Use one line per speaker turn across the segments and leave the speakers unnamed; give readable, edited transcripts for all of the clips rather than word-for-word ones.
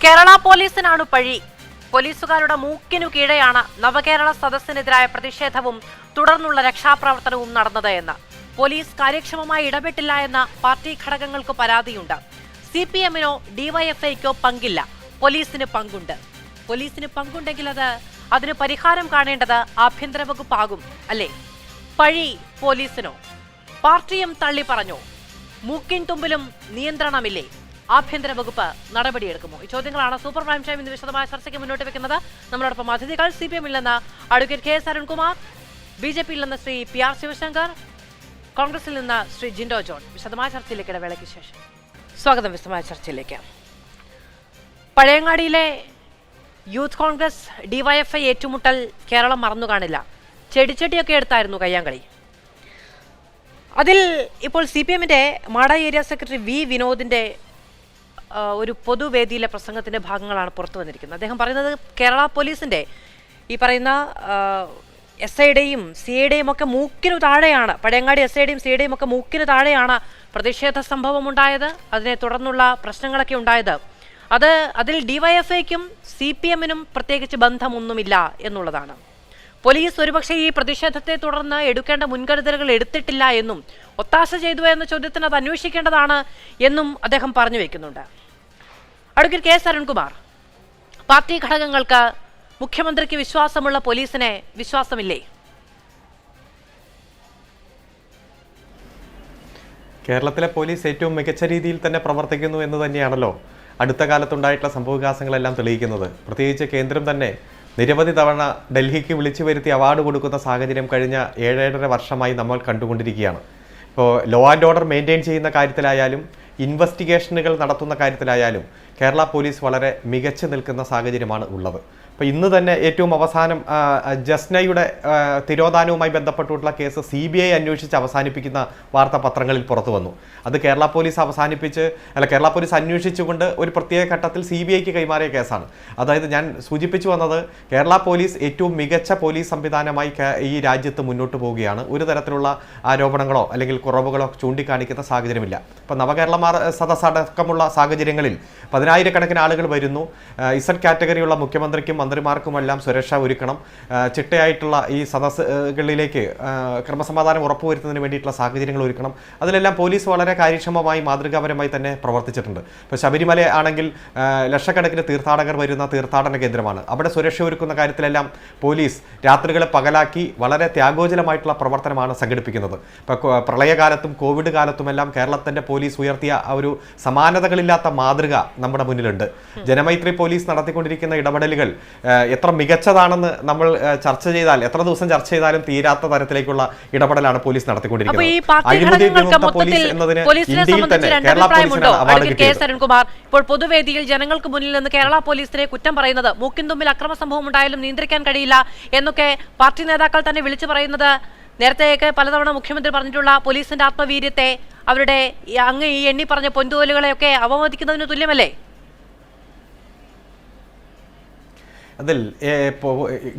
കേരള പോലീസിനാണ് പഴി. പോലീസുകാരുടെ മൂക്കിനു കീഴെയാണ് നവകേരള സദസ്സിനെതിരായ പ്രതിഷേധവും തുടർന്നുള്ള രക്ഷാപ്രവർത്തനവും നടന്നത് എന്ന് പോലീസ് കാര്യക്ഷമമായി ഇടപെട്ടില്ല എന്ന പാർട്ടി ഘടകങ്ങൾക്ക് പരാതിയുണ്ട്. CPM-നോ DYFIക്കോ പങ്കില്ല, പോലീസിന് പങ്കുണ്ട്. പോലീസിന് പങ്കുണ്ടെങ്കിൽ അതിന് പരിഹാരം കാണേണ്ടത് ആഭ്യന്തര വകുപ്പാകും അല്ലേ? പഴി പോലീസിനോ? പാർട്ടിയും തള്ളി പറഞ്ഞോ? മൂക്കിൻ തുമ്പിലും നിയന്ത്രണമില്ലേ? ആഭ്യന്തര വകുപ്പ് നടപടിയെടുക്കുമോ? ഈ ചോദ്യങ്ങളാണ് സൂപ്പർ പ്രൈം ടൈം ഇന്ന് വിശദമായ ചർച്ചയ്ക്ക് മുന്നോട്ട് വെക്കുന്നത്. നമ്മളോടൊപ്പം അതിഥികൾ CPM-ൽ നിന്ന് അഡ്വക്കേറ്റ് KS അരുൺകുമാർ, BJP-യിൽ നിന്ന് ശ്രീ PR ശിവശങ്കർ, കോൺഗ്രസിൽ നിന്ന് ശ്രീ ജിൻഡോ ജോൺ. വിശദമായ ചർച്ചയിലേക്ക് ഇടവേളയ്ക്ക് ശേഷം സ്വാഗതം. വിശദമായ ചർച്ചയിലേക്ക്. പഴയങ്ങാടിയിലെ യൂത്ത് കോൺഗ്രസ് DYFI ഏറ്റുമുട്ടൽ കേരളം മറന്നു കാണില്ല. ചെടിച്ചട്ടിയൊക്കെ എടുത്തായിരുന്നു കയ്യാങ്കളി. അതിൽ ഇപ്പോൾ CPM-ന്റെ മാട ഏരിയ സെക്രട്ടറി V വിനോദിന്റെ ഒരു പൊതുവേദിയിലെ പ്രസംഗത്തിന്റെ ഭാഗങ്ങളാണ് പുറത്തു വന്നിരിക്കുന്നത്. അദ്ദേഹം പറയുന്നത് കേരള പോലീസിന്റെ ഈ പറയുന്ന SI-യുടെയും CI-യുടെയും ഒക്കെ മൂക്കിനു താഴെയാണ്, പഴയങ്ങാടി SI-യുടെയും CI-യുടെയും ഒക്കെ മൂക്കിനു താഴെയാണ് പ്രതിഷേധ സംഭവം ഉണ്ടായത്. അതിനെ തുടർന്നുള്ള പ്രശ്നങ്ങളൊക്കെ ഉണ്ടായത്. അതിൽ DYFIക്കും CPM-നും പ്രത്യേകിച്ച് ബന്ധമൊന്നുമില്ല എന്നുള്ളതാണ്. പോലീസ് ഒരുപക്ഷെ ഈ പ്രതിഷേധത്തെ തുടർന്ന് എടുക്കേണ്ട മുൻകരുതലുകൾ എടുത്തിട്ടില്ല എന്നും ഒത്താശ ചെയ്തു എന്ന ചോദ്യത്തിന് അത് അന്വേഷിക്കേണ്ടതാണ് എന്നും അദ്ദേഹം പറഞ്ഞു വെക്കുന്നുണ്ട്. അഡ്വക്കേറ്റ് KS അരുൺകുമാർ, പാർട്ടി ഘടകങ്ങൾക്ക് മുഖ്യമന്ത്രിക്ക് വിശ്വാസമുള്ള പോലീസിനെ വിശ്വാസമില്ലേ?
കേരളത്തിലെ പോലീസ് ഏറ്റവും മികച്ച രീതിയിൽ തന്നെ പ്രവർത്തിക്കുന്നു എന്ന് തന്നെയാണല്ലോ അടുത്ത കാലത്തുണ്ടായിട്ടുള്ള സംഭവവികാസങ്ങളെല്ലാം തെളിയിക്കുന്നത്. പ്രത്യേകിച്ച് കേന്ദ്രം തന്നെ നിരവധി തവണ ഡൽഹിക്ക് വിളിച്ചു വരുത്തി അവാർഡ് കൊടുക്കുന്ന സാഹചര്യം കഴിഞ്ഞ 7.5 വർഷമായി നമ്മൾ കണ്ടുകൊണ്ടിരിക്കുകയാണ്. ഇപ്പോൾ ലോ ആൻഡ് ഓർഡർ മെയിൻറ്റെയിൻ ചെയ്യുന്ന കാര്യത്തിലായാലും ഇൻവെസ്റ്റിഗേഷനുകൾ നടത്തുന്ന കാര്യത്തിലായാലും കേരള പോലീസ് വളരെ മികച്ചു നിൽക്കുന്ന സാഹചര്യമാണ് ഉള്ളത്. അപ്പോൾ ഇന്ന് തന്നെ ഏറ്റവും അവസാനം ജസ്നയുടെ തിരോധാനവുമായി ബന്ധപ്പെട്ടുള്ള കേസ് CBI അന്വേഷിച്ച് അവസാനിപ്പിക്കുന്ന വാർത്ത പത്രങ്ങളിൽ പുറത്തു വന്നു. അത് കേരള പോലീസ് കേരള പോലീസ് അന്വേഷിച്ചുകൊണ്ട് ഒരു പ്രത്യേക ഘട്ടത്തിൽ CBIക്ക് കൈമാറിയ കേസാണ്. അതായത് ഞാൻ സൂചിപ്പിച്ചു വന്നത് കേരള പോലീസ് ഏറ്റവും മികച്ച പോലീസ് സംവിധാനമായി ഈ രാജ്യത്ത് മുന്നോട്ട് പോവുകയാണ്. ഒരു തരത്തിലുള്ള ആരോപണങ്ങളോ അല്ലെങ്കിൽ കുറവുകളോ ചൂണ്ടിക്കാണിക്കുന്ന സാഹചര്യമില്ല. ഇപ്പോൾ നവകേരള സദസ്സടക്കമുള്ള സാഹചര്യങ്ങളിൽ 10,000-കണക്കിന് ആളുകൾ വരുന്നു. Z കാറ്റഗറിയുള്ള മുഖ്യമന്ത്രിക്കും മന്ത്രിമാർക്കുമെല്ലാം സുരക്ഷ ഒരുക്കണം. ചിട്ടയായിട്ടുള്ള ഈ സദസ്സുകളിലേക്ക് ക്രമസമാധാനം ഉറപ്പുവരുത്തുന്നതിന് വേണ്ടിയിട്ടുള്ള സാഹചര്യങ്ങൾ ഒരുക്കണം. അതിലെല്ലാം പോലീസ് വളരെ കാര്യക്ഷമമായി മാതൃകാപരമായി തന്നെ പ്രവർത്തിച്ചിട്ടുണ്ട്. ഇപ്പോൾ ശബരിമല ആണെങ്കിൽ ലക്ഷക്കണക്കിന് തീർത്ഥാടകർ വരുന്ന തീർത്ഥാടന കേന്ദ്രമാണ്. അവിടെ സുരക്ഷ ഒരുക്കുന്ന കാര്യത്തിലെല്ലാം പോലീസ് രാത്രികളെ പകലാക്കി വളരെ ത്യാഗോജലമായിട്ടുള്ള പ്രവർത്തനമാണ് സംഘടിപ്പിക്കുന്നത്. ഇപ്പോൾ പ്രളയകാലത്തും കോവിഡ് കാലത്തുമെല്ലാം കേരളത്തിൻ്റെ പോലീസ് ഉയർത്തിയ ആ ഒരു സമാനതകളില്ലാത്ത മാതൃക നമ്മുടെ മുന്നിലുണ്ട്. ജനമൈത്രി പോലീസ് നടത്തിക്കൊണ്ടിരിക്കുന്ന ഇടപെടലുകൾ എത്ര മികച്ചതാണെന്ന് നമ്മൾ എത്ര ദിവസം ചർച്ച ചെയ്താലും തീരാത്ത തരത്തിലേക്കുള്ള ഇടപെടലാണ് പോലീസ് നടത്തിക്കൊണ്ടിരിക്കുന്നത്.
ഇപ്പോൾ പൊതുവേദിയിൽ ജനങ്ങൾക്ക് മുന്നിൽ നിന്ന് കേരള പോലീസിനെ കുറ്റം പറയുന്നത്, മൂക്കിൻ തുമ്പിൽ അക്രമ സംഭവം ഉണ്ടായാലും നിയന്ത്രിക്കാൻ കഴിയില്ല എന്നൊക്കെ പാർട്ടി നേതാക്കൾ തന്നെ വിളിച്ചു പറയുന്നത്, നേരത്തെയൊക്കെ പലതവണ മുഖ്യമന്ത്രി പറഞ്ഞിട്ടുള്ള പോലീസിന്റെ ആത്മവീര്യത്തെ, അവരുടെ അങ്ങ് ഈ എണ്ണി പറഞ്ഞ പൊൻതോലുകളെയൊക്കെ അവമതിക്കുന്നതിന് തുല്യമല്ലേ?
അതിൽ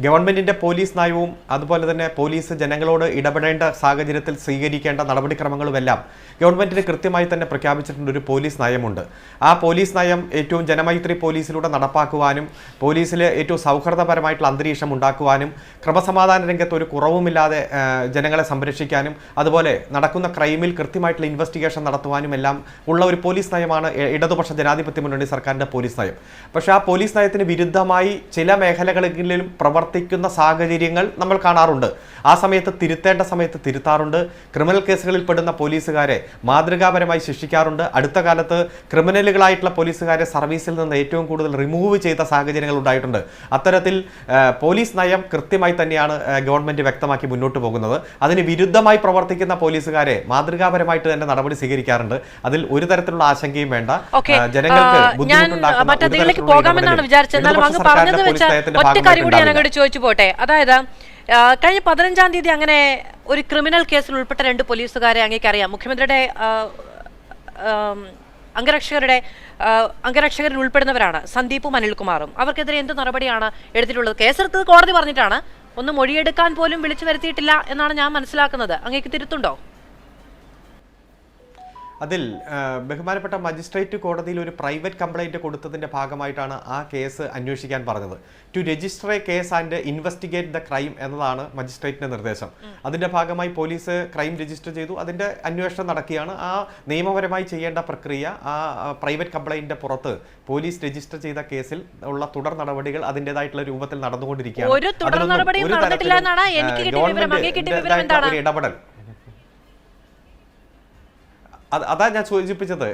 ഗവൺമെന്റിന്റെ പോലീസ് നയവും അതുപോലെ തന്നെ പോലീസ് ജനങ്ങളോട് ഇടപെടേണ്ട സാഹചര്യത്തിൽ സ്വീകരിക്കേണ്ട നടപടിക്രമങ്ങളുമെല്ലാം ഗവൺമെന്റിന് കൃത്യമായി തന്നെ പ്രഖ്യാപിച്ചിട്ടുണ്ട്. ഒരു പോലീസ് നയമുണ്ട്. ആ പോലീസ് നയം ഏറ്റവും ജനമൈത്രി പോലീസിലൂടെ നടപ്പാക്കുവാനും പോലീസിൽ ഏറ്റവും സൗഹൃദപരമായിട്ടുള്ള അന്തരീക്ഷം ഉണ്ടാക്കുവാനും ക്രമസമാധാന രംഗത്ത് ഒരു കുറവുമില്ലാതെ ജനങ്ങളെ സംരക്ഷിക്കാനും അതുപോലെ നടക്കുന്ന ക്രൈമിൽ കൃത്യമായിട്ടുള്ള ഇൻവെസ്റ്റിഗേഷൻ നടത്തുവാനും എല്ലാം ഉള്ള ഒരു പോലീസ് നയമാണ് ഇടതുപക്ഷ ജനാധിപത്യ മുന്നണി സർക്കാരിൻ്റെ പോലീസ് നയം. പക്ഷേ ആ പോലീസ് നയത്തിന് വിരുദ്ധമായി ചില മേഖലകളിലും പ്രവർത്തിക്കുന്ന സാഹചര്യങ്ങൾ നമ്മൾ കാണാറുണ്ട്. ആ സമയത്ത് തിരുത്തേണ്ട സമയത്ത് തിരുത്താറുണ്ട്. ക്രിമിനൽ കേസുകളിൽ പെടുന്ന പോലീസുകാരെ മാതൃകാപരമായി ശിക്ഷിക്കാറുണ്ട്. അടുത്ത കാലത്ത് ക്രിമിനലുകളായിട്ടുള്ള പോലീസുകാരെ സർവീസിൽ നിന്ന് ഏറ്റവും കൂടുതൽ റിമൂവ് ചെയ്ത സാഹചര്യങ്ങൾ ഉണ്ടായിട്ടുണ്ട്. അത്തരത്തിൽ പോലീസ് നയം കൃത്യമായി തന്നെയാണ് ഗവൺമെന്റ് വ്യക്തമാക്കി മുന്നോട്ട് പോകുന്നത്. അതിന് വിരുദ്ധമായി പ്രവർത്തിക്കുന്ന പോലീസുകാരെ മാതൃകാപരമായിട്ട് തന്നെ നടപടി സ്വീകരിക്കാറുണ്ട്. അതിൽ ഒരു തരത്തിലുള്ള ആശങ്കയും വേണ്ട. ജനങ്ങൾക്ക്
ഒറ്റ കാര്യം കൂടി ഞാൻ അങ്ങോട്ട് ചോദിച്ചു പോട്ടെ. അതായത് കഴിഞ്ഞ 15-ാം തീയതി അങ്ങനെ ഒരു ക്രിമിനൽ കേസിൽ ഉൾപ്പെട്ട 2 പോലീസുകാരെ അങ്ങേക്കറിയാം. മുഖ്യമന്ത്രിയുടെ അംഗരക്ഷകരിൽ ഉൾപ്പെടുന്നവരാണ് സന്ദീപും അനിൽകുമാറും. അവർക്കെതിരെ എന്ത് നടപടിയാണ് എടുത്തിട്ടുള്ളത്? കേസെടുത്തത് കോടതി പറഞ്ഞിട്ടാണ്. ഒന്ന് മൊഴിയെടുക്കാൻ പോലും വിളിച്ചു വരുത്തിയിട്ടില്ല എന്നാണ് ഞാൻ മനസ്സിലാക്കുന്നത്. അങ്ങേക്ക് തിരുത്തുണ്ടോ?
അതിൽ ബഹുമാനപ്പെട്ട മജിസ്ട്രേറ്റ് കോടതിയിൽ ഒരു പ്രൈവറ്റ് കംപ്ലൈൻറ്റ് കൊടുത്തതിൻ്റെ ഭാഗമായിട്ടാണ് ആ കേസ് അന്വേഷിക്കാൻ പറഞ്ഞത്. To register a case and investigate the crime എന്നതാണ് മജിസ്ട്രേറ്റിൻ്റെ നിർദ്ദേശം. അതിൻ്റെ ഭാഗമായി പോലീസ് ക്രൈം രജിസ്റ്റർ ചെയ്തു. അതിൻ്റെ അന്വേഷണം നടക്കുകയാണ്. ആ നിയമപരമായി ചെയ്യേണ്ട പ്രക്രിയ ആ പ്രൈവറ്റ് കംപ്ലൈൻറ്റിൻ്റെ പുറത്ത് പോലീസ് രജിസ്റ്റർ ചെയ്ത കേസിൽ ഉള്ള തുടർ നടപടികൾ അതിൻ്റെതായിട്ടുള്ള രൂപത്തിൽ നടന്നുകൊണ്ടിരിക്കുകയാണ്. ഒരു ഇടപെടൽ അതാ ഞാൻ സൂചിപ്പിച്ചത്.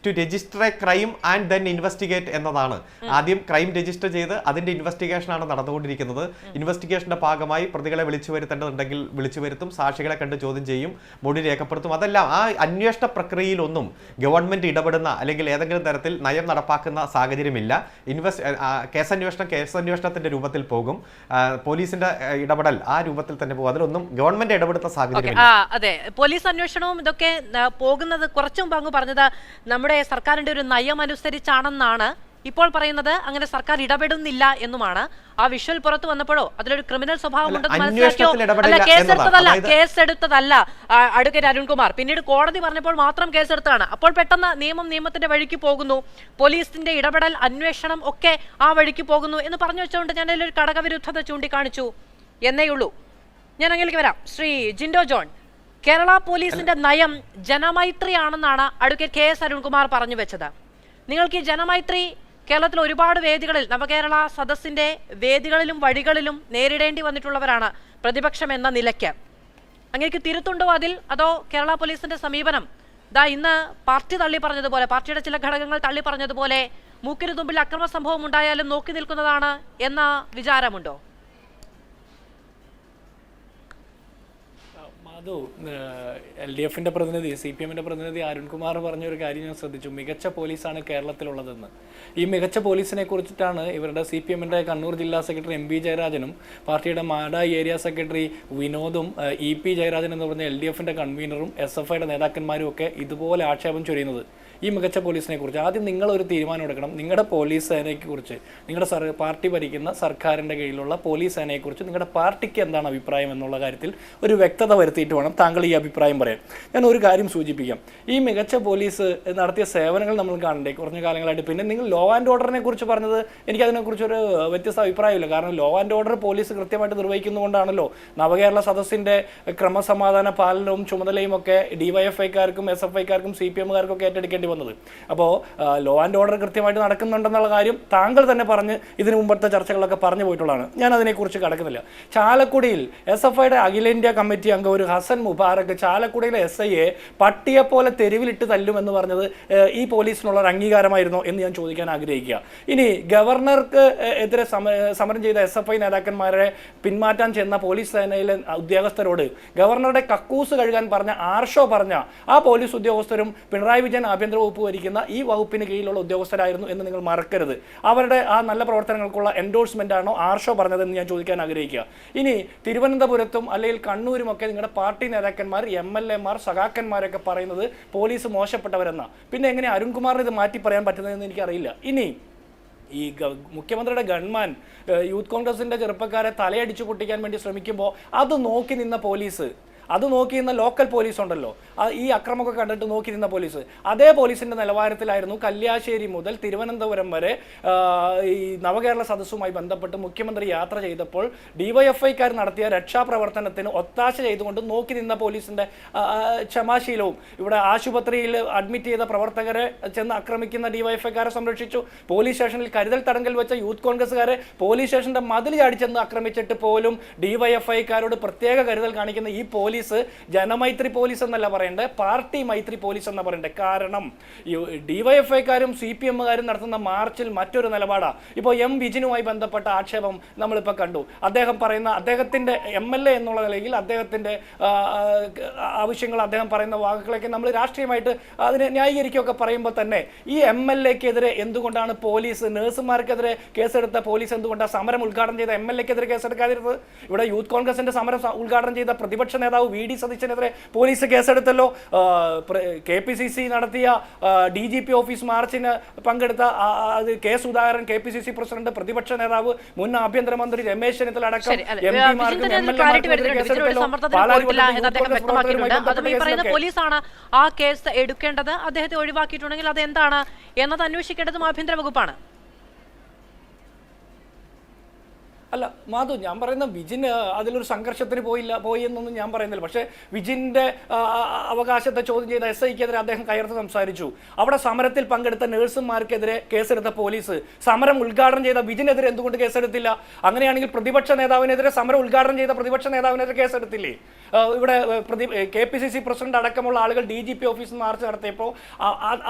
To register a crime and then investigate എന്നതാണ്. ആദ്യം ക്രൈം രജിസ്റ്റർ ചെയ്ത് അതിന്റെ ഇൻവെസ്റ്റിഗേഷൻ ആണ് നടന്നുകൊണ്ടിരിക്കുന്നത്. ഇൻവെസ്റ്റിഗേഷന്റെ ഭാഗമായി പ്രതികളെ വിളിച്ചു വരുത്തേണ്ടതുണ്ടെങ്കിൽ വിളിച്ചു വരുത്തും, സാക്ഷികളെ കണ്ട് ചോദ്യം ചെയ്യും, മൊഴി രേഖപ്പെടുത്തും. അതെല്ലാം ആ അന്വേഷണ പ്രക്രിയയിലൊന്നും ഗവൺമെന്റ് ഇടപെടുന്ന അല്ലെങ്കിൽ ഏതെങ്കിലും തരത്തിൽ നയം നടപ്പാക്കുന്ന സാഹചര്യമില്ല. കേസന്വേഷണത്തിന്റെ രൂപത്തിൽ പോകും. പോലീസിന്റെ ഇടപെടൽ ആ രൂപത്തിൽ തന്നെ പോകും. അതിലൊന്നും ഗവൺമെന്റ് ഇടപെടുന്ന സാഹചര്യമില്ല.
അതെ, പോലീസ് അന്വേഷണവും ഇതൊക്കെ പോകുന്നത് കുറച്ചു മുമ്പ് അങ്ങ് പറഞ്ഞത് നമ്മുടെ സർക്കാരിന്റെ ഒരു നയം അനുസരിച്ചാണെന്നാണ്. ഇപ്പോൾ പറയുന്നത് അങ്ങനെ സർക്കാർ ഇടപെടുന്നില്ല എന്നുമാണ്. ആ വിഷ്വൽ പുറത്തു വന്നപ്പോഴോ അതിലൊരു ക്രിമിനൽ സ്വഭാവം ഉണ്ടെന്ന് മനസ്സിലാക്കിയോ? അല്ല, കേസെടുത്തതല്ല അഡ്വക്കേറ്റ് അരുൺകുമാർ. പിന്നീട് കോടതി പറഞ്ഞപ്പോൾ മാത്രം കേസെടുത്തതാണ്. അപ്പോൾ പെട്ടെന്ന് നിയമത്തിന്റെ വഴിക്ക് പോകുന്നു, പോലീസിന്റെ ഇടപെടൽ, അന്വേഷണം ഒക്കെ ആ വഴിക്ക് പോകുന്നു എന്ന് പറഞ്ഞു വെച്ചുകൊണ്ട് ഞാൻ അതിലൊരു ഘടകവിരുദ്ധത ചൂണ്ടിക്കാണിച്ചു എന്നേയുള്ളൂ. ഞാൻ അങ്ങനെയൊക്കെ വരാം. ശ്രീ ജിൻഡോ ജോൺ, കേരള പോലീസിന്റെ നയം ജനമൈത്രി ആണെന്നാണ് അഡ്വക്കേറ്റ് കെ എസ് അരുൺകുമാർ പറഞ്ഞു വെച്ചത്. നിങ്ങൾക്ക് ഈ ജനമൈത്രി കേരളത്തിൽ ഒരുപാട് വേദികളിൽ, നവകേരള സദസ്സിന്റെ വേദികളിലും വഴികളിലും നേരിടേണ്ടി വന്നിട്ടുള്ളവരാണ് പ്രതിപക്ഷം എന്ന നിലയ്ക്ക്. അങ്ങേക്ക് തിരുത്തുണ്ടോ അതിൽ? അതോ കേരള പോലീസിന്റെ സമീപനം ഇന്ന് പാർട്ടി തള്ളി പറഞ്ഞതുപോലെ, പാർട്ടിയുടെ ചില ഘടകങ്ങൾ തള്ളി പറഞ്ഞതുപോലെ മൂക്കിന് തുമ്പിൽ അക്രമ സംഭവം ഉണ്ടായാലും നോക്കി നിൽക്കുന്നതാണ് എന്ന വിചാരമുണ്ടോ?
അതോ LDFിന്റെ പ്രതിനിധി, CPMന്റെ പ്രതിനിധി അരുൺകുമാർ പറഞ്ഞൊരു കാര്യം ഞാൻ ശ്രദ്ധിച്ചു. മികച്ച പോലീസാണ് കേരളത്തിലുള്ളതെന്ന്. ഈ മികച്ച പോലീസിനെ കുറിച്ചിട്ടാണ് ഇവരുടെ CPMന്റെ കണ്ണൂർ ജില്ലാ സെക്രട്ടറി MP ജയരാജനും പാർട്ടിയുടെ മാഡ ഏരിയ സെക്രട്ടറി വിനോദും EP ജയരാജൻ എന്ന് പറഞ്ഞ LDFിന്റെ കൺവീനറും SFIയുടെ നേതാക്കന്മാരും ഒക്കെ ഇതുപോലെ ആക്ഷേപം ചൊരിയുന്നത്. ഈ മികച്ച പോലീസിനെ കുറിച്ച് ആദ്യം നിങ്ങളൊരു തീരുമാനം എടുക്കണം. നിങ്ങളുടെ പോലീസ് സേനയെക്കുറിച്ച്, നിങ്ങളുടെ പാർട്ടി ഭരിക്കുന്ന സർക്കാരിൻ്റെ കീഴിലുള്ള പോലീസ് സേനയെക്കുറിച്ച് നിങ്ങളുടെ പാർട്ടിക്ക് എന്താണ് അഭിപ്രായം എന്നുള്ള കാര്യത്തിൽ ഒരു വ്യക്തത വരുത്തിയിട്ട് വേണം താങ്കൾ ഈ അഭിപ്രായം പറയാൻ. ഞാൻ ഒരു കാര്യം സൂചിപ്പിക്കാം. ഈ മികച്ച പോലീസ് നടത്തിയ സേവനങ്ങൾ നമ്മൾ കാണണ്ടേ കുറഞ്ഞ കാലങ്ങളായിട്ട്. പിന്നെ നിങ്ങൾ ലോ ആൻഡ് ഓർഡറിനെ കുറിച്ച് പറഞ്ഞത് എനിക്ക് അതിനെക്കുറിച്ചൊരു വ്യത്യസ്ത അഭിപ്രായമില്ല. കാരണം ലോ ആൻഡ് ഓർഡർ പോലീസ് കൃത്യമായിട്ട് നിർവഹിക്കുന്നതുകൊണ്ടാണല്ലോ നവകേരള സദസ്സിൻ്റെ ക്രമസമാധാന പാലനവും ചുമതലയും ഒക്കെ DYFIക്കാർക്കും SFIക്കാർക്കും CPMകാർക്കും ഒക്കെ ഏറ്റെടുക്കേണ്ടി വന്നത്. അപ്പോൾ ലോ ആൻഡ് ഓർഡർ കൃത്യമായിട്ട് നടക്കുന്നുണ്ടെന്നുള്ള കാര്യം താങ്കൾ തന്നെ പറഞ്ഞ് ഇതിനു മുമ്പത്തെ ചർച്ചകളൊക്കെ പറഞ്ഞു പോയിട്ടുള്ളതാണ്. ഞാൻ അതിനെക്കുറിച്ച് കടക്കുന്നില്ല. ചാലക്കുടിയിൽ SFIയുടെ അഖിലേന്ത്യാ കമ്മിറ്റി അംഗം ഒരു ഹസൻ മുബാറക്ക് ചാലക്കുടിയിലെ SIയെ പട്ടിയെ പോലെ തെരുവിലിട്ട് തല്ലുമെന്ന് പറഞ്ഞത് ഈ പോലീസിനുള്ള ഒരു അംഗീകാരമായിരുന്നോ എന്ന് ഞാൻ ചോദിക്കാൻ ആഗ്രഹിക്കുക. ഇനി ഗവർണർക്ക് എതിരെ സമരം ചെയ്ത SFI നേതാക്കന്മാരെ പിന്മാറ്റാൻ ചെന്ന പോലീസ് സേനയിലെ ഉദ്യോഗസ്ഥരോട് ഗവർണറുടെ കക്കൂസ് കഴുകാൻ പറഞ്ഞ ആർഷോ പറഞ്ഞ ആ പോലീസ് ഉദ്യോഗസ്ഥരും പിണറായി വിജയൻ ആഭ്യന്തര വകുപ്പ് ഭരിക്കുന്ന ഈ വകുപ്പിന് കീഴിലുള്ള ഉദ്യോഗസ്ഥരായിരുന്നു എന്ന് നിങ്ങൾ മറക്കരുത്. അവരുടെ ആ നല്ല പ്രവർത്തനങ്ങൾക്കുള്ള എൻഡോഴ്സ്മെന്റ് ആണോ ആർഷോ പറഞ്ഞതെന്ന് ഞാൻ ചോദിക്കാൻ ആഗ്രഹിക്കുക. ഇനി തിരുവനന്തപുരത്തും അല്ലെങ്കിൽ കണ്ണൂരും ഒക്കെ നിങ്ങളുടെ പാർട്ടി നേതാക്കന്മാർ, MLAമാർ, സഖാക്കന്മാരൊക്കെ പറയുന്നത് പോലീസ് മോശപ്പെട്ടവരെന്നാ. പിന്നെ എങ്ങനെ അരുൺകുമാറിന് ഇത് മാറ്റി പറയാൻ പറ്റുന്നതെന്ന് എനിക്കറിയില്ല. ഇനി ഈ മുഖ്യമന്ത്രിയുടെ ഗൺമാൻ യൂത്ത് കോൺഗ്രസിന്റെ ചെറുപ്പക്കാരെ തലയടിച്ചു പൊട്ടിക്കാൻ വേണ്ടി ശ്രമിക്കുമ്പോൾ അത് നോക്കി നിന്ന പോലീസ്, അത് നോക്കി നിന്ന ലോക്കൽ പോലീസ് ഉണ്ടല്ലോ, ഈ അക്രമമൊക്കെ കണ്ടിട്ട് നോക്കി നിന്ന പോലീസ്, അതേ പോലീസിന്റെ നിലവാരത്തിലായിരുന്നു കല്യാശ്ശേരി മുതൽ തിരുവനന്തപുരം വരെ ഈ നവകേരള സദസ്സുമായി ബന്ധപ്പെട്ട് മുഖ്യമന്ത്രി യാത്ര ചെയ്തപ്പോൾ DYFIക്കാർ നടത്തിയ രക്ഷാപ്രവർത്തനത്തിന് ഒത്താശ ചെയ്തുകൊണ്ട് നോക്കി നിന്ന പോലീസിന്റെ ക്ഷമാശീലവും, ഇവിടെ ആശുപത്രിയിൽ അഡ്മിറ്റ് ചെയ്ത പ്രവർത്തകരെ ചെന്ന് ആക്രമിക്കുന്ന DYFIക്കാരെ സംരക്ഷിച്ചു, പോലീസ് സ്റ്റേഷനിൽ കരുതൽ തടങ്കൽ വെച്ച യൂത്ത് കോൺഗ്രസ്സുകാരെ പോലീസ് സ്റ്റേഷന്റെ മതിൽ ചാടിച്ചെന്ന് ആക്രമിച്ചിട്ട് പോലും DYFIക്കാരോട് പ്രത്യേക കരുതൽ കാണിക്കുന്ന ഈ പോലീസ് ജനമൈത്രി പോലീസ് എന്നല്ല പറയേണ്ടത്, പാർട്ടി മൈത്രി പോലീസ് എന്നാ പറയേണ്ടത്. കാരണം DYFIക്കാരും CPMകാരും നടത്തുന്ന മാർച്ചിൽ മറ്റൊരു നിലപാടാണ്. ഇപ്പോൾ M വിജിനുമായി ബന്ധപ്പെട്ട ആക്ഷേപം നമ്മളിപ്പോൾ കണ്ടു. അദ്ദേഹം പറയുന്ന, അദ്ദേഹത്തിൻ്റെ MLA എന്നുള്ള നിലയിൽ അദ്ദേഹത്തിൻ്റെ ആവശ്യങ്ങൾ, അദ്ദേഹം പറയുന്ന വാക്കുകളൊക്കെ നമ്മൾ രാഷ്ട്രീയമായിട്ട് അതിനെ ന്യായീകരിക്കുകയൊക്കെ പറയുമ്പോൾ തന്നെ ഈ MLAക്കെതിരെ എന്തുകൊണ്ടാണ് പോലീസ്, നഴ്സുമാർക്കെതിരെ കേസെടുത്ത പോലീസ് എന്തുകൊണ്ടാണ് സമരം ഉദ്ഘാടനം ചെയ്ത MLAക്കെതിരെ കേസെടുക്കാതിരുന്നത്? ഇവിടെ യൂത്ത് കോൺഗ്രസിന്റെ സമരം ഉദ്ഘാടനം ചെയ്ത പ്രതിപക്ഷ നേതാവ് VD സതീശനെതിരെ പോലീസ് കേസെടുത്തല്ലോ. KPCC നടത്തിയ DGP ഓഫീസ് മാർച്ചിന് പങ്കെടുത്ത K. സുധാകരൻ, KPCC പ്രസിഡന്റ്, പ്രതിപക്ഷ നേതാവ്, മുൻ ആഭ്യന്തരമന്ത്രി രമേശ് ചെന്നിത്തല അടക്കം
പോലീസാണ് ആ കേസ് എടുക്കേണ്ടത്. അദ്ദേഹത്തെ ഒഴിവാക്കിയിട്ടുണ്ടെങ്കിൽ അത് എന്താണ് എന്നത് അന്വേഷിക്കേണ്ടതും ആഭ്യന്തര വകുപ്പാണ്.
അല്ല മാധു, ഞാൻ പറയുന്ന വിജിൻ അതിലൊരു സംഘർഷത്തിന് പോയി എന്നൊന്നും ഞാൻ പറയുന്നില്ല. പക്ഷേ വിജിന്റെ അവകാശത്തെ ചോദ്യം ചെയ്ത SIക്കെതിരെ അദ്ദേഹം കയർത്ത് സംസാരിച്ചു. അവിടെ സമരത്തിൽ പങ്കെടുത്ത നഴ്സുമാർക്കെതിരെ കേസെടുത്ത പോലീസ് സമരം ഉദ്ഘാടനം ചെയ്ത വിജിനെതിരെ എന്തുകൊണ്ട് കേസെടുത്തില്ല? അങ്ങനെയാണെങ്കിൽ പ്രതിപക്ഷ നേതാവിനെതിരെ സമരം ഉദ്ഘാടനം ചെയ്ത പ്രതിപക്ഷ നേതാവിനെതിരെ കേസെടുത്തില്ലേ? ഇവിടെ KPCC പ്രസിഡന്റ് അടക്കമുള്ള ആളുകൾ DGP ഓഫീസിൽ മാർച്ച് നടത്തിയപ്പോൾ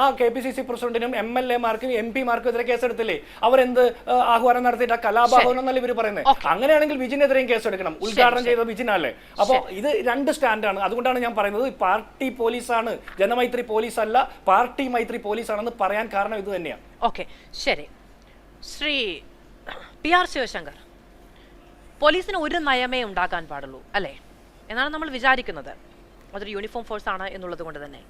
ആ KPCC പ്രസിഡന്റിനും MLA-മാർക്കും MP-മാർക്കും എതിരെ കേസെടുത്തില്ലേ? അവരെന്ത് ആഹ്വാനം നടത്തിയിട്ട് കലാപാഹനം എന്നല്ല ഇവർ പറയുന്നത്. അങ്ങനെയാണെങ്കിൽ വിജിനെതിരെയും കേസെടുക്കണം. ഉദ്ഘാടനം ചെയ്ത വിജിനല്ലേ? അപ്പോൾ ഇത് രണ്ട് സ്റ്റാൻഡാണ്. അതുകൊണ്ടാണ് ഞാൻ പറയുന്നത് പാർട്ടി പോലീസാണ്, ജനമൈത്രി പോലീസ് അല്ല, പാർട്ടി മൈത്രി പോലീസാണെന്ന് പറയാൻ കാരണം ഇത് തന്നെയാണ്.
ഓക്കെ, ശരി. ശ്രീ PR ശിവശങ്കർ, പോലീസിന് ഒരു നയമേ ഉണ്ടാക്കാൻ പാടുള്ളൂ അല്ലേ എന്നാണ് നമ്മൾ വിചാരിക്കുന്നത്. അതൊരു യൂണിഫോം ഫോഴ്സ് ആണ് എന്നുള്ളത് കൊണ്ട് തന്നെ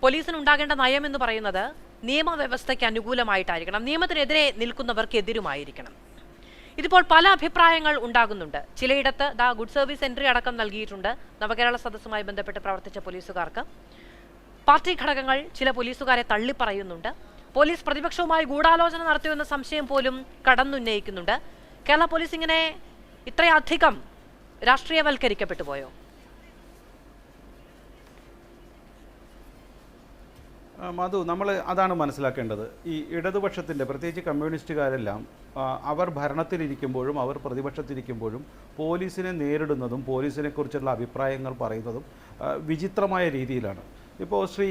പോലീസിന് ഉണ്ടാകേണ്ട നയം എന്ന് പറയുന്നത് നിയമവ്യവസ്ഥയ്ക്ക് അനുകൂലമായിട്ടായിരിക്കണം, നിയമത്തിനെതിരെ നിൽക്കുന്നവർക്കെതിരുമായിരിക്കണം. ഇതിപ്പോൾ പല അഭിപ്രായങ്ങൾ ഉണ്ടാകുന്നുണ്ട്. ചിലയിടത്ത് ഗുഡ് സർവീസ് എൻട്രി അടക്കം നൽകിയിട്ടുണ്ട് നവകേരള സദസ്സുമായി ബന്ധപ്പെട്ട് പ്രവർത്തിച്ച പോലീസുകാർക്ക്. പാർട്ടി ഘടകങ്ങൾ ചില പോലീസുകാരെ തള്ളിപ്പറയുന്നുണ്ട്. പോലീസ് പ്രതിപക്ഷവുമായി ഗൂഢാലോചന നടത്തിയെന്ന സംശയം പോലും കടന്നുന്നയിക്കുന്നുണ്ട്. കേരള പോലീസ് ഇങ്ങനെ ഇത്രയധികം രാഷ്ട്രീയവൽക്കരിക്കപ്പെട്ടു പോയോ?
മധു, നമ്മൾ അതാണ് മനസ്സിലാക്കേണ്ടത്. ഈ ഇടതുപക്ഷത്തിൻ്റെ, പ്രത്യേകിച്ച് കമ്മ്യൂണിസ്റ്റുകാരെല്ലാം അവർ ഭരണത്തിലിരിക്കുമ്പോഴും അവർ പ്രതിപക്ഷത്തിരിക്കുമ്പോഴും പോലീസിനെ നേരിടുന്നതും പോലീസിനെക്കുറിച്ചുള്ള അഭിപ്രായങ്ങൾ പറയുന്നതും വിചിത്രമായ രീതിയിലാണ്. ഇപ്പോൾ ശ്രീ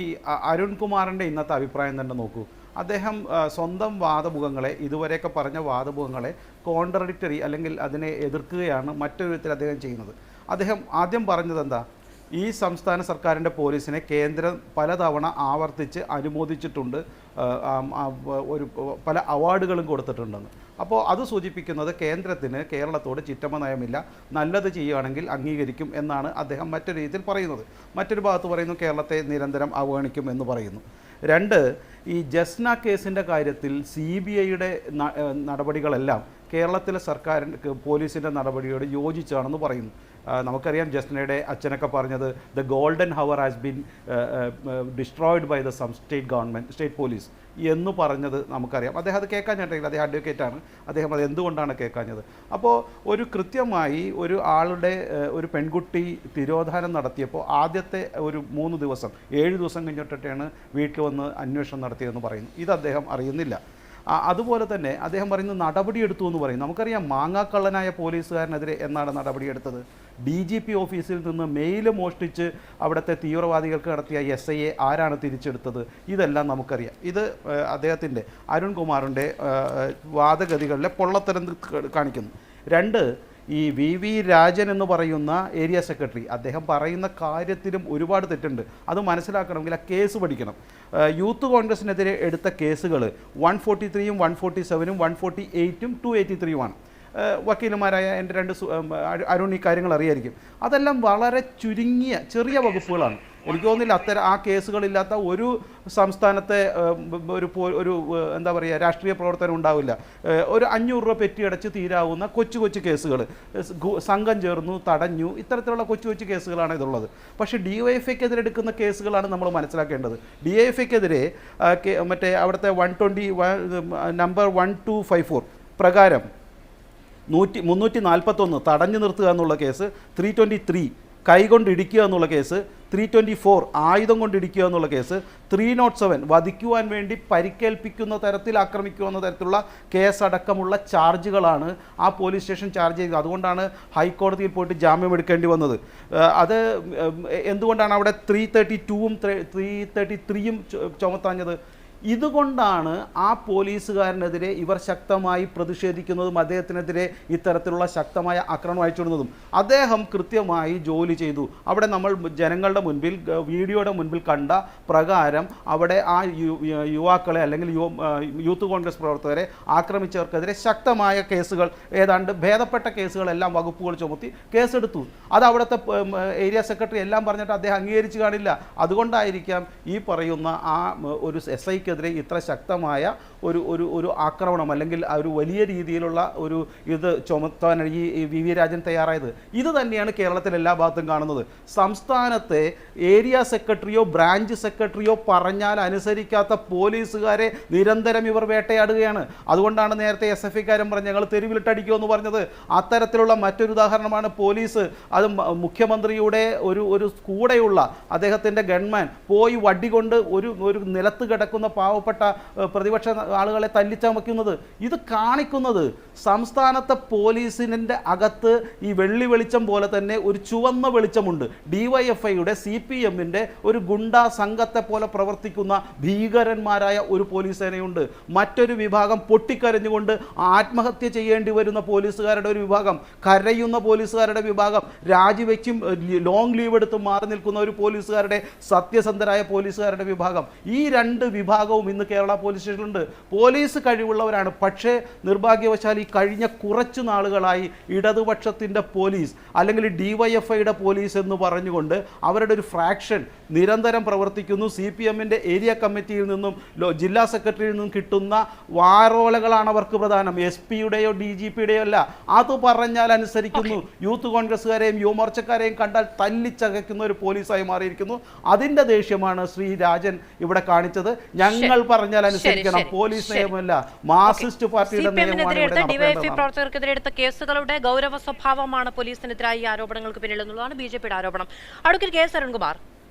അരുൺകുമാറിൻ്റെ ഇന്നത്തെ അഭിപ്രായം തന്നെ നോക്കൂ. അദ്ദേഹം സ്വന്തം വാദമുഖങ്ങളെ, ഇതുവരെയൊക്കെ പറഞ്ഞ വാദമുഖങ്ങളെ കോൺട്രഡിക്ടറി അല്ലെങ്കിൽ അതിനെ എതിർക്കുകയാണ് മറ്റൊരു വിധത്തിൽ അദ്ദേഹം ചെയ്യുന്നത്. അദ്ദേഹം ആദ്യം പറഞ്ഞത് എന്താ? ഈ സംസ്ഥാന സർക്കാരിൻ്റെ പോലീസിനെ കേന്ദ്രം പലതവണ ആവർത്തിച്ച് അനുമോദിച്ചിട്ടുണ്ട്, പല അവാർഡുകളും കൊടുത്തിട്ടുണ്ടെന്ന്. അപ്പോൾ അത് സൂചിപ്പിക്കുന്നത് കേന്ദ്രത്തിന് കേരളത്തോട് ചിറ്റമ്മ നയമില്ല, നല്ലത് ചെയ്യുകയാണെങ്കിൽ അംഗീകരിക്കും എന്നാണ് അദ്ദേഹം മറ്റൊരു രീതിയിൽ പറയുന്നത്. മറ്റൊരു ഭാഗത്ത് പറയുന്നു കേരളത്തെ നിരന്തരം അവഗണിക്കും എന്ന് പറയുന്നു. രണ്ട്, ഈ ജസ്ന കേസിൻ്റെ കാര്യത്തിൽ CBIയുടെ നടപടികളെല്ലാം കേരളത്തിലെ സർക്കാരിൻ്റെ പോലീസിൻ്റെ നടപടിയോട് യോജിച്ചാണെന്ന് പറയുന്നു. നമുക്കറിയാം ജസ്നയുടെ അച്ഛനൊക്കെ പറഞ്ഞത് the golden hour has been destroyed by the some state police എന്ന് പറഞ്ഞത് നമുക്കറിയാം. അദ്ദേഹം അത് കേൾക്കാഞ്ഞിട്ടില്ല, അദ്ദേഹം അഡ്വക്കേറ്റാണ്, അദ്ദേഹം അത് എന്തുകൊണ്ടാണ് കേൾക്കാഞ്ഞത്? അപ്പോൾ ഒരു കൃത്യമായി ഒരു ആളുടെ ഒരു പെൺകുട്ടി തിരോധാനം നടത്തിയപ്പോൾ ആദ്യത്തെ ഒരു 3 ദിവസം 7 ദിവസം കഴിഞ്ഞിട്ടാണ് വീട്ടിൽ വന്ന് അന്വേഷണം നടത്തിയതെന്ന് പറയുന്നു. ഇത് അദ്ദേഹം അറിയുന്നില്ല. അതുപോലെ തന്നെ അദ്ദേഹം പറയുന്നത് നടപടിയെടുത്തു എന്ന് പറയും. നമുക്കറിയാം മാങ്ങാക്കള്ളനായ പോലീസുകാരനെതിരെ എന്നാണ് നടപടിയെടുത്തത്. DGP ഓഫീസിൽ നിന്ന് മെയിൽ മോഷ്ടിച്ച് അവിടുത്തെ തീവ്രവാദികൾക്ക് നടത്തിയ SIയെ ആരാണ് തിരിച്ചെടുത്തത്? ഇതെല്ലാം നമുക്കറിയാം. ഇത് അദ്ദേഹത്തിൻ്റെ അരുൺകുമാറിൻ്റെ വാദഗതികളിലെ പൊള്ളത്തരം കാണിക്കുന്നു. രണ്ട്, ഈ VV രാജൻ എന്ന് പറയുന്ന ഏരിയ സെക്രട്ടറി, അദ്ദേഹം പറയുന്ന കാര്യത്തിലും ഒരുപാട് തെറ്റുണ്ട്. അത് മനസ്സിലാക്കണമെങ്കിൽ ആ കേസ് പഠിക്കണം. യൂത്ത് കോൺഗ്രസിനെതിരെ എടുത്ത കേസുകൾ 143-ഉം 147-ഉം 148-ഉം 283-ഉമാണ്. വക്കീലുമാരായ എൻ്റെ അരുൺ ഈ കാര്യങ്ങൾ അറിയായിരിക്കും. അതെല്ലാം വളരെ ചുരുങ്ങിയ ചെറിയ വകുപ്പുകളാണ്. എനിക്ക് തോന്നുന്നില്ല ആ കേസുകളില്ലാത്ത ഒരു സംസ്ഥാനത്തെ ഒരു എന്താ പറയുക രാഷ്ട്രീയ പ്രവർത്തനം ഉണ്ടാവില്ല. ഒരു 500 രൂപ പെറ്റിയടച്ച് തീരാവുന്ന കൊച്ചു കൊച്ചു കേസുകൾ, സംഘം ചേർന്നു, തടഞ്ഞു, ഇത്തരത്തിലുള്ള കൊച്ചു കൊച്ചു കേസുകളാണ് ഇതുള്ളത്. പക്ഷേ DYFIക്കെതിരെ എടുക്കുന്ന കേസുകളാണ് നമ്മൾ മനസ്സിലാക്കേണ്ടത്. DYFIക്കെതിരെ മറ്റേ അവിടുത്തെ 120 നമ്പർ 1254 പ്രകാരം 341 തടഞ്ഞു നിർത്തുക എന്നുള്ള കേസ്, 323 കൈകൊണ്ട് ഇടിക്കുക എന്നുള്ള കേസ്, 324 ആയുധം കൊണ്ട് ഇടിക്കുക എന്നുള്ള കേസ്, 307 വധിക്കുവാൻ വേണ്ടി പരിക്കേൽപ്പിക്കുന്ന തരത്തിൽ ആക്രമിക്കുക എന്ന തരത്തിലുള്ള കേസടക്കമുള്ള ചാർജുകളാണ് ആ പോലീസ് സ്റ്റേഷൻ ചാർജ് ചെയ്തത്. അതുകൊണ്ടാണ് ഹൈക്കോടതിയിൽ പോയിട്ട് ജാമ്യം എടുക്കേണ്ടി വന്നത്. അത് എന്തുകൊണ്ടാണ് അവിടെ 332-ഉം 333-യും ചുമത്താഞ്ഞത്? ഇതുകൊണ്ടാണ് ആ പോലീസുകാരനെതിരെ ഇവർ ശക്തമായി പ്രതിഷേധിക്കുന്നതും അദ്ദേഹത്തിനെതിരെ ഇത്തരത്തിലുള്ള ശക്തമായ ആക്രമണം അയച്ചിടുന്നതും. അദ്ദേഹം കൃത്യമായി ജോലി ചെയ്തു. അവിടെ നമ്മൾ ജനങ്ങളുടെ മുൻപിൽ വീഡിയോയുടെ മുൻപിൽ കണ്ട പ്രകാരം അവിടെ ആ യുവാക്കളെ അല്ലെങ്കിൽ യൂത്ത് കോൺഗ്രസ് പ്രവർത്തകരെ ആക്രമിച്ചവർക്കെതിരെ ശക്തമായ കേസുകൾ, ഏതാണ്ട് ഭേദപ്പെട്ട കേസുകളെല്ലാം വകുപ്പുകൾ ചുമത്തി കേസെടുത്തു. അത് അവിടുത്തെ ഏരിയ സെക്രട്ടറി എല്ലാം പറഞ്ഞിട്ട് അദ്ദേഹം അംഗീകരിച്ചു കാണില്ല. അതുകൊണ്ടായിരിക്കാം ഈ പറയുന്ന ആ ഒരു SIക്കെതിരെ ഇത്ര ശക്തമായ ഒരു ആക്രമണം അല്ലെങ്കിൽ ഒരു വലിയ രീതിയിലുള്ള ഒരു ഇത് ചുമത്താൻ ഈ VV രാജൻ തയ്യാറായത്. ഇത് തന്നെയാണ് കേരളത്തിൽ എല്ലാ ഭാഗത്തും കാണുന്നത്. സംസ്ഥാനത്തെ ഏരിയ സെക്രട്ടറിയോ ബ്രാഞ്ച് സെക്രട്ടറിയോ പറഞ്ഞാൽ അനുസരിക്കാത്ത പോലീസുകാരെ നിരന്തരം ഇവർ വേട്ടയാടുകയാണ്. അതുകൊണ്ടാണ് നേരത്തെ SFIക്കാരൻ പറഞ്ഞ് ഞങ്ങൾ തെരുവിലിട്ടടിക്കുമെന്ന് പറഞ്ഞത്. അത്തരത്തിലുള്ള മറ്റൊരു ഉദാഹരണമാണ് പോലീസ്. അത് മുഖ്യമന്ത്രിയുടെ ഒരു കൂടെയുള്ള അദ്ദേഹത്തിൻ്റെ ഗൺമാൻ പോയി വടി കൊണ്ട് ഒരു നിലത്ത് കിടക്കുന്ന പാവപ്പെട്ട പ്രതിപക്ഷ ആളുകളെ തല്ലിച്ചമയ്ക്കുന്നത്. ഇത് കാണിക്കുന്നത് സംസ്ഥാനത്തെ പോലീസിൻ്റെ അകത്ത് ഈ വെള്ളി വെളിച്ചം പോലെ തന്നെ ഒരു ചുവന്ന വെളിച്ചമുണ്ട്. DYFIയുടെ CPMൻ്റെ ഒരു ഗുണ്ടാ സംഘത്തെ പോലെ പ്രവർത്തിക്കുന്ന ഭീകരന്മാരായ ഒരു പോലീസ് സേനയുണ്ട്. മറ്റൊരു വിഭാഗം പൊട്ടിക്കരഞ്ഞുകൊണ്ട് ആത്മഹത്യ ചെയ്യേണ്ടി വരുന്ന പോലീസുകാരുടെ ഒരു വിഭാഗം, കരയുന്ന പോലീസുകാരുടെ വിഭാഗം, രാജിവെച്ചും ലോങ് ലീവ് എടുത്ത് മാറി നിൽക്കുന്ന ഒരു പോലീസുകാരുടെ, സത്യസന്ധരായ പോലീസുകാരുടെ വിഭാഗം. ഈ രണ്ട് വിഭാഗവും ഇന്ന് കേരള പോലീസ് സ്റ്റേഷനിലുണ്ട്. പോലീസ് കഴിവുള്ളവരാണ്. പക്ഷേ നിർഭാഗ്യവശാൽ ഈ കഴിഞ്ഞ കുറച്ചു നാളുകളായി ഇടതുപക്ഷത്തിൻ്റെ പോലീസ് അല്ലെങ്കിൽ DYFIയുടെ പോലീസ് എന്ന് പറഞ്ഞുകൊണ്ട് അവരുടെ ഒരു ഫ്രാക്ഷൻ നിരന്തരം പ്രവർത്തിക്കുന്നു. CPMൻ്റെ ഏരിയ കമ്മിറ്റിയിൽ നിന്നും ജില്ലാ സെക്രട്ടറിയിൽ നിന്നും കിട്ടുന്ന വാറോലകളാണ് അവർക്ക് പ്രധാനം. SPയുടെയോ DGPയുടെയോ അല്ല. അത് പറഞ്ഞാൽ അനുസരിക്കുന്നു. യൂത്ത് കോൺഗ്രസ്സുകാരെയും യുവമോർച്ചക്കാരെയും കണ്ടാൽ തല്ലിച്ചകയ്ക്കുന്ന ഒരു പോലീസായി മാറിയിരിക്കുന്നു. അതിൻ്റെ ദേഷ്യമാണ് ശ്രീ രാജൻ ഇവിടെ കാണിച്ചത്. ഞങ്ങൾ പറഞ്ഞാൽ അനുസരിക്കണം, പോലീസ് നിയമമല്ല, മാർക്സിസ്റ്റ് പാർട്ടിയുടെ നിയമമാണ് ഇവിടെ നടത്തേണ്ടത്.
പ്രവർത്തകർക്കെതിരെ എടുത്ത കേസുകളുടെ ഗൗരവ സ്വഭാവമാണ് പോലീസിനെതിരായ ഈ ആരോപണങ്ങൾക്ക് പിന്നിൽ എന്നുള്ളതാണ് BJPയുടെ ആരോപണം. അഡ്വക്കേറ്റ് KS അരുൺകുമാർ,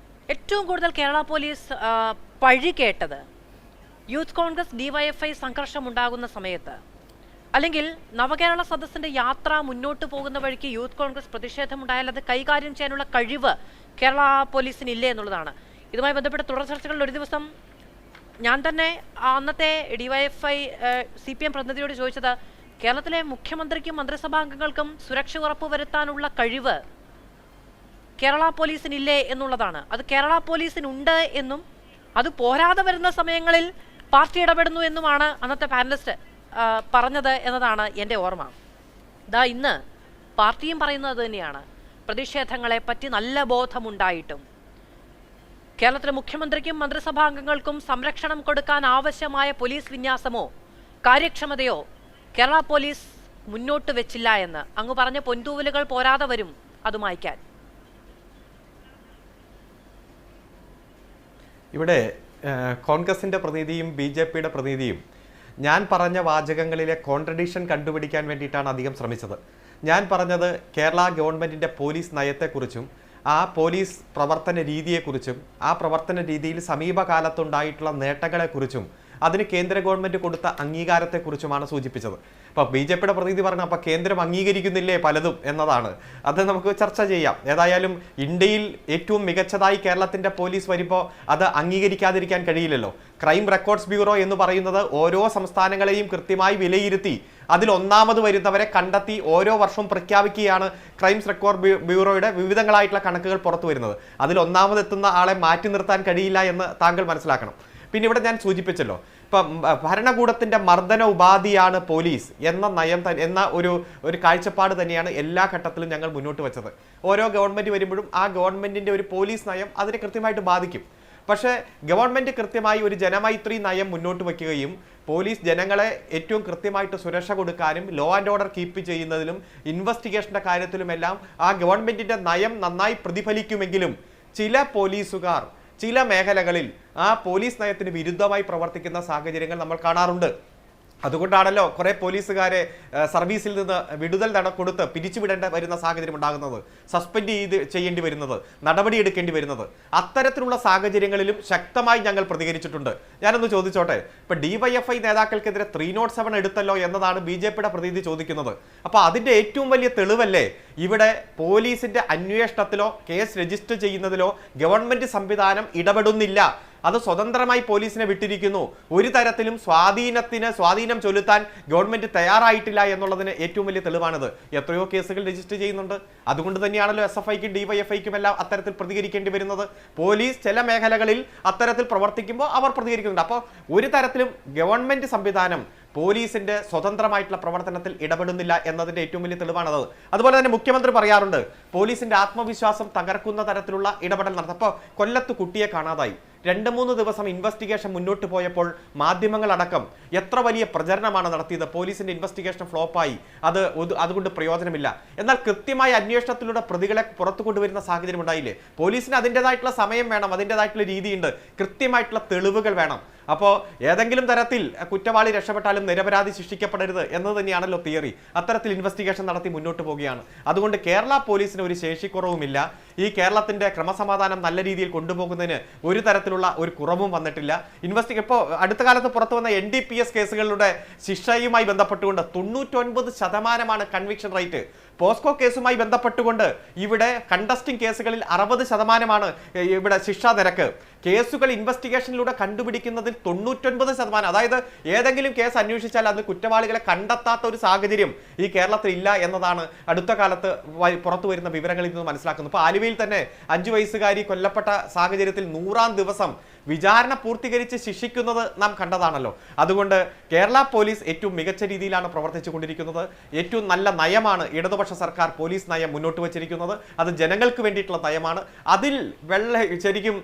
ഏറ്റവും കൂടുതൽ കേരള പോലീസ് പഴി കേട്ടത് യൂത്ത് കോൺഗ്രസ് DYFI സംഘർഷം ഉണ്ടാകുന്ന സമയത്ത്, അല്ലെങ്കിൽ നവകേരള സദസ്സിന്റെ യാത്ര മുന്നോട്ട് പോകുന്ന വഴിക്ക് യൂത്ത് കോൺഗ്രസ് പ്രതിഷേധമുണ്ടായാൽ അത് കൈകാര്യം ചെയ്യാനുള്ള കഴിവ് കേരള പോലീസിന് ഇല്ലേ എന്നുള്ളതാണ്. ഇതുമായി ബന്ധപ്പെട്ട തുടർ ചർച്ചകളിൽ ഒരു ദിവസം ഞാൻ തന്നെ അന്നത്തെ DYFI CPM പ്രതിനിധിയോട് ചോദിച്ചത്, കേരളത്തിലെ മുഖ്യമന്ത്രിക്കും മന്ത്രിസഭാംഗങ്ങൾക്കും സുരക്ഷ ഉറപ്പുവരുത്താനുള്ള കഴിവ് കേരള പോലീസിനില്ലേ എന്നുള്ളതാണ്. അത് കേരള പോലീസിനുണ്ട് എന്നും അത് പോരാതെ വരുന്ന സമയങ്ങളിൽ പാർട്ടി ഇടപെടുന്നു എന്നുമാണ് അന്നത്തെ പാനലിസ്റ്റ് പറഞ്ഞത് എന്നതാണ് എൻ്റെ ഓർമ്മ. ഇന്ന് പാർട്ടിയും പറയുന്നത് തന്നെയാണ്. പ്രതിഷേധങ്ങളെ പറ്റി നല്ല ബോധമുണ്ടായിട്ടും കേരളത്തിലെ മുഖ്യമന്ത്രിക്കും മന്ത്രിസഭാംഗങ്ങൾക്കും സംരക്ഷണം കൊടുക്കാൻ ആവശ്യമായ പോലീസ് വിന്യാസമോ കാര്യക്ഷമതയോ കേരള പോലീസ് മുന്നോട്ട് വെച്ചില്ല എന്ന് അങ്ങ് പറഞ്ഞ പൊൻതൂവലുകൾ പോരാതെ വരും അത് മായ്ക്കാൻ.
ഇവിടെ കോൺഗ്രസിൻ്റെ പ്രതിനിധിയും BJPയുടെ പ്രതിനിധിയും ഞാൻ പറഞ്ഞ വാചകങ്ങളിലെ കോൺട്രഡിക്ഷൻ കണ്ടുപിടിക്കാൻ വേണ്ടിയിട്ടാണ് അധികം ശ്രമിച്ചത്. ഞാൻ പറഞ്ഞത് കേരള ഗവൺമെൻറ്റിൻ്റെ പോലീസ് നയത്തെക്കുറിച്ചും ആ പോലീസ് പ്രവർത്തന രീതിയെക്കുറിച്ചും ആ പ്രവർത്തന രീതിയിൽ സമീപകാലത്തുണ്ടായിട്ടുള്ള നേട്ടങ്ങളെക്കുറിച്ചും അതിന് കേന്ദ്ര ഗവൺമെൻറ് കൊടുത്ത അംഗീകാരത്തെക്കുറിച്ചുമാണ് സൂചിപ്പിച്ചത്. അപ്പോൾ BJPയുടെ പ്രതിനിധി പറഞ്ഞു അപ്പോൾ കേന്ദ്രം അംഗീകരിക്കുന്നില്ലേ പലതും എന്നതാണ്. അത് നമുക്ക് ചർച്ച ചെയ്യാം. ഏതായാലും ഇന്ത്യയിൽ ഏറ്റവും മികച്ചതായി കേരളത്തിൻ്റെ പോലീസ് വരുമ്പോൾ അത് അംഗീകരിക്കാതിരിക്കാൻ കഴിയില്ലല്ലോ. ക്രൈം റെക്കോർഡ്സ് ബ്യൂറോ എന്ന് പറയുന്നത് ഓരോ സംസ്ഥാനങ്ങളെയും കൃത്യമായി വിലയിരുത്തി അതിൽ ഒന്നാമത് വരുന്നവരെ കണ്ടെത്തി ഓരോ വർഷവും പ്രഖ്യാപിക്കുകയാണ് ക്രൈംസ് റെക്കോർഡ് ബ്യൂറോയുടെ വിവിധങ്ങളായിട്ടുള്ള കണക്കുകൾ പുറത്തു വരുന്നത്. അതിൽ ഒന്നാമതെത്തുന്ന ആളെ മാറ്റി നിർത്താൻ കഴിയില്ല എന്ന് താങ്കൾ മനസ്സിലാക്കണം. പിന്നെ ഇവിടെ ഞാൻ സൂചിപ്പിച്ചല്ലോ, ഇപ്പം ഭരണകൂടത്തിൻ്റെ മർദ്ദന ഉപാധിയാണ് പോലീസ് എന്ന നയം എന്ന ഒരു കാഴ്ചപ്പാട് തന്നെയാണ് എല്ലാ ഘട്ടത്തിലും ഞങ്ങൾ മുന്നോട്ട് വെച്ചത്. ഓരോ ഗവൺമെൻറ് വരുമ്പോഴും ആ ഗവൺമെൻറ്റിൻ്റെ ഒരു പോലീസ് നയം അതിനെ കൃത്യമായിട്ട് ബാധിക്കും. പക്ഷേ ഗവൺമെൻറ് കൃത്യമായി ഒരു ജനമൈത്രി നയം മുന്നോട്ട് വയ്ക്കുകയും പോലീസ് ജനങ്ങളെ ഏറ്റവും കൃത്യമായിട്ട് സുരക്ഷ കൊടുക്കാനും ലോ ആൻഡ് ഓർഡർ കീപ്പ് ചെയ്യുന്നതിലും ഇൻവെസ്റ്റിഗേഷൻ്റെ കാര്യത്തിലുമെല്ലാം ആ ഗവൺമെൻറ്റിൻ്റെ നയം നന്നായി പ്രതിഫലിക്കുമെങ്കിലും ചില പോലീസുകാർ ചില മേഖലകളിൽ ആ പോലീസ് നയത്തിന് വിരുദ്ധമായി പ്രവർത്തിക്കുന്ന സാഹചര്യങ്ങൾ നമ്മൾ കാണാറുണ്ട്. അതുകൊണ്ടാണല്ലോ കുറേ പോലീസുകാരെ സർവീസിൽ നിന്ന് വിടുതൽ കൊടുത്ത് പിരിച്ചുവിടേണ്ട വരുന്ന സാഹചര്യം ഉണ്ടാകുന്നത്, സസ്പെൻഡ് ചെയ്യേണ്ടി വരുന്നത്, നടപടിയെടുക്കേണ്ടി വരുന്നത്. അത്തരത്തിലുള്ള സാഹചര്യങ്ങളിലും ശക്തമായി ഞങ്ങൾ പ്രതികരിച്ചിട്ടുണ്ട്. ഞാനൊന്ന് ചോദിച്ചോട്ടെ, ഇപ്പം DYFI നേതാക്കൾക്കെതിരെ 307 എടുത്തല്ലോ എന്നതാണ് BJPയുടെ പ്രതിനിധി ചോദിക്കുന്നത്. അപ്പോൾ അതിൻ്റെ ഏറ്റവും വലിയ തെളിവല്ലേ ഇവിടെ പോലീസിൻ്റെ അന്വേഷണത്തിലോ കേസ് രജിസ്റ്റർ ചെയ്യുന്നതിലോ ഗവൺമെൻറ് സംവിധാനം ഇടപെടുന്നില്ല. അത് സ്വതന്ത്രമായി പോലീസിനെ വിട്ടിരിക്കുന്നു. ഒരു തരത്തിലും സ്വാധീനം ചെലുത്താൻ ഗവൺമെന്റ് തയ്യാറായിട്ടില്ല എന്നുള്ളതിന് ഏറ്റവും വലിയ തെളിവാണിത്. എത്രയോ കേസുകൾ രജിസ്റ്റർ ചെയ്യുന്നുണ്ട്. അതുകൊണ്ട് തന്നെയാണല്ലോ SFIക്കും DYFIക്കും എല്ലാം അത്തരത്തിൽ പ്രതികരിക്കേണ്ടി വരുന്നത്. പോലീസ് ചില മേഖലകളിൽ അത്തരത്തിൽ പ്രവർത്തിക്കുമ്പോൾ അവർ പ്രതികരിക്കുന്നുണ്ട്. അപ്പോൾ ഒരു തരത്തിലും ഗവൺമെന്റ് സംവിധാനം പോലീസിന്റെ സ്വതന്ത്രമായിട്ടുള്ള പ്രവർത്തനത്തിൽ ഇടപെടുന്നില്ല എന്നതിന്റെ ഏറ്റവും വലിയ തെളിവാണത്. അതുപോലെ തന്നെ മുഖ്യമന്ത്രി പറയാറുണ്ട് പോലീസിന്റെ ആത്മവിശ്വാസം തകർക്കുന്ന തരത്തിലുള്ള ഇടപെടൽ നടത്തും. അപ്പോൾ കൊല്ലത്ത് കുട്ടിയെ കാണാതായി 2-3 ദിവസം ഇൻവെസ്റ്റിഗേഷൻ മുന്നോട്ട് പോയപ്പോൾ മാധ്യമങ്ങളടക്കം എത്ര വലിയ പ്രചരണമാണ് നടത്തിയത്. പോലീസിന്റെ ഇൻവെസ്റ്റിഗേഷൻ ഫ്ലോപ്പായി, അതുകൊണ്ട് പ്രയോജനമില്ല. എന്നാൽ കൃത്യമായ അന്വേഷണത്തിലൂടെ പ്രതികളെ പുറത്തു കൊണ്ടുവരുന്ന സാഹചര്യം ഉണ്ടായില്ലേ? പോലീസിന് അതിൻ്റെതായിട്ടുള്ള സമയം വേണം, അതിൻ്റെതായിട്ടുള്ള രീതിയുണ്ട്, കൃത്യമായിട്ടുള്ള തെളിവുകൾ വേണം. അപ്പോൾ ഏതെങ്കിലും തരത്തിൽ കുറ്റവാളി രക്ഷപ്പെട്ടാലും നിരപരാധി ശിക്ഷിക്കപ്പെടരുത് എന്നത് തന്നെയാണല്ലോ തിയറി. അത്തരത്തിൽ ഇൻവെസ്റ്റിഗേഷൻ നടത്തി മുന്നോട്ട് പോവുകയാണ്. അതുകൊണ്ട് കേരള പോലീസിന് ഒരു ശേഷിക്കുറവുമില്ല. ഈ കേരളത്തിന്റെ ക്രമസമാധാനം നല്ല രീതിയിൽ കൊണ്ടുപോകുന്നതിന് ഒരു തരത്തിലുള്ള ഒരു കുറവും വന്നിട്ടില്ല. ഇപ്പോൾ അടുത്ത കാലത്ത് പുറത്തു വന്ന NDPS കേസുകളുടെ ശിക്ഷയുമായി ബന്ധപ്പെട്ടുകൊണ്ട് 99% കൺവിക്ഷൻ റേറ്റ്. പോസ്കോ കേസുമായി ബന്ധപ്പെട്ടുകൊണ്ട് ഇവിടെ കണ്ടസ്റ്റിംഗ് കേസുകളിൽ 60% ഇവിടെ ശിക്ഷാ നിരക്ക്. കേസുകൾ ഇൻവെസ്റ്റിഗേഷനിലൂടെ കണ്ടുപിടിക്കുന്നതിൽ 99%, അതായത് ഏതെങ്കിലും കേസ് അന്വേഷിച്ചാൽ അത് കുറ്റവാളികളെ കണ്ടെത്താത്ത ഒരു സാഹചര്യം ഈ കേരളത്തിൽ ഇല്ല എന്നതാണ് അടുത്ത കാലത്ത് പുറത്തു വരുന്ന വിവരങ്ങളിൽ നിന്ന് മനസ്സിലാക്കുന്നത്. ഇപ്പോൾ ആലുവയിൽ തന്നെ 5 വയസ്സുകാരി കൊല്ലപ്പെട്ട സാഹചര്യത്തിൽ 100-ാം ദിവസം വിചാരണ പൂർത്തീകരിച്ച് ശിക്ഷിക്കുന്നത് നാം കണ്ടതാണല്ലോ. അതുകൊണ്ട് കേരള പോലീസ് ഏറ്റവും മികച്ച രീതിയിലാണ് പ്രവർത്തിച്ചു കൊണ്ടിരിക്കുന്നത്. ഏറ്റവും നല്ല നയമാണ് ഇടതുപക്ഷ സർക്കാർ പോലീസ് നയം മുന്നോട്ട് വച്ചിരിക്കുന്നത്. അത് ജനങ്ങൾക്ക് വേണ്ടിയിട്ടുള്ള നയമാണ്. അതിൽ ശരിക്കും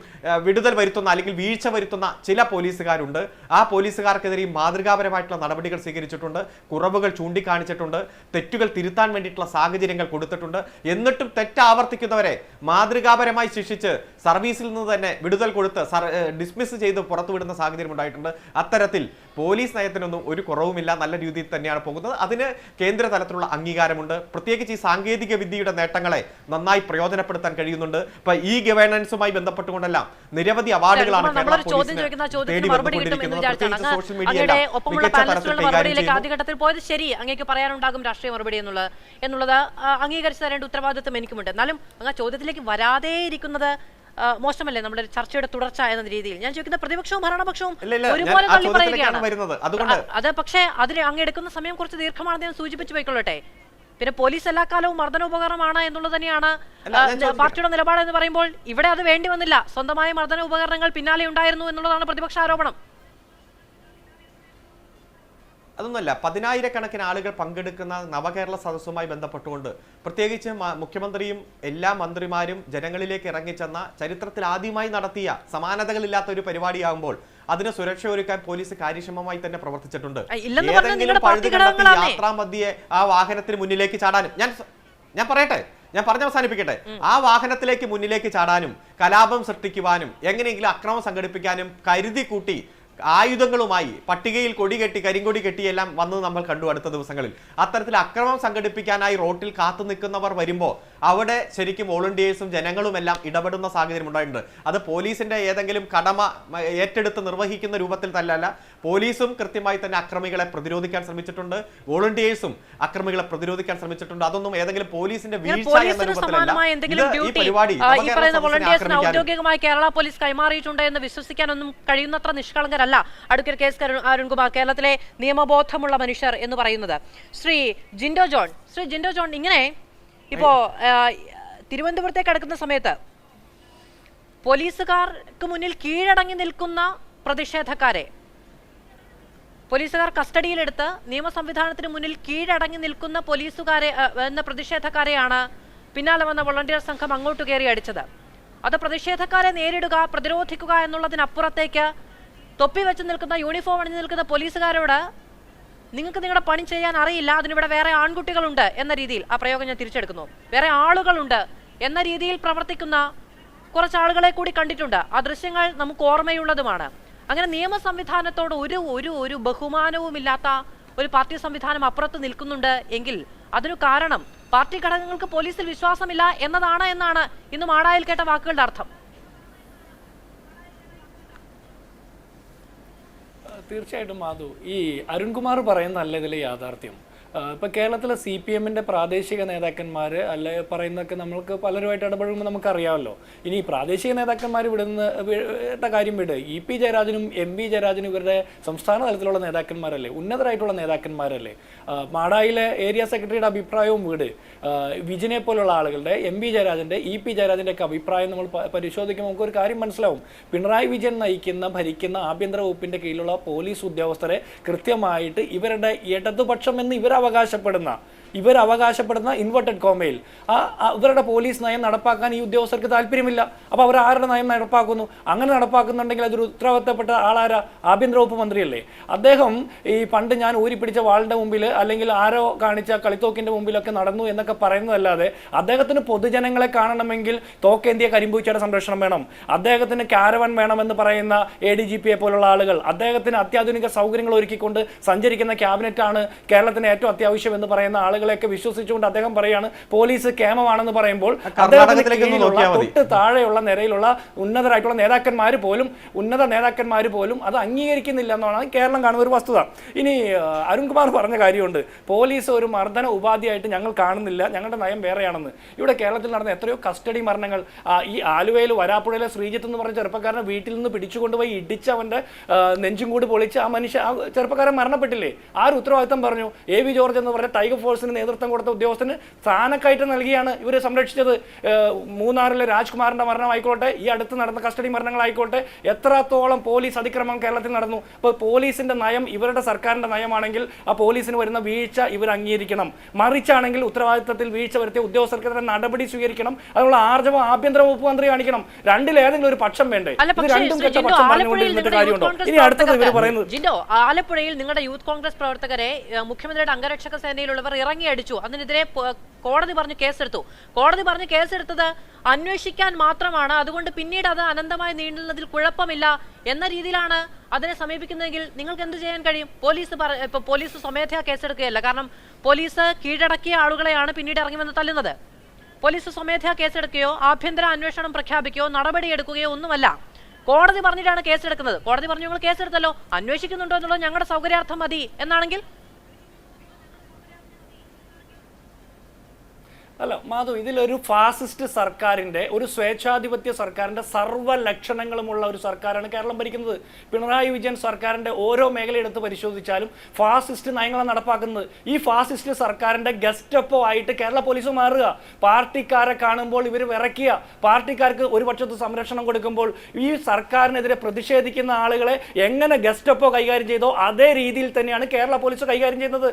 വിടുതൽ വരുത്തുന്ന അല്ലെങ്കിൽ വീഴ്ച വരുത്തുന്ന ചില പോലീസുകാരുണ്ട്. ആ പോലീസുകാർക്കെതിരെ മാതൃകാപരമായിട്ടുള്ള നടപടികൾ സ്വീകരിച്ചിട്ടുണ്ട്, കുറവുകൾ ചൂണ്ടിക്കാണിച്ചിട്ടുണ്ട്, തെറ്റുകൾ തിരുത്താൻ വേണ്ടിയിട്ടുള്ള സാഹചര്യങ്ങൾ കൊടുത്തിട്ടുണ്ട്. എന്നിട്ടും തെറ്റ് ആവർത്തിക്കുന്നവരെ മാതൃകാപരമായി ശിക്ഷിച്ച് സർവീസിൽ നിന്ന് തന്നെ വിടുതൽ കൊടുത്ത് ഡിസ്മിസ് ചെയ്ത് പുറത്തുവിടുന്ന സാഹചര്യം ഉണ്ടായിട്ടുണ്ട്. അത്തരത്തിൽ പോലീസ് നയത്തിനൊന്നും ഒരു കുറവുമില്ല, നല്ല രീതിയിൽ തന്നെയാണ് പോകുന്നത്. അതിന് കേന്ദ്ര തലത്തിലുള്ള അംഗീകാരമുണ്ട്. പ്രത്യേകിച്ച് ഈ സാങ്കേതിക വിദ്യയുടെ നേട്ടങ്ങളെ നന്നായി പ്രയോജനപ്പെടുത്താൻ കഴിയുന്നുണ്ട്. ഇപ്പൊ ഈ ഗവേണൻസുമായി ബന്ധപ്പെട്ടുകൊണ്ടെല്ലാം നിരവധി അവാർഡുകളാണ് സോഷ്യൽ മീഡിയ
ആദ്യഘട്ടത്തിൽ പോയത് ശരി, അങ്ങേക്ക് പറയാനുണ്ടാകും രാഷ്ട്രീയ മറുപടി എന്നുള്ളത് അംഗീകരിച്ചു തരേണ്ട ഉത്തരവാദിത്വം എനിക്കുമുണ്ട്. എന്നാലും അങ്ങ് ചോദ്യത്തിലേക്ക് വരാതെ ഇരിക്കുന്നത് മോശമല്ലേ നമ്മുടെ ചർച്ചയുടെ തുടർച്ച എന്ന രീതിയിൽ? ഞാൻ ചോദിക്കുന്ന പ്രതിപക്ഷവും ഭരണപക്ഷവും ഒരുപോലെ തള്ളി പറയുകയാണ്. അത് പക്ഷേ അതിൽ അങ്ങ് എടുക്കുന്ന സമയം കുറച്ച് ദീർഘമാണെന്ന് ഞാൻ സൂചിപ്പിച്ചു പോയിക്കൊള്ളട്ടെ. പിന്നെ പോലീസ് എല്ലാ കാലവും മർദ്ദനോപകരണമാണ് എന്നുള്ളത് തന്നെയാണ് പാർട്ടിയുടെ നിലപാട് എന്ന് പറയുമ്പോൾ ഇവിടെ അത് വേണ്ടി വന്നില്ല. സ്വന്തമായ മർദ്ദന ഉപകരണങ്ങൾ പിന്നാലെ ഉണ്ടായിരുന്നു എന്നുള്ളതാണ് പ്രതിപക്ഷ ആരോപണം.
അതൊന്നുമല്ല, 10,000-കണക്കിന് ആളുകൾ പങ്കെടുക്കുന്ന നവകേരള സദസ്സുമായി ബന്ധപ്പെട്ടുകൊണ്ട് പ്രത്യേകിച്ച് മുഖ്യമന്ത്രിയും എല്ലാ മന്ത്രിമാരും ജനങ്ങളിലേക്ക് ഇറങ്ങിച്ചെന്ന ചരിത്രത്തിൽ ആദ്യമായി നടത്തിയ സമാനതകളില്ലാത്ത ഒരു പരിപാടിയാകുമ്പോൾ അതിന് സുരക്ഷ ഒരുക്കാൻ പോലീസ് കാര്യക്ഷമമായി തന്നെ പ്രവർത്തിച്ചിട്ടുണ്ട്. ഏതെങ്കിലും പഴുതുകണ്ടെത്തി യാത്രാമധ്യേ ആ വാഹനത്തിന് മുന്നിലേക്ക് ചാടാനും ഞാൻ പറയട്ടെ, ഞാൻ അവസാനിപ്പിക്കട്ടെ, ആ വാഹനത്തിലേക്ക് മുന്നിലേക്ക് ചാടാനും കലാപം സൃഷ്ടിക്കുവാനും എങ്ങനെയെങ്കിലും അക്രമം സംഘടിപ്പിക്കാനും കരുതി കൂട്ടി ആയുധങ്ങളുമായി പട്ടികയിൽ കൊടികെട്ടി കരിങ്കൊടി കെട്ടിയെല്ലാം വന്നത് നമ്മൾ കണ്ടു അടുത്ത ദിവസങ്ങളിൽ. അത്തരത്തിൽ അക്രമം സംഘടിപ്പിക്കാനായി റോട്ടിൽ കാത്തു നിൽക്കുന്നവർ വരുമ്പോൾ അവിടെ ശരിക്കും വോളണ്ടിയേഴ്സും ജനങ്ങളും എല്ലാം ഇടപെടുന്ന സാഹചര്യം ഉണ്ടായിട്ടുണ്ട്. അത് പോലീസിന്റെ ഏതെങ്കിലും കടമ ഏറ്റെടുത്ത് നിർവഹിക്കുന്ന രൂപത്തിൽ തന്നെയല്ല, പോലീസും കൃത്യമായി തന്നെ അക്രമികളെ പ്രതിരോധിക്കാൻ ശ്രമിച്ചിട്ടുണ്ട്, വോളണ്ടിയേഴ്സും അക്രമികളെ പ്രതിരോധിക്കാൻ ശ്രമിച്ചിട്ടുണ്ട്. അതൊന്നും ഏതെങ്കിലും പോലീസിന്റെ വീഴ്ച എന്ന രൂപത്തിലല്ല. ഈ പരിപാടി
ഔദ്യോഗികമായി കേരള പോലീസ് കൈമാറിയിട്ടുണ്ട് എന്ന് വിശ്വസിക്കാനൊന്നും കഴിയുന്നത്ര നിഷ്കളങ്കരല്ല അഡ്വക്കേറ്റ് കെ എസ് അരുൺകുമാർ, കേരളത്തിലെ നിയമബോധമുള്ള മനുഷ്യർ എന്ന് പറയുന്നത്. ശ്രീ ജിൻഡോ ജോൺ, ഇങ്ങനെ ഇപ്പോ തിരുവനന്തപുരത്തേക്ക് അടുക്കുന്ന സമയത്ത് പോലീസുകാർക്ക് മുന്നിൽ കീഴടങ്ങി നിൽക്കുന്ന പ്രതിഷേധക്കാരെ, പോലീസുകാർ കസ്റ്റഡിയിലെടുത്ത് നിയമ സംവിധാനത്തിന് മുന്നിൽ കീഴടങ്ങി നിൽക്കുന്ന പ്രതിഷേധക്കാരെയാണ് പിന്നാലെ വന്ന വോളണ്ടിയർ സംഘം അങ്ങോട്ട് കയറി അടിച്ചത്. അത് പ്രതിഷേധക്കാരെ നേരിടുക, പ്രതിരോധിക്കുക എന്നുള്ളതിനപ്പുറത്തേക്ക് തൊപ്പി വെച്ച് നിൽക്കുന്ന, യൂണിഫോം അണിഞ്ഞു നിൽക്കുന്ന പോലീസുകാരോട് നിങ്ങൾക്ക് നിങ്ങളുടെ പണി ചെയ്യാൻ അറിയില്ല, അതിനിവിടെ വേറെ ആൺകുട്ടികളുണ്ട് എന്ന രീതിയിൽ, ആ പ്രയോഗം ഞാൻ തിരിച്ചെടുക്കുന്നു, വേറെ ആളുകളുണ്ട് എന്ന രീതിയിൽ പ്രവർത്തിക്കുന്ന കുറച്ച് ആളുകളെ കൂടി കണ്ടിട്ടുണ്ട്. ആ ദൃശ്യങ്ങൾ നമുക്ക് ഓർമ്മയുള്ളതുമാണ്. അങ്ങനെ നിയമ സംവിധാനത്തോട് ഒരു ബഹുമാനവുമില്ലാത്ത ഒരു പാർട്ടി സംവിധാനം അപ്പുറത്ത് നിൽക്കുന്നുണ്ട് എങ്കിൽ അതിനു കാരണം പാർട്ടി ഘടകങ്ങൾക്ക് പോലീസിൽ വിശ്വാസമില്ല എന്നാണ് ഇന്ന് മാടായിൽ കേട്ട വാക്കുകളുടെ അർത്ഥം.
തീർച്ചയായിട്ടും മാധു, ഈ അരുൺകുമാർ പറയുന്നതല്ല ഇതിലെ യാഥാർത്ഥ്യം. ഇപ്പോൾ കേരളത്തിലെ CPM-ന്റെ പ്രാദേശിക നേതാക്കന്മാർ അല്ലെ പറയുന്നതൊക്കെ നമ്മൾക്ക് പലരുമായിട്ട് ഇടപെടുമ്പോൾ നമുക്കറിയാമല്ലോ. ഇനി പ്രാദേശിക നേതാക്കന്മാർ വിടുന്ന കാര്യം വിട്, EP ജയരാജനും MP ജയരാജനും ഇവരുടെ സംസ്ഥാന തലത്തിലുള്ള നേതാക്കന്മാരല്ലേ, ഉന്നതരായിട്ടുള്ള നേതാക്കന്മാരല്ലേ. മാടായിലെ ഏരിയ സെക്രട്ടറിയുടെ അഭിപ്രായവും വിട്, വിജിനെ പോലുള്ള ആളുകളുടെ MP ജയരാജൻ്റെ EP ജയരാജൻ്റെ ഒക്കെ അഭിപ്രായം നമ്മൾ പരിശോധിക്കുമ്പോൾ നമുക്കൊരു കാര്യം മനസ്സിലാവും. പിണറായി വിജയൻ ഭരിക്കുന്ന ആഭ്യന്തര വകുപ്പിൻ്റെ കീഴിലുള്ള പോലീസ് ഉദ്യോഗസ്ഥരെ കൃത്യമായിട്ട് ഇവരുടെ ഇടതുപക്ഷം എന്ന് ഇവർ അവകാശപ്പെടുന്ന ഇൻവെർട്ടഡ് കോമയിൽ ഇവരുടെ പോലീസ് നയം നടപ്പാക്കാൻ ഈ ഉദ്യോഗസ്ഥർക്ക് താല്പര്യമില്ല. അപ്പോൾ അവർ ആരുടെ നയം നടപ്പാക്കുന്നു? അങ്ങനെ നടപ്പാക്കുന്നുണ്ടെങ്കിൽ അതൊരു ഉത്തരവാദിത്തപ്പെട്ട ആളാരാ? ആഭ്യന്തര വകുപ്പ് മന്ത്രിയല്ലേ. അദ്ദേഹം ഈ പണ്ട് ഞാൻ ഊരിപ്പിടിച്ച വാളിൻ്റെ മുമ്പിൽ അല്ലെങ്കിൽ ആരോ കാണിച്ച കളിത്തോക്കിൻ്റെ മുമ്പിലൊക്കെ നടന്നു എന്നൊക്കെ പറയുന്നതല്ലാതെ അദ്ദേഹത്തിന് പൊതുജനങ്ങളെ കാണണമെങ്കിൽ തോക്കേന്തിയ കരിമ്പൂച്ചയുടെ സംരക്ഷണം വേണം, അദ്ദേഹത്തിന് കാരവൻ വേണമെന്ന് പറയുന്ന ADGP പോലുള്ള ആളുകൾ, അദ്ദേഹത്തിന് അത്യാധുനിക സൗകര്യങ്ങൾ ഒരുക്കിക്കൊണ്ട് സഞ്ചരിക്കുന്ന ക്യാബിനറ്റാണ് കേരളത്തിന് ഏറ്റവും അത്യാവശ്യം എന്ന് പറയുന്ന ആളുകളെയൊക്കെ വിശ്വസിച്ചുകൊണ്ട് അദ്ദേഹം പറയാണ് പോലീസ് കേമമാണെന്ന് പറയുമ്പോൾ തൊട്ട് താഴെയുള്ള നിരയിലുള്ള ഉന്നത നേതാക്കന്മാർ പോലും അത് അംഗീകരിക്കുന്നില്ല എന്നാണ് കേരളം കാണുന്ന ഒരു വസ്തുത. ഇനി അരുൺകുമാർ പറഞ്ഞ കാര്യമുണ്ട്, പോലീസ് ഒരു മർദ്ദന ഉപാധിയായിട്ട് ഞങ്ങൾ കാണുന്നില്ല, ഞങ്ങളുടെ നയം വേറെയാണെന്ന്. ഇവിടെ കേരളത്തിൽ നടന്ന എത്രയോ കസ്റ്റഡി മരണങ്ങൾ, ഈ ആലുവയിൽ വരാപ്പുഴയിലെ ശ്രീജിത്ത് എന്ന് പറഞ്ഞ ചെറുപ്പക്കാരനെ വീട്ടിൽ നിന്ന് പിടിച്ചുകൊണ്ടുപോയി ഇടിച്ച് അവൻ്റെ നെഞ്ചും കൂടി പൊളിച്ച് ആ ചെറുപ്പക്കാരൻ മരണപ്പെട്ടില്ലേ? ആര് ഉത്തരവാദിത്തം പറഞ്ഞു? AV ജോർജ് എന്ന് പറഞ്ഞ ടൈഗർ ഫോഴ്സിന് നേതൃത്വം കൊടുത്ത ഉദ്യോഗസ്ഥന് സ്ഥാനക്കയറ്റം നൽകിയാണ് ഇവർ സംരക്ഷിച്ചത്. മൂന്നാറിലെ രാജ്കുമാറിന്റെ മരണമായിക്കോട്ടെ, ഈ അടുത്ത് നടന്ന കസ്റ്റഡി മരണങ്ങളായിക്കോട്ടെ, എത്രത്തോളം പോലീസ് അതിക്രമം കേരളത്തിൽ നടന്നു. അപ്പോൾ പോലീസിന്റെ നയം ഇവരുടെ സർക്കാരിന്റെ നയമാണെങ്കിൽ ആ പോലീസിന് വരുന്ന വീഴ്ച ഇവർ അംഗീകരിക്കണം. മറിച്ചാണെങ്കിൽ ഉത്തരവാദിത്തത്തിൽ വീഴ്ച വരുത്തിയ ഉദ്യോഗസ്ഥർക്കെതിരെ നടപടി സ്വീകരിക്കണം. അതിനുള്ള ആർജവം ആഭ്യന്തര വകുപ്പ് മന്ത്രി കാണിക്കണം. രണ്ടിലേതെങ്കിലും ഒരു പക്ഷം വേണ്ടേ? ഇത് രണ്ടും കെട്ട പക്ഷം പറഞ്ഞുകൊണ്ടിരുന്നിട്ട് കാര്യമുണ്ടോ? ഇനി അടുത്തത് ഇവർ പറയുന്നത്
ജിൻഡോ, ആലപ്പുഴയിൽ നിങ്ങളുടെ യൂത്ത് കോൺഗ്രസ് പ്രവർത്തകരെ മുഖ്യമന്ത്രിയുടെ അംഗരക്ഷക സേനയിലുള്ളവർ ഇറങ്ങി അടിച്ചു, അതിനെതിരെ കോടതി പറഞ്ഞ് കേസെടുത്തത് അന്വേഷിക്കാൻ മാത്രമാണ്, അതുകൊണ്ട് പിന്നീട് അത് അനന്തമായി നീണ്ടുന്നതിൽ കുഴപ്പമില്ല എന്ന രീതിയിലാണ് അതിനെ സമീപിക്കുന്നതെങ്കിൽ നിങ്ങൾക്ക് എന്ത് ചെയ്യാൻ കഴിയും? പോലീസ് സ്വമേധയാ കേസെടുക്കുകയല്ല, കാരണം പോലീസ് കീഴടക്കിയ ആളുകളെയാണ് പിന്നീട് ഇറങ്ങി വന്ന് തല്ലുന്നത്. പോലീസ് സ്വമേധയാ കേസെടുക്കുകയോ ആഭ്യന്തര അന്വേഷണം പ്രഖ്യാപിക്കുകയോ നടപടിയെടുക്കുകയോ ഒന്നുമല്ല, കോടതി പറഞ്ഞിട്ടാണ് കേസെടുക്കുന്നത്. കോടതി പറഞ്ഞു നിങ്ങൾ കേസെടുത്തല്ലോ, അന്വേഷിക്കുന്നുണ്ടോ എന്നുള്ളത് ഞങ്ങളുടെ സൗകര്യാർത്ഥം മതി എന്നാണെങ്കിൽ
അല്ല മാധു, ഇതിലൊരു ഫാസിസ്റ്റ് സർക്കാരിൻ്റെ, ഒരു സ്വേച്ഛാധിപത്യ സർക്കാരിൻ്റെ സർവ്വ ലക്ഷണങ്ങളുമുള്ള ഒരു സർക്കാരാണ് കേരളം ഭരിക്കുന്നത്. പിണറായി വിജയൻ സർക്കാരിൻ്റെ ഓരോ മേഖലയെടുത്ത് പരിശോധിച്ചാലും ഫാസിസ്റ്റ് നയങ്ങളാണ് നടപ്പാക്കുന്നത്. ഈ ഫാസിസ്റ്റ് സർക്കാരിൻ്റെ ഗസ്റ്റപ്പോ ആയിട്ട് കേരള പോലീസ് മാറുക. പാർട്ടിക്കാരെ കാണുമ്പോൾ ഇവർ വിറയ്ക്കുക, പാർട്ടിക്കാർക്ക് ഒരു പക്ഷത്ത് സംരക്ഷണം കൊടുക്കുമ്പോൾ ഈ സർക്കാരിനെതിരെ പ്രതിഷേധിക്കുന്ന ആളുകളെ എങ്ങനെ ഗസ്റ്റപ്പോ കൈകാര്യം ചെയ്തോ അതേ രീതിയിൽ തന്നെയാണ് കേരള പോലീസ് കൈകാര്യം ചെയ്യുന്നത്.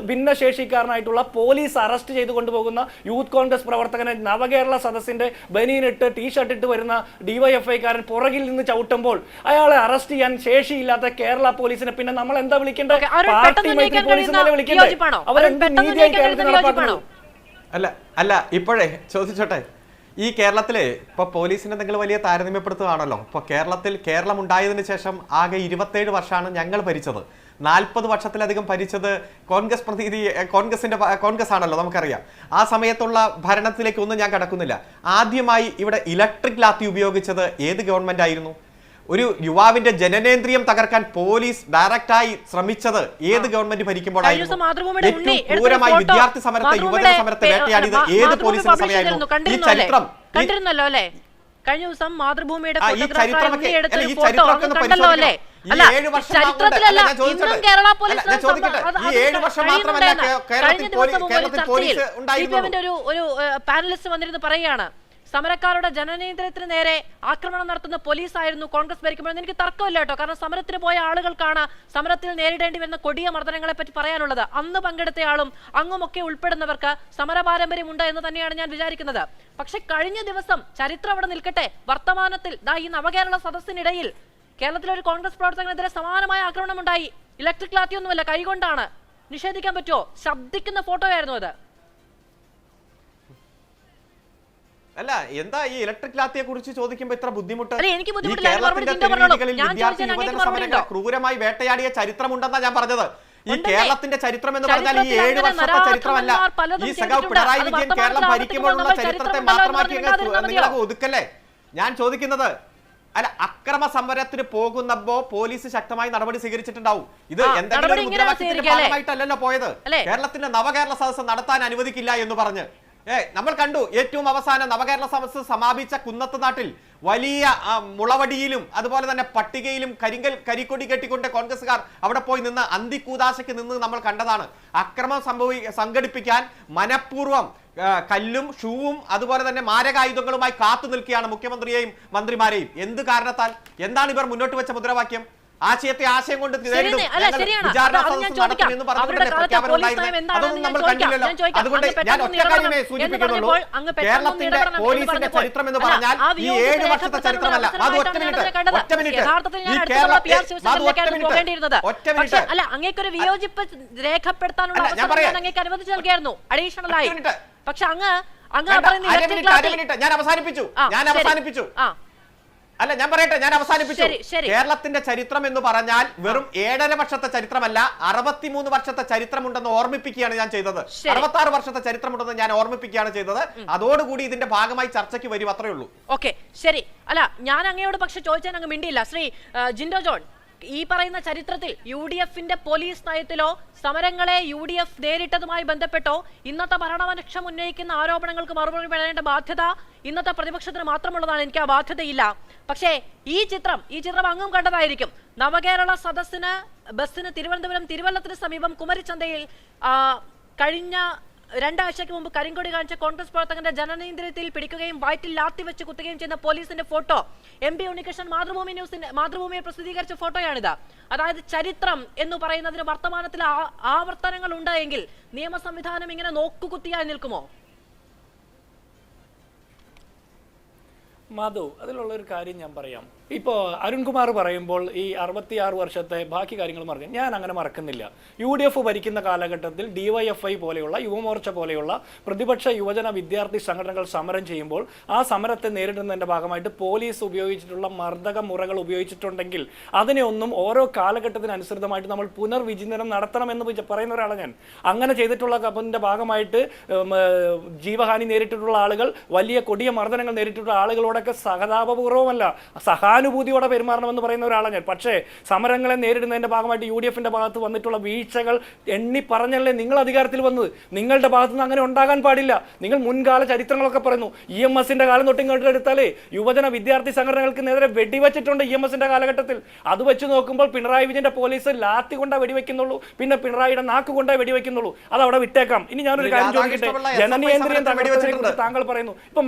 ഭിന്നശേഷിക്കാരനായിട്ടുള്ള പോലീസ് അറസ്റ്റ് ചെയ്ത് കൊണ്ടുപോകുന്ന യൂത്ത് കോൺഗ്രസ് പ്രവർത്തകനെ നവകേരള സദസ്സിന്റെ ബനിയനിട്ട് ടീഷർട്ട് ഇട്ട് വരുന്ന ഡിവൈഎഫ്ഐക്കാരൻ പുറകിൽ നിന്ന് ചവിട്ടുമ്പോൾ അയാളെ അറസ്റ്റ് ചെയ്യാൻ ശേഷിയില്ലാത്ത കേരള പോലീസിനെ പിന്നെ നമ്മൾ എന്താ വിളിക്കേണ്ടത്?
അല്ല ഇപ്പോഴേ ചോദിച്ചോട്ടെ, ഈ കേരളത്തിലെ ഇപ്പൊ പോലീസിനെ നിങ്ങൾ വലിയ താരതമ്യപ്പെടുത്തുകയാണല്ലോ. ഇപ്പൊ കേരളം ഉണ്ടായതിനു ശേഷം ആകെ 27 വർഷമാണ് ഞങ്ങൾ ഭരിച്ചത്. 40 വർഷത്തിലധികം ഭരിച്ചത് കോൺഗ്രസ് ആണല്ലോ, നമുക്കറിയാം. ആ സമയത്തുള്ള ഭരണത്തിലേക്ക് ഒന്നും ഞാൻ കടക്കുന്നില്ല. ആദ്യമായി ഇവിടെ ഇലക്ട്രിക് ലാത്തി ഉപയോഗിച്ചത് ഏത് ഗവൺമെന്റ് ആയിരുന്നു? ഒരു യുവാവിന്റെ ജനനേന്ദ്രിയം തകർക്കാൻ പോലീസ് ഡയറക്റ്റായി ശ്രമിച്ചത് ഏത് ഗവൺമെന്റ് ഭരിക്കുമ്പോഴായിരുന്നു? ഏറ്റവും ക്രൂരമായി വിദ്യാർത്ഥി സമരത്തെ, യുവജന സമരത്തെ വേട്ടയാടിയത് ഏത് പോലീസിന്റെ സമയമായിരുന്നു? ഈ ചരിത്രം
കണ്ടിരുന്നല്ലോ അല്ലേ? കഴിഞ്ഞ ദിവസം മാതൃഭൂമിയുടെ
ഈ ചരിത്രമൊക്കെ
ഈ 7 വർഷം മാത്രമല്ല കേരളത്തിൽ പോലീസ് ഉണ്ടായിരുന്നത്. ഒരു പാനലിസ്റ്റ് വന്നിരുന്ന് പറയുകയാണ്, സമരക്കാരുടെ ജനനേന്ദ്രിയത്തിന് നേരെ ആക്രമണം നടത്തുന്ന പോലീസായിരുന്നു കോൺഗ്രസ് ഭരിക്കുമ്പോഴെന്ന്. എനിക്ക് തർക്കമില്ല കേട്ടോ, കാരണം സമരത്തിന് പോയ ആളുകൾക്കാണ് സമരത്തിൽ നേരിടേണ്ടി വരുന്ന കൊടിയ മർദ്ദനങ്ങളെ പറ്റി പറയാനുള്ളത്. അന്ന് പങ്കെടുത്തയാളും അങ്ങുമൊക്കെ ഉൾപ്പെടുന്നവർക്ക് സമര പാരമ്പര്യമുണ്ട് എന്ന് തന്നെയാണ് ഞാൻ വിചാരിക്കുന്നത്. പക്ഷെ കഴിഞ്ഞ ദിവസം ചരിത്രം അവിടെ നിൽക്കട്ടെ, വർത്തമാനത്തിൽ ഈ നവകേരള സദസ്സിനിടയിൽ കേരളത്തിലെ ഒരു കോൺഗ്രസ് പ്രവർത്തകനെതിരെ സമാനമായ ആക്രമണം ഉണ്ടായി. ഇലക്ട്രിക് ലാത്തിയൊന്നുമല്ല, കൈകൊണ്ടാണ്. നിഷേധിക്കാൻ പറ്റുമോ? ശബ്ദിക്കുന്ന ഫോട്ടോയായിരുന്നു അത്.
അല്ല, എന്താ ഈ ഇലക്ട്രിക് ലാത്തിയെ കുറിച്ച് ചോദിക്കുമ്പോൾ ഇത്ര ബുദ്ധിമുട്ട്? ക്രൂരമായി വേട്ടയാടിയ ചരിത്രമുണ്ടെന്നാ ഞാൻ പറഞ്ഞത്. ഈ കേരളത്തിന്റെ ചരിത്രം എന്ന് പറഞ്ഞാൽ ഈ 7 വർഷത്തെ ചരിത്രമല്ല. ഈ സഖാവ് പിണറായി വിജയൻ കേരളം ഭരിക്കുമ്പോഴുള്ള ചരിത്രത്തെ മാത്രമാക്കി നിങ്ങളൊക്കെ ഒതുക്കല്ലേ? ഞാൻ ചോദിക്കുന്നത് അല്ല, അക്രമ സമരത്തിന് പോകുന്നപ്പോ പോലീസ് ശക്തമായി നടപടി സ്വീകരിച്ചിട്ടുണ്ടാവും. ഇത് എന്തെങ്കിലും ഒരു മുദ്രാവാക്യത്തിന്റെ ഭാഗമായിട്ടല്ലല്ലോ പോയത്. കേരളത്തിന്റെ നവകേരള സദസ്സ് നടത്താൻ അനുവദിക്കില്ല എന്ന് പറഞ്ഞ് നമ്മൾ കണ്ടു. ഏറ്റവും അവസാനം നവകേരള സദസ്സ് സമാപിച്ച കുന്നത്ത് നാട്ടിൽ വലിയ മുളവടിയിലും അതുപോലെ തന്നെ പട്ടികയിലും കരിക്കൊടി കെട്ടിക്കൊണ്ട് കോൺഗ്രസ്സുകാർ അവിടെ പോയി നിന്ന് അന്തിക്കൂതാശയ്ക്ക് നിന്ന് നമ്മൾ കണ്ടതാണ്. അക്രമം സംഘടിപ്പിക്കാൻ മനഃപൂർവ്വം കല്ലും ഷൂവും അതുപോലെ തന്നെ മാരകായുധങ്ങളുമായി കാത്തു നിൽക്കുകയാണ് മുഖ്യമന്ത്രിയെയും മന്ത്രിമാരെയും. എന്ത് കാരണത്താൽ? എന്താണ് ഇവർ മുന്നോട്ട് വെച്ച മുദ്രാവാക്യം? ആശയത്തെ ആശയം കൊണ്ട് നേരിടും, അതൊന്നും നമ്മൾ കണ്ടില്ലല്ലോ. അതുകൊണ്ട് ഞാൻ ഒറ്റ കാര്യമേ സൂചിപ്പിക്കുന്നുള്ളൂ, കേരളത്തിന്റെ പോലീസിന്റെ ചരിത്രം എന്ന് പറഞ്ഞാൽ ഈ 7 വർഷത്തെ ചരിത്രമല്ല. അത് ഒറ്റ മിനിറ്റ് ഈ കേരളത്തെ
അല്ല, അങ്ങേക്കൊരു വിയോജിപ്പ് രേഖപ്പെടുത്താനുള്ള അങ്ങേക്ക് അനുവദിച്ചു നൽകിയായിരുന്നു അഡീഷണൽ ആയി. പക്ഷെ അങ്ങ്
ഞാൻ അവസാനിപ്പിച്ചു. അല്ല, ഞാൻ പറയട്ടെ, ഞാൻ അവസാനിപ്പിച്ചു. കേരളത്തിന്റെ ചരിത്രം എന്ന് പറഞ്ഞാൽ വെറും 7.5 വർഷത്തെ ചരിത്രമല്ല, 63 വർഷത്തെ ചരിത്രമുണ്ടെന്ന് ഓർമ്മിപ്പിക്കുകയാണ് ഞാൻ ചെയ്തത്. 66 വർഷത്തെ ചരിത്രമുണ്ടെന്ന് ഞാൻ ഓർമ്മിപ്പിക്കുകയാണ് ചെയ്തത്. അതോടുകൂടി ഇതിന്റെ ഭാഗമായി ചർച്ചയ്ക്ക് വരും, അത്രേ ഉള്ളൂ.
ഓക്കെ, ശരി. അല്ല, ഞാൻ അങ്ങയോട് പക്ഷെ ചോദിച്ചാൽ അങ്ങ് മിണ്ടിയില്ല. ശ്രീ ജിൻഡോ ജോൺ, ഈ പറയുന്ന ചരിത്രത്തിൽ UDFന്റെ പോലീസ് നയത്തിലോ സമരങ്ങളെ UDF നേരിട്ടതുമായി ബന്ധപ്പെട്ടോ ഇന്നത്തെ ഭരണപക്ഷം ഉന്നയിക്കുന്ന ആരോപണങ്ങൾക്ക് മറുപടി പറയേണ്ട ബാധ്യത ഇന്നത്തെ പ്രതിപക്ഷത്തിന് മാത്രമുള്ളതാണ്. എനിക്ക് ആ ബാധ്യതയില്ല. പക്ഷേ ഈ ചിത്രം അങ്ങും കണ്ടതായിരിക്കും. നവകേരള സദസ്സിന് ബസ്സിന് തിരുവനന്തപുരം തിരുവല്ലത്തിന് സമീപം കുമരിച്ചന്തയിൽ കഴിഞ്ഞ 2 ആഴ്ചയ്ക്ക് മുമ്പ് കരിങ്കൊടി കാണിച്ച കോൺഗ്രസ് പ്രവർത്തകന്റെ ജനനേന്ദ്രിയത്തിൽ പിടിക്കുകയും വയറ്റിൽ ലാത്തി വെച്ച് കുത്തുകയും ചെയ്യുന്ന പോലീസിന്റെ ഫോട്ടോ MP ഉണ്ണികൃഷ്ണൻ മാതൃഭൂമിയെ പ്രസിദ്ധീകരിച്ച ഫോട്ടോയാണിത്. അതായത് ചരിത്രം എന്ന് പറയുന്നതിന് വർത്തമാനത്തിൽ ആവർത്തനങ്ങൾ ഉണ്ട് എങ്കിൽ നിയമ സംവിധാനം ഇങ്ങനെ നോക്കുകുത്തിയായി നിൽക്കുമോ?
മാധു, അതിലുള്ള ഒരു കാര്യം ഞാൻ പറയാം. ഇപ്പോൾ അരുൺകുമാർ പറയുമ്പോൾ ഈ 66 വർഷത്തെ ബാക്കി കാര്യങ്ങൾ മറക്കും. ഞാൻ അങ്ങനെ മറക്കുന്നില്ല. UDF ഭരിക്കുന്ന കാലഘട്ടത്തിൽ DYFI പോലെയുള്ള യുവമോർച്ച പോലെയുള്ള പ്രതിപക്ഷ യുവജന വിദ്യാർത്ഥി സംഘടനകൾ സമരം ചെയ്യുമ്പോൾ ആ സമരത്തെ നേരിടുന്നതിൻ്റെ ഭാഗമായിട്ട് പോലീസ് ഉപയോഗിച്ചിട്ടുള്ള മർദ്ദക മുറകൾ ഉപയോഗിച്ചിട്ടുണ്ടെങ്കിൽ അതിനെ ഒന്നും ഓരോ കാലഘട്ടത്തിനനുസൃതമായിട്ട് നമ്മൾ പുനർവിചിന്തനം നടത്തണമെന്ന് പറയുന്ന ഒരാളാണ് ഞാൻ. അങ്ങനെ ചെയ്തിട്ടുള്ള അതിൻ്റെ ഭാഗമായിട്ട് ജീവഹാനി നേരിട്ടിട്ടുള്ള ആളുകൾ, വലിയ കൊടിയ മർദ്ദനങ്ങൾ നേരിട്ടിട്ടുള്ള ആളുകളോടൊക്കെ സഹതാപപൂർവ്വമല്ല, സഹാനുഭൂതിയോടെ പെരുമാറണമെന്ന് പറയുന്ന ഒരാളാണ് ഞാൻ. പക്ഷേ സമരങ്ങളെ നേരിടുന്നതിൻ്റെ ഭാഗമായിട്ട് UDFന്റെ ഭാഗത്ത് വന്നിട്ടുള്ള വീഴ്ചകൾ എണ്ണി പറഞ്ഞല്ലേ നിങ്ങൾ അധികാരത്തിൽ വന്നത്. നിങ്ങളുടെ ഭാഗത്തു നിന്ന് അങ്ങനെ ഉണ്ടാകാൻ പാടില്ല. നിങ്ങൾ മുൻകാല ചരിത്രങ്ങളൊക്കെ പറയുന്നു. EMSന്റെ കാലം തൊട്ട് ഇങ്ങോട്ട് എടുത്താലേ യുവജന വിദ്യാർത്ഥി സംഘടനകൾക്ക് നേരെ വെടിവെച്ചിട്ടുണ്ട് EMSന്റെ കാലഘട്ടത്തിൽ. അത് വെച്ച് നോക്കുമ്പോൾ പിണറായി വിജയന്റെ പോലീസ് ലാത്തി കൊണ്ടാ വെടിവെക്കുന്നുള്ളൂ, പിന്നെ പിണറായിയുടെ നാക്ക് കൊണ്ടേ വെടിവെക്കുന്നുള്ളൂ. അത് അവിടെ വിട്ടേക്കാം. ഇനി ഞാനൊരു കാര്യം ചോദിക്കട്ടെ, ജനനിയന്ത്രണം താങ്കൾ പറയുന്നു. ഇപ്പൊ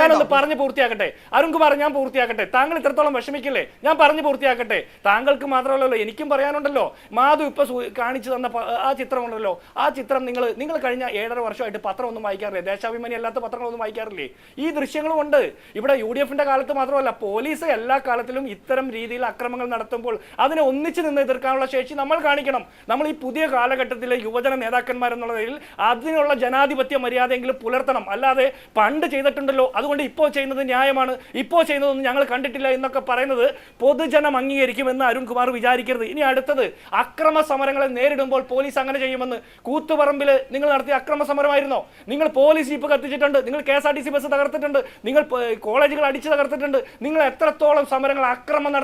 ഞാനൊന്ന് പറഞ്ഞു പൂർത്തിയാക്കട്ടെ. അരുൺകുമാർ, ഞാൻ പൂർത്തിയാക്കട്ടെ. താങ്കൾ ഇത്രത്തോളം വിഷമിക്കില്ലേ? ഞാൻ പറഞ്ഞു പൂർത്തിയാക്കട്ടെ. താങ്കൾക്ക് മാത്രമല്ലല്ലോ, എനിക്കും പറയാനുണ്ടല്ലോ. മാധു ഇപ്പൊ കാണിച്ചു തന്ന ആ ചിത്രമുണ്ടല്ലോ, ആ ചിത്രം നിങ്ങൾ കഴിഞ്ഞ 7.5 വർഷമായിട്ട് പത്രം ഒന്നും വായിക്കാറില്ലേ? ദേശാഭിമാനി അല്ലാത്ത പത്രങ്ങളൊന്നും വായിക്കാറില്ലേ? ഈ ദൃശ്യങ്ങളും ഉണ്ട്. ഇവിടെ UDFന്റെ കാലത്ത് മാത്രമല്ല, പോലീസ് എല്ലാ കാലത്തിലും ഇത്തരം രീതിയിൽ അക്രമങ്ങൾ നടത്തുമ്പോൾ അതിനെ ഒന്നിച്ചു നിന്ന് എതിർക്കാനുള്ള ശേഷി നമ്മൾ കാണിക്കണം. നമ്മൾ ഈ പുതിയ കാലഘട്ടത്തിലെ യുവജന നേതാക്കന്മാരെന്നുള്ളതിൽ അതിനുള്ള ജനാധിപത്യ മര്യാദയെങ്കിലും പുലർത്തണം. അല്ലാതെ പണ്ട് ചെയ്തിട്ടുണ്ടല്ലോ അതുകൊണ്ട് ഇപ്പോൾ ചെയ്യുന്നത് ന്യായമാണ്, ഇപ്പോൾ ചെയ്യുന്നതൊന്നും ഞങ്ങൾ കണ്ടിട്ടില്ല എന്നൊക്കെ പറയുന്നത് പൊതുജനം അംഗീകരിക്കുമെന്ന് അരുൺകുമാർ വിചാരിക്കരുത്. ഇനി അടുത്തത്, അക്രമ സമരങ്ങളെ നേരിടുമ്പോൾ പോലീസ് അങ്ങനെ ചെയ്യുമെന്ന്. കൂത്തുപറമ്പിൽ നിങ്ങൾ നടത്തിയ അക്രമ സമരമായിരുന്നോ? നിങ്ങൾ പോലീസ് ജീപ്പ് കത്തിച്ചിട്ടുണ്ട്, നിങ്ങൾ KSRTC ബസ് തകർത്തിട്ടുണ്ട്, നിങ്ങൾ കോളേജുകൾ അടിച്ചു തകർത്തിട്ടുണ്ട്. നിങ്ങൾ എത്രത്തോളം സമരങ്ങൾ അക്രമം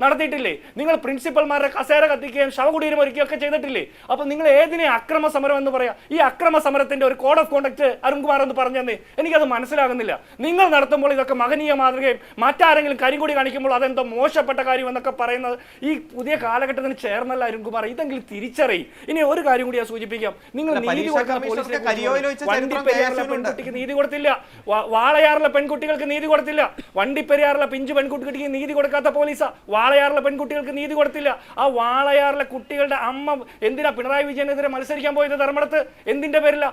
നടത്തിയിട്ടില്ലേ? നിങ്ങൾ പ്രിൻസിപ്പൽമാരുടെ കസേര കത്തിക്കുകയും ശവകുടീരം ഒരുക്കുകയൊക്കെ ചെയ്തിട്ടില്ലേ? അപ്പൊ നിങ്ങൾ ഏതിനെ അക്രമ സമരം എന്ന് പറയാം? ഈ അക്രമ സമരത്തിന്റെ ഒരു കോഡ് ഓഫ് കോണ്ടക്ട് അരുൺകുമാർ എന്ന് പറഞ്ഞു തന്നെ എനിക്കത് മനസ്സിലാകുന്നില്ല. നിങ്ങൾ നടത്തുമ്പോൾ ഇതൊക്കെ മഹനീയ മാതൃകയും മറ്റാരെങ്കിലും കരിങ്കൊടി കാണിക്കുമ്പോൾ അതെന്തോ മോശപ്പെട്ട കാര്യം എന്നൊക്കെ പറയുന്നത് ഈ പുതിയ കാലഘട്ടത്തിന് ചേർന്നല്ല അരുൺകുമാർ. ഇതെങ്കിലും തിരിച്ചറിയും. ഇനി ഒരു കാര്യം കൂടി ഞാൻ സൂചിപ്പിക്കാം. നിങ്ങൾ നീതി കൊടുക്കുന്ന പോലീസിനെ, വണ്ടിപ്പെരിയാറിലെ പെൺകുട്ടിക്ക് നീതി കൊടുത്തില്ല, വാളയാറിലെ പെൺകുട്ടികൾക്ക് നീതി കൊടുത്തില്ല, വണ്ടിപ്പെരിയാറിലെ പിഞ്ചു പെൺകുട്ടിക്ക് നീതി കൊടുക്കാത്ത പോലീസാ. വാളയാറിലെ പെൺകുട്ടികൾക്ക് നീതി കൊടുത്തില്ല. ആ വാളയാറിലെ കുട്ടികളുടെ അമ്മ എന്തിനാ പിണറായി വിജയനെതിരെ മത്സരിക്കാൻ പോയത് ധർമ്മടത്ത്? എന്തിന്റെ പേരില്ല?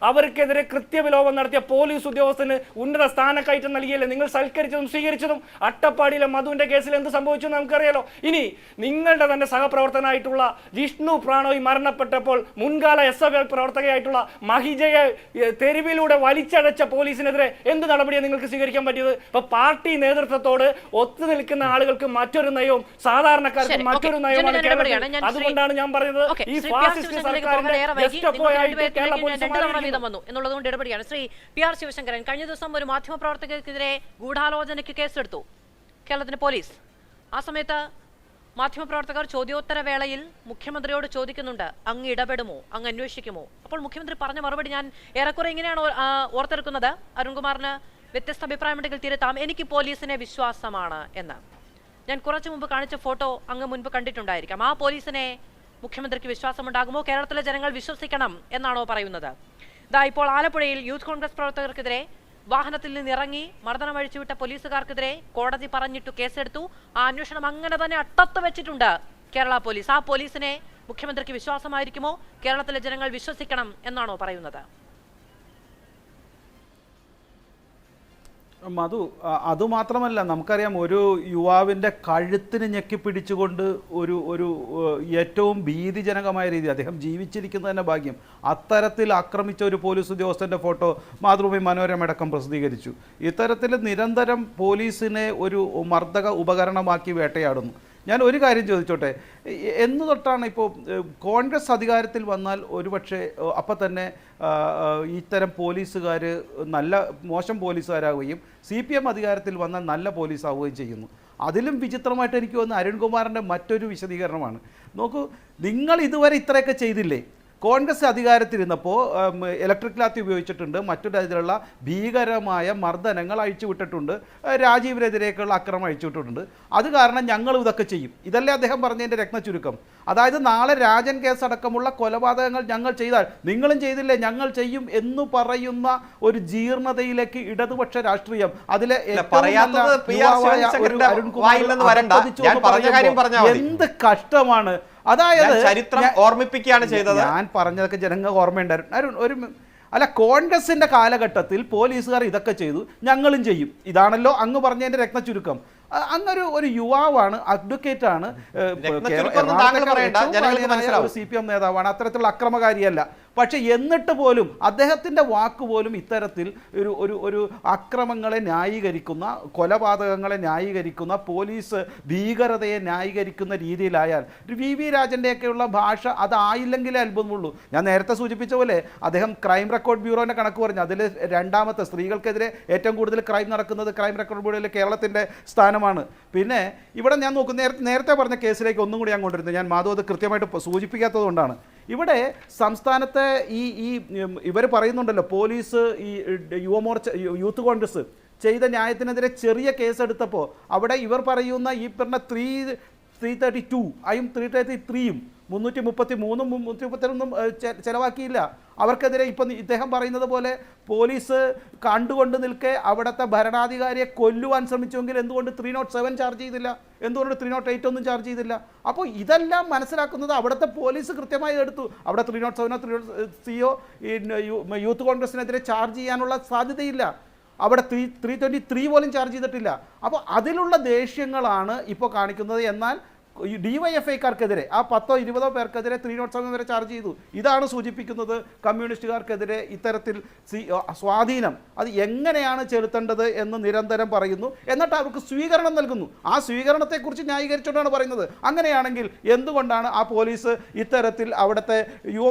അവർക്കെതിരെ കൃത്യവിലോപം നടത്തിയ പോലീസ് ഉദ്യോഗസ്ഥന് ഉന്നത സ്ഥാനക്കയറ്റം നൽകിയല്ലേ നിങ്ങൾ സൽക്കരിച്ചതും സ്വീകരിച്ചതും? അട്ടപ്പാടിയിലെ മധുവിന്റെ കേസിൽ എന്ത് സംഭവിച്ചു നമുക്കറിയാലോ. ഇനി നിങ്ങളുടെ തന്നെ സഹപ്രവർത്തനായിട്ടുള്ള ജിഷ്ണു പ്രാണോയ് മരണപ്പെട്ടപ്പോൾ മുൻകാല SFI പ്രവർത്തകയായിട്ടുള്ള മഹിജയെ തെരുവിലൂടെ വലിച്ചടച്ച പോലീസിനെതിരെ എന്ത് നടപടിയാണ് നിങ്ങൾക്ക് സ്വീകരിക്കാൻ പറ്റിയത്? ഇപ്പൊ പാർട്ടി നേതൃത്വത്തോട് ഒത്തുനിൽക്കുന്ന ആളുകൾക്ക് മറ്റൊരു നയവും സാധാരണക്കാർക്ക്
ശരി,
മറ്റൊരു
ഓക്കേ.
നയവുമാണ്
ജനറൽ
കേരളത്തിൽ.
ഇടപെടുകയാണ്. ഞാൻ
അതുകൊണ്ടാണ് ഞാൻ പറയുന്നത്
ഓക്കേ,
ഈ
ശ്രീ പി. ആർ.
ഫാസിസ്റ്റ്
ശിവശങ്കറിലേക്ക്
സർക്കാരിന്റെ
പോകാൻ ഏറെ വൈകി.
ഗസ്റ്റപ്പോ
നിങ്ങൾ
ആയിട്ട്
രണ്ടുപേരിലേക്ക്
കേരള
ഞാൻ
പോലീസ്
രണ്ട് തവണ
മാറിയിരിക്കുന്നു.
വീതം വന്നു എന്നുള്ളതുകൊണ്ട് ഇടപെടുകയാണ്. ശ്രീ പി. ആർ. ശിവശങ്കരൻ, കഴിഞ്ഞ ദിവസം ഒരു മാധ്യമപ്രവർത്തകർക്കെതിരെ ഗൂഢാലോചനയ്ക്ക് കേസെടുത്തു കേരളത്തിന്റെ പോലീസ്. ആ സമയത്ത് മാധ്യമപ്രവർത്തകർ ചോദ്യോത്തര വേളയിൽ മുഖ്യമന്ത്രിയോട് ചോദിക്കുന്നുണ്ട്, അങ്ങ് ഇടപെടുമോ, അങ്ങ് അന്വേഷിക്കുമോ? അപ്പോൾ മുഖ്യമന്ത്രി പറഞ്ഞ മറുപടി ഞാൻ ഏറെക്കുറെ ഇങ്ങനെയാണ് ഓർത്തെടുക്കുന്നത്. അരുൺകുമാറിന് വ്യത്യസ്ത അഭിപ്രായമുണ്ടെങ്കിൽ തിരുത്താം. എനിക്ക് പോലീസിനെ വിശ്വാസമാണ് എന്ന്. ഞാൻ കുറച്ചു മുമ്പ് കാണിച്ച ഫോട്ടോ അങ്ങ് മുൻപ് കണ്ടിട്ടുണ്ടായിരിക്കാം. ആ പോലീസിനെ മുഖ്യമന്ത്രിക്ക് വിശ്വാസമുണ്ടാകുമോ? കേരളത്തിലെ ജനങ്ങൾ വിശ്വസിക്കണം എന്നാണോ പറയുന്നത്? ഇതാ ഇപ്പോൾ ആലപ്പുഴയിൽ യൂത്ത് കോൺഗ്രസ് പ്രവർത്തകർക്കെതിരെ വാഹനത്തിൽ നിന്നിറങ്ങി മർദ്ദനം അഴിച്ചുവിട്ട പോലീസുകാർക്കെതിരെ കോടതി പറഞ്ഞിട്ടു കേസെടുത്തു. ആ അന്വേഷണം അങ്ങനെ തന്നെ അട്ടത്ത് വെച്ചിട്ടുണ്ട് കേരള പോലീസ്. ആ പോലീസിനെ മുഖ്യമന്ത്രിക്ക് വിശ്വാസമായിരിക്കുമോ? കേരളത്തിലെ ജനങ്ങൾ വിശ്വസിക്കണം എന്നാണോ പറയുന്നത്?
മധു, അതുമാത്രമല്ല, നമുക്കറിയാം ഒരു യുവാവിൻ്റെ കഴുത്തിന് ഞെക്കിപ്പിടിച്ചുകൊണ്ട് ഒരു ഏറ്റവും ഭീതിജനകമായ രീതി, അദ്ദേഹം ജീവിച്ചിരിക്കുന്നത് തന്നെ ഭാഗ്യം, അത്തരത്തിൽ ആക്രമിച്ച ഒരു പോലീസ് ഉദ്യോഗസ്ഥൻ്റെ ഫോട്ടോ മാതൃഭൂമി മനോരമ അടക്കം പ്രസിദ്ധീകരിച്ചു. ഇത്തരത്തിൽ നിരന്തരം പോലീസിനെ ഒരു മർദ്ദക ഉപകരണമാക്കി വേട്ടയാടുന്നു. ഞാൻ ഒരു കാര്യം ചോദിച്ചോട്ടെ, എന്ന് തൊട്ടാണ് ഇപ്പോൾ കോൺഗ്രസ് അധികാരത്തിൽ വന്നാൽ ഒരുപക്ഷെ അപ്പം തന്നെ ഇത്തരം പോലീസുകാർ മോശം പോലീസുകാരാവുകയും CPM അധികാരത്തിൽ വന്നാൽ നല്ല പോലീസാവുകയും ചെയ്യുന്നു. അതിലും വിചിത്രമായിട്ട് എനിക്ക് തോന്നുന്നത് അരുൺകുമാറിൻ്റെ മറ്റൊരു വിശദീകരണമാണ്. നോക്കൂ, നിങ്ങൾ ഇതുവരെ ഇത്രയൊക്കെ ചെയ്തില്ലേ? കോൺഗ്രസ് അധികാരത്തിലിരുന്നപ്പോൾ ഇലക്ട്രിക് ലാത്തി ഉപയോഗിച്ചിട്ടുണ്ട്, മറ്റു തരത്തിലുള്ള ഭീകരമായ മർദ്ദനങ്ങൾ അഴിച്ചുവിട്ടിട്ടുണ്ട്, രാജീവിനെതിരെയൊക്കെയുള്ള അക്രമം അഴിച്ചുവിട്ടിട്ടുണ്ട്. അത് കാരണം ഞങ്ങൾ ഇതൊക്കെ ചെയ്യും. ഇതല്ലേ അദ്ദേഹം പറഞ്ഞതിൻ്റെ രത്നച്ചുരുക്കം. അതായത് നാളെ രാജൻ കേസ് അടക്കമുള്ള കൊലപാതകങ്ങൾ ഞങ്ങൾ ചെയ്താൽ നിങ്ങളും ചെയ്തില്ലേ, ഞങ്ങൾ ചെയ്യും എന്ന് പറയുന്ന ഒരു ജീർണതയിലേക്ക് ഇടതുപക്ഷ രാഷ്ട്രീയം, അതിലെ എന്ത് കഷ്ടമാണ്. അതായത്
ചരിത്രം ഓർമ്മിപ്പിക്കുകയാണ് ചെയ്തത്.
ഞാൻ പറഞ്ഞതൊക്കെ ജനങ്ങൾക്ക് ഓർമ്മയുണ്ടായിരുന്നു. അല്ല, കോൺഗ്രസിന്റെ കാലഘട്ടത്തിൽ പോലീസുകാർ ഇതൊക്കെ ചെയ്തു, ഞങ്ങളും ചെയ്യും. ഇതാണല്ലോ അങ്ങ് പറഞ്ഞതിന്റെ രത്നച്ചുരുക്കം. അങ്ങൊരു യുവാവാണ്, അഡ്വക്കേറ്റ് ആണ്, CPM നേതാവാണ്, അത്തരത്തിലുള്ള അക്രമകാരിയല്ല. പക്ഷെ എന്നിട്ട് പോലും അദ്ദേഹത്തിൻ്റെ വാക്ക് പോലും ഇത്തരത്തിൽ ഒരു അക്രമങ്ങളെ ന്യായീകരിക്കുന്ന, കൊലപാതകങ്ങളെ ന്യായീകരിക്കുന്ന, പോലീസ് ഭീകരതയെ ന്യായീകരിക്കുന്ന രീതിയിലായാൽ VV രാജൻ്റെയൊക്കെയുള്ള ഭാഷ അതായില്ലെങ്കിലേ അത്ഭുതമുള്ളൂ. ഞാൻ നേരത്തെ സൂചിപ്പിച്ച പോലെ അദ്ദേഹം ക്രൈം റെക്കോർഡ് ബ്യൂറോൻ്റെ കണക്ക് പറഞ്ഞു, അതിൽ രണ്ടാമത്തെ സ്ത്രീകൾക്കെതിരെ ഏറ്റവും കൂടുതൽ ക്രൈം നടക്കുന്നത് ക്രൈം റെക്കോർഡ് ബ്യൂറോയിൽ കേരളത്തിൻ്റെ സ്ഥാനമാണ്. പിന്നെ ഇവിടെ ഞാൻ നേരത്തെ പറഞ്ഞ കേസിലേക്ക് ഒന്നും കൂടി ഞാൻ കൊണ്ടുവരുന്നത്, ഞാൻ മാധവ് അത് കൃത്യമായിട്ട് സൂചിപ്പിക്കാത്തത് കൊണ്ടാണ്. ഇവിടെ സംസ്ഥാനത്തെ ഈ ഇവർ പറയുന്നുണ്ടല്ലോ, പോലീസ് ഈ യൂത്ത് കോൺഗ്രസ് ചെയ്ത ന്യായത്തിനെതിരെ ചെറിയ കേസെടുത്തപ്പോൾ അവിടെ ഇവർ പറയുന്ന ഈ പറഞ്ഞ 332 333 333 ചിലവാക്കിയില്ല. അവർക്കെതിരെ ഇപ്പം ഇദ്ദേഹം പറയുന്നത് പോലെ പോലീസ് കണ്ടുകൊണ്ട് നിൽക്കെ അവിടുത്തെ ഭരണാധികാരിയെ കൊല്ലുവാൻ ശ്രമിച്ചുവെങ്കിൽ എന്തുകൊണ്ട് 307 ചാർജ് ചെയ്തില്ല? എന്തുകൊണ്ട് 308 ഒന്നും ചാർജ് ചെയ്തില്ല? അപ്പോൾ ഇതെല്ലാം മനസ്സിലാക്കുന്നത് അവിടുത്തെ പോലീസ് കൃത്യമായി എടുത്തു. അവിടെ 307 303 യൂത്ത് കോൺഗ്രസിനെതിരെ ചാർജ് ചെയ്യാനുള്ള സാധ്യതയില്ല. അവിടെ 323 പോലും ചാർജ് ചെയ്തിട്ടില്ല. അപ്പോൾ അതിലുള്ള ദേഷ്യങ്ങളാണ് ഇപ്പോൾ കാണിക്കുന്നത്. എന്നാൽ DYFIക്കാർക്കെതിരെ ആ 10-20 പേർക്കെതിരെ 307 വരെ ചാർജ് ചെയ്തു. ഇതാണ് സൂചിപ്പിക്കുന്നത് കമ്മ്യൂണിസ്റ്റുകാർക്കെതിരെ ഇത്തരത്തിൽ സ്വാധീനം അത് എങ്ങനെയാണ് ചെലുത്തേണ്ടത് എന്ന് നിരന്തരം പറയുന്നു. എന്നിട്ട് അവർക്ക് സ്വീകരണം നൽകുന്നു. ആ സ്വീകരണത്തെക്കുറിച്ച് ന്യായീകരിച്ചുകൊണ്ടാണ് പറയുന്നത്. അങ്ങനെയാണെങ്കിൽ എന്തുകൊണ്ടാണ് ആ പോലീസ് ഇത്തരത്തിൽ അവിടുത്തെ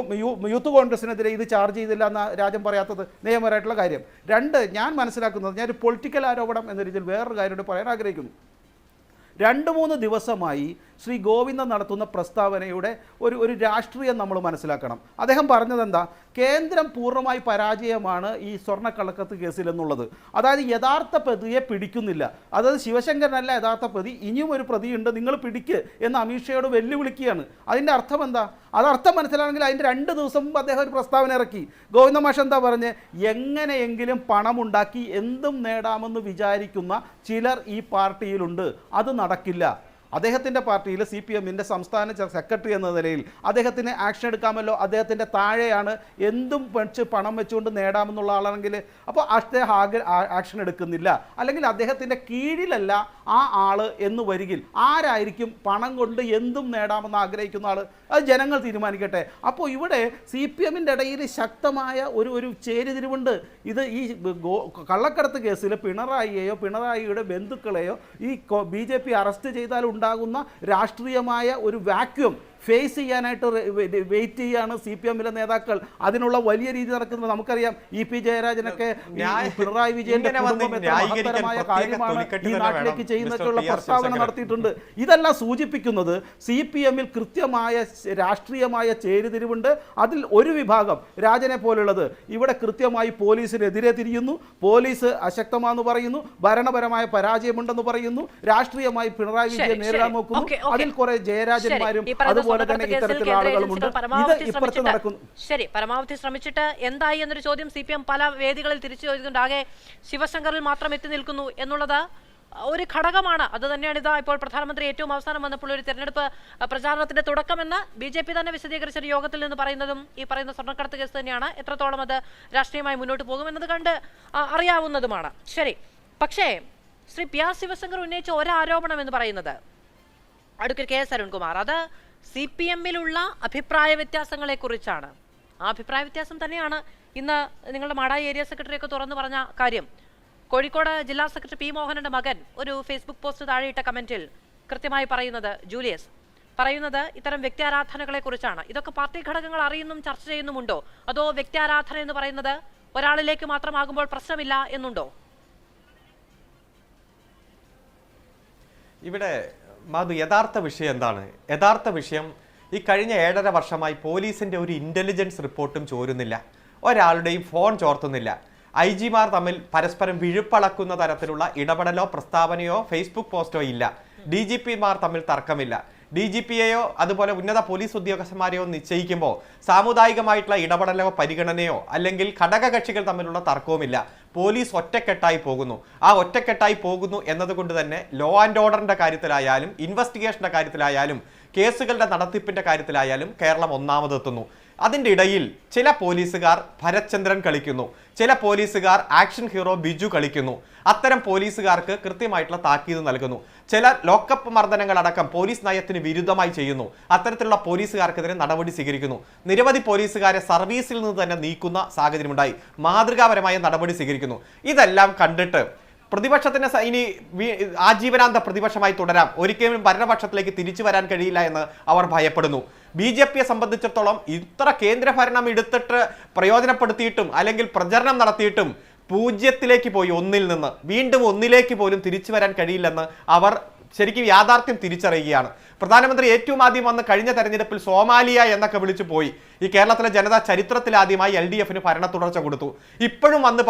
യൂത്ത് കോൺഗ്രസിനെതിരെ ഇത് ചാർജ് ചെയ്തില്ല എന്ന രാജ്യം പറയാത്തത്? നിയമപരമായിട്ടുള്ള കാര്യം. രണ്ട്, ഞാൻ മനസ്സിലാക്കുന്നത്, ഞാനൊരു പൊളിറ്റിക്കൽ ആരോപണം എന്ന രീതിയിൽ വേറൊരു കാര്യം പറയാൻ ആഗ്രഹിക്കുന്നു. 2-3 ദിവസമായി ശ്രീ ഗോവിന്ദൻ നടത്തുന്ന പ്രസ്താവനയുടെ ഒരു രാഷ്ട്രീയം നമ്മൾ മനസ്സിലാക്കണം. അദ്ദേഹം പറഞ്ഞതെന്താ? കേന്ദ്രം പൂർണ്ണമായി പരാജയമാണ് ഈ സ്വർണ്ണക്കള്ളക്കത്ത് കേസിൽ എന്നുള്ളത്. അതായത് യഥാർത്ഥ പ്രതിയെ പിടിക്കുന്നില്ല. അതായത് ശിവശങ്കരനല്ല യഥാർത്ഥ പ്രതി, ഇനിയും ഒരു പ്രതിയുണ്ട്, നിങ്ങൾ പിടിക്ക് എന്ന് അമിത്ഷയോട് വെല്ലുവിളിക്കുകയാണ്. അതിൻ്റെ അർത്ഥം എന്താ? അതർത്ഥം മനസ്സിലാണെങ്കിൽ അതിൻ്റെ 2 ദിവസം മുമ്പ് അദ്ദേഹം ഒരു പ്രസ്താവന ഇറക്കി. ഗോവിന്ദ മാഷ് എന്താ പറഞ്ഞ്? എങ്ങനെയെങ്കിലും പണമുണ്ടാക്കി എന്തും നേടാമെന്ന് വിചാരിക്കുന്ന ചിലർ ഈ പാർട്ടിയിലുണ്ട്, അത് നടക്കില്ല. അദ്ദേഹത്തിൻ്റെ പാർട്ടിയിൽ CPM-ന്റെ സംസ്ഥാന സെക്രട്ടറി എന്ന നിലയിൽ അദ്ദേഹത്തിന് ആക്ഷൻ എടുക്കാമല്ലോ. അദ്ദേഹത്തിൻ്റെ താഴെയാണ്, എന്തും വെച്ച് പണം വെച്ചുകൊണ്ട് നേടാമെന്നുള്ള ആളാണെങ്കിൽ അപ്പോൾ അദ്ദേഹം ആക്ഷൻ എടുക്കുന്നില്ല, അല്ലെങ്കിൽ അദ്ദേഹത്തിൻ്റെ കീഴിലല്ല ആ ആൾ എന്ന് വരികിൽ ആരായിരിക്കും പണം കൊണ്ട് എന്തും നേടാമെന്ന് ആഗ്രഹിക്കുന്ന ആൾ? അത് ജനങ്ങൾ തീരുമാനിക്കട്ടെ. അപ്പോൾ ഇവിടെ CPM-ന്റെ ഇടയിൽ ശക്തമായ ഒരു ചേരിതിരിവുണ്ട്. ഇത് ഈ കള്ളക്കടത്ത് കേസിൽ പിണറായിയുടെ ബന്ധുക്കളെയോ ഈ BJP അറസ്റ്റ് ചെയ്താൽ ഉണ്ടാകുന്ന രാഷ്ട്രീയമായ ഒരു വാക്യൂം ഫേസ് ചെയ്യാനായിട്ട് വെയിറ്റ് ചെയ്യാണ് CPM-ലെ നേതാക്കൾ. അതിനുള്ള വലിയ രീതി നടക്കുന്നത് നമുക്കറിയാം. EP ജയരാജനൊക്കെ പിണറായി വിജയന്റെ കുടുംബം എത്ര മഹത്തരമായ കാര്യമാണ് ഈ നാട്ടിലേക്ക് ചെയ്യുന്നതിനുള്ള പ്രസ്താവന നടത്തിയിട്ടുണ്ട്. ഇതെല്ലാം സൂചിപ്പിക്കുന്നത് CPM-ൽ കൃത്യമായ രാഷ്ട്രീയമായ ചേരിതിരിവുണ്ട്. അതിൽ ഒരു വിഭാഗം, രാജനെ പോലുള്ളത്, ഇവിടെ കൃത്യമായി പോലീസിനെതിരെ തിരിയുന്നു, പോലീസ് അശക്തമാണെന്ന് പറയുന്നു, ഭരണപരമായ പരാജയമുണ്ടെന്ന് പറയുന്നു, രാഷ്ട്രീയമായി പിണറായി വിജയൻ നേരിടാൻ നോക്കുന്നു. അതിൽ കുറെ ജയരാജന്മാരും അതുപോലെ തന്നെ ഇത്തരത്തിലുള്ള ആളുകളുമുണ്ട്. ഇത് ഇപ്പുറത്ത് നടക്കുന്നു.
ശരി, പരമാവധി ശ്രമിച്ചിട്ട് എന്തായി എന്നൊരു ചോദ്യം CPM പല വേദികളിൽ തിരിച്ചു ചോദിക്കുന്നുണ്ട്. ആകെ ശിവശങ്കറിൽ മാത്രം എത്തി നിൽക്കുന്നു എന്നുള്ളത് ഒരു ഘടകമാണ്. അത് തന്നെയാണ് ഇതാ ഇപ്പോൾ പ്രധാനമന്ത്രി ഏറ്റവും അവസാനം വന്നപ്പോൾ ഒരു തെരഞ്ഞെടുപ്പ് പ്രചാരണത്തിന്റെ തുടക്കമെന്ന് BJP തന്നെ വിശദീകരിച്ച ഒരു യോഗത്തിൽ നിന്ന് പറയുന്നതും ഈ പറയുന്ന സ്വർണ്ണക്കടത്ത് കേസ് തന്നെയാണ്. എത്രത്തോളം അത് രാഷ്ട്രീയമായി മുന്നോട്ട് പോകുമെന്നത് കണ്ട് അറിയാവുന്നതുമാണ്. ശരി, പക്ഷേ ശ്രീ PR ശിവശങ്കർ ഉന്നയിച്ച ഒരാരോപണം എന്ന് പറയുന്നത് അഡ്വക്കേറ്റ് KS അരുൺകുമാർ, അത് CPM-ലുള്ള അഭിപ്രായ വ്യത്യാസങ്ങളെ കുറിച്ചാണ്. ആ അഭിപ്രായ വ്യത്യാസം തന്നെയാണ് ഇന്ന് നിങ്ങളുടെ മാടായി ഏരിയ സെക്രട്ടറി ഒക്കെ തുറന്നു പറഞ്ഞ കാര്യം. കോഴിക്കോട് ജില്ലാ സെക്രട്ടറി P മോഹനന്റെ മകൻ ഒരു ഫേസ്ബുക്ക് പോസ്റ്റ് താഴെയിട്ട കമന്റിൽ കൃത്യമായി പറയുന്നത്, ജൂലിയസ് പറയുന്നത് ഇത്തരം വ്യക്തിയാരാധനകളെ കുറിച്ചാണ്. ഇതൊക്കെ പാർട്ടി ഘടകങ്ങൾ അറിയുന്നും ചർച്ച ചെയ്യുന്നുമുണ്ടോ? അതോ വ്യക്തിയാരാധന എന്ന് പറയുന്നത് ഒരാളിലേക്ക് മാത്രമാകുമ്പോൾ പ്രശ്നമില്ല എന്നുണ്ടോ?
ഇവിടെ മാധു, യഥാർത്ഥ വിഷയം എന്താണ്? യഥാർത്ഥ വിഷയം ഈ കഴിഞ്ഞ 7.5 വർഷമായി പോലീസിന്റെ ഒരു ഇന്റലിജൻസ് റിപ്പോർട്ടും ചോരുന്നില്ല, ഒരാളുടെയും ഫോൺ ചോർത്തുന്നില്ല. IG-മാർ തമ്മിൽ പരസ്പരം വിഴുപ്പളക്കുന്ന തരത്തിലുള്ള ഇടപെടലോ പ്രസ്താവനയോ ഫേസ്ബുക്ക് പോസ്റ്റോ ഇല്ല. DGP-മാർ തമ്മിൽ തർക്കമില്ല. DGP-യെയോ അതുപോലെ ഉന്നത പോലീസ് ഉദ്യോഗസ്ഥന്മാരെയോ നിശ്ചയിക്കുമ്പോൾ സാമുദായികമായിട്ടുള്ള ഇടപെടലോ പരിഗണനയോ അല്ലെങ്കിൽ ഘടകകക്ഷികൾ തമ്മിലുള്ള തർക്കവുമില്ല. പോലീസ് ഒറ്റക്കെട്ടായി പോകുന്നു. ആ ഒറ്റക്കെട്ടായി പോകുന്നു എന്നതുകൊണ്ട് തന്നെ ലോ ആൻഡ് ഓർഡറിന്റെ കാര്യത്തിലായാലും ഇൻവെസ്റ്റിഗേഷന്റെ കാര്യത്തിലായാലും കേസുകളുടെ നടത്തിപ്പിന്റെ കാര്യത്തിലായാലും കേരളം ഒന്നാമതെത്തുന്നു. അതിൻ്റെ ഇടയിൽ ചില പോലീസുകാർ ഭരത്ചന്ദ്രൻ കളിക്കുന്നു, ചില പോലീസുകാർ ആക്ഷൻ ഹീറോ ബിജു കളിക്കുന്നു. അത്തരം പോലീസുകാർക്ക് കൃത്യമായിട്ടുള്ള താക്കീത് നൽകുന്നു. ചില ലോക്കപ്പ് മർദ്ദനങ്ങളടക്കം പോലീസ് നയത്തിന് വിരുദ്ധമായി ചെയ്യുന്നു. അത്തരത്തിലുള്ള പോലീസുകാർക്കെതിരെ നടപടി സ്വീകരിക്കുന്നു. നിരവധി പോലീസുകാരെ സർവീസിൽ നിന്ന് തന്നെ നീക്കുന്ന സാഹചര്യമുണ്ടായി. മാതൃകാപരമായ നടപടി സ്വീകരിക്കുന്നു. ഇതെല്ലാം കണ്ടിട്ട് പ്രതിപക്ഷത്തിന് ഇനി ആജീവനാന്ത പ്രതിപക്ഷമായി തുടരാം, ഒരിക്കലും ഭരണപക്ഷത്തിലേക്ക് തിരിച്ചു വരാൻ കഴിയില്ല എന്ന് അവർ ഭയപ്പെടുന്നു. BJP-യെ സംബന്ധിച്ചിടത്തോളം ഇത്ര കേന്ദ്രഭരണം എടുത്തിട്ട് പ്രയോജനപ്പെടുത്തിയിട്ടും അല്ലെങ്കിൽ പ്രചരണം നടത്തിയിട്ടും 0-ലേക്ക് പോയി, 1-ൽ നിന്ന് വീണ്ടും 1-ലേക്ക് പോലും തിരിച്ചു വരാൻ കഴിയില്ലെന്ന് അവർ ശരിക്കും യാഥാർത്ഥ്യം തിരിച്ചറിയുകയാണ്. പ്രധാനമന്ത്രി ഏറ്റവും ആദ്യം വന്ന് കഴിഞ്ഞ തെരഞ്ഞെടുപ്പിൽ സോമാലിയ എന്നൊക്കെ വിളിച്ചു പോയി. ഈ കേരളത്തിലെ ജനത ചരിത്രത്തിലാദ്യമായി LDF-ന് ഭരണ തുടർച്ച കൊടുത്തു. ഇപ്പോഴും വന്ന്